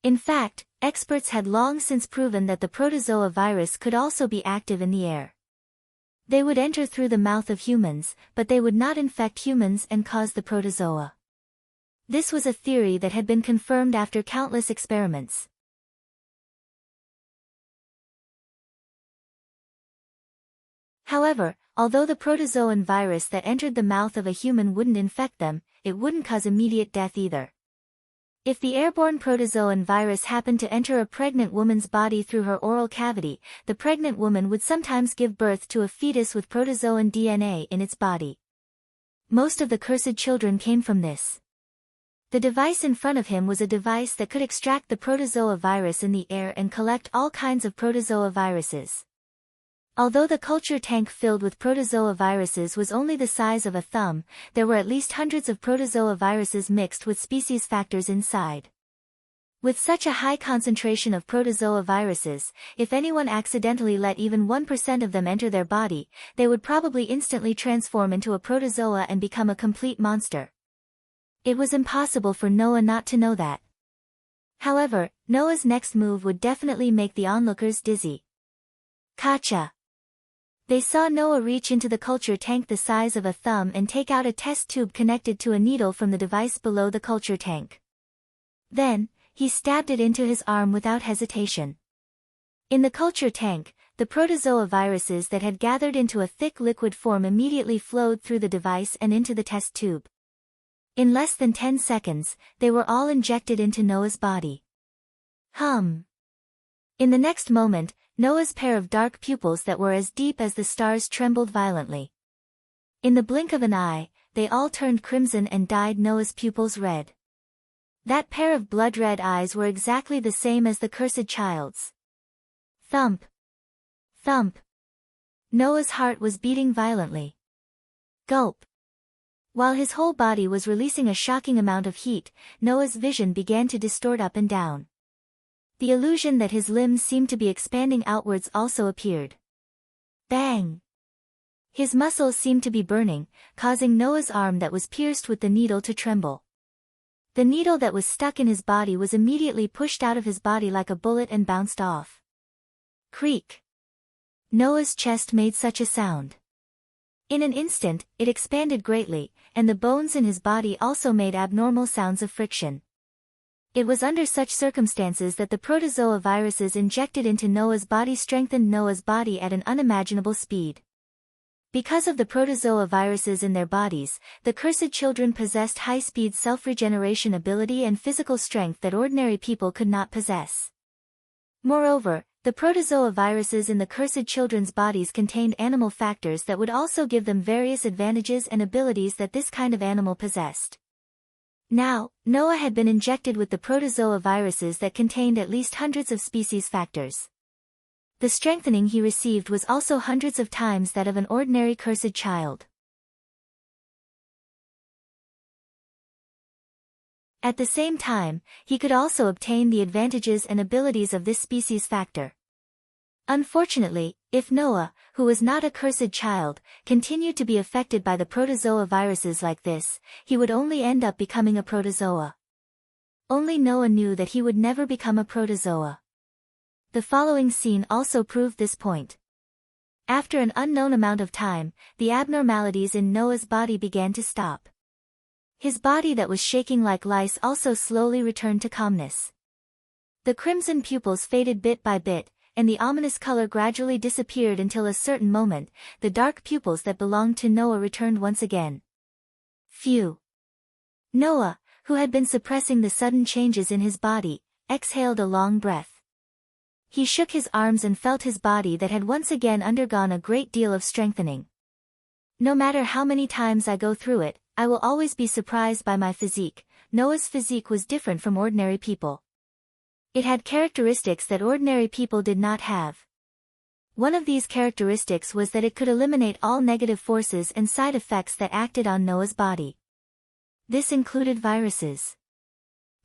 In fact, experts had long since proven that the protozoa virus could also be active in the air. They would enter through the mouth of humans, but they would not infect humans and cause the protozoa. This was a theory that had been confirmed after countless experiments. However, although the protozoan virus that entered the mouth of a human wouldn't infect them, it wouldn't cause immediate death either. If the airborne protozoan virus happened to enter a pregnant woman's body through her oral cavity, the pregnant woman would sometimes give birth to a fetus with protozoan DNA in its body. Most of the cursed children came from this. The device in front of him was a device that could extract the protozoa virus in the air and collect all kinds of protozoa viruses. Although the culture tank filled with protozoa viruses was only the size of a thumb, there were at least hundreds of protozoa viruses mixed with species factors inside. With such a high concentration of protozoa viruses, if anyone accidentally let even 1% of them enter their body, they would probably instantly transform into a protozoa and become a complete monster. It was impossible for Noah not to know that. However, Noah's next move would definitely make the onlookers dizzy. Gotcha! They saw Noah reach into the culture tank the size of a thumb and take out a test tube connected to a needle from the device below the culture tank. Then, he stabbed it into his arm without hesitation. In the culture tank, the protozoa viruses that had gathered into a thick liquid form immediately flowed through the device and into the test tube. In less than 10 seconds, they were all injected into Noah's body. In the next moment, Noah's pair of dark pupils that were as deep as the stars trembled violently. In the blink of an eye, they all turned crimson and dyed Noah's pupils red. That pair of blood-red eyes were exactly the same as the cursed child's. Thump! Thump! Noah's heart was beating violently. Gulp! While his whole body was releasing a shocking amount of heat, Noah's vision began to distort up and down. The illusion that his limbs seemed to be expanding outwards also appeared. Bang! His muscles seemed to be burning, causing Noah's arm that was pierced with the needle to tremble. The needle that was stuck in his body was immediately pushed out of his body like a bullet and bounced off. Creak! Noah's chest made such a sound. In an instant, it expanded greatly, and the bones in his body also made abnormal sounds of friction. It was under such circumstances that the protozoa viruses injected into Noah's body strengthened Noah's body at an unimaginable speed. Because of the protozoa viruses in their bodies, the cursed children possessed high-speed self-regeneration ability and physical strength that ordinary people could not possess. Moreover, the protozoa viruses in the cursed children's bodies contained animal factors that would also give them various advantages and abilities that this kind of animal possessed. Now, Noah had been injected with the protozoa viruses that contained at least hundreds of species factors. The strengthening he received was also hundreds of times that of an ordinary cursed child. At the same time, he could also obtain the advantages and abilities of this species factor. Unfortunately, if Noah, who was not a cursed child, continued to be affected by the protozoa viruses like this, he would only end up becoming a protozoa. Only Noah knew that he would never become a protozoa. The following scene also proved this point. After an unknown amount of time, the abnormalities in Noah's body began to stop. His body that was shaking like lice also slowly returned to calmness. The crimson pupils faded bit by bit, and the ominous color gradually disappeared until a certain moment, the dark pupils that belonged to Noah returned once again. Phew! Noah, who had been suppressing the sudden changes in his body, exhaled a long breath. He shook his arms and felt his body that had once again undergone a great deal of strengthening. No matter how many times I go through it, I will always be surprised by my physique. Noah's physique was different from ordinary people. It had characteristics that ordinary people did not have. One of these characteristics was that it could eliminate all negative forces and side effects that acted on Noah's body. This included viruses.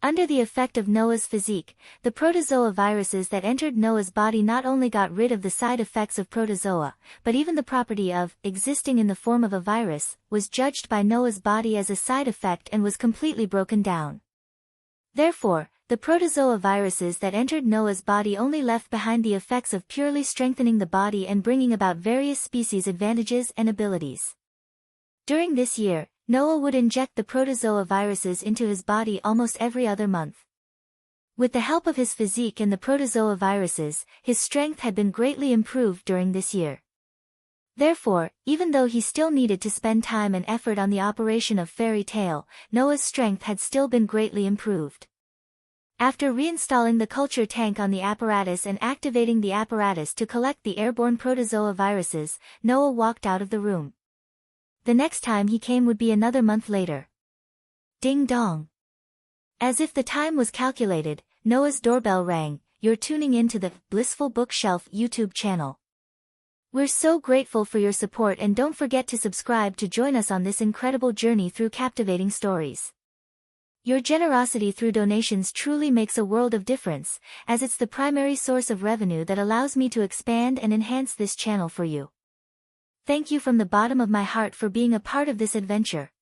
Under the effect of Noah's physique, the protozoa viruses that entered Noah's body not only got rid of the side effects of protozoa, but even the property of existing in the form of a virus was judged by Noah's body as a side effect and was completely broken down. Therefore, the protozoa viruses that entered Noah's body only left behind the effects of purely strengthening the body and bringing about various species advantages and abilities. During this year, Noah would inject the protozoa viruses into his body almost every other month. With the help of his physique and the protozoa viruses, his strength had been greatly improved during this year. Therefore, even though he still needed to spend time and effort on the operation of Fairy Tale, Noah's strength had still been greatly improved. After reinstalling the culture tank on the apparatus and activating the apparatus to collect the airborne protozoa viruses, Noah walked out of the room. The next time he came would be another month later. Ding dong. As if the time was calculated, Noah's doorbell rang. You're tuning in to the Blissful Bookshelf YouTube channel. We're so grateful for your support, and don't forget to subscribe to join us on this incredible journey through captivating stories. Your generosity through donations truly makes a world of difference, as it's the primary source of revenue that allows me to expand and enhance this channel for you. Thank you from the bottom of my heart for being a part of this adventure.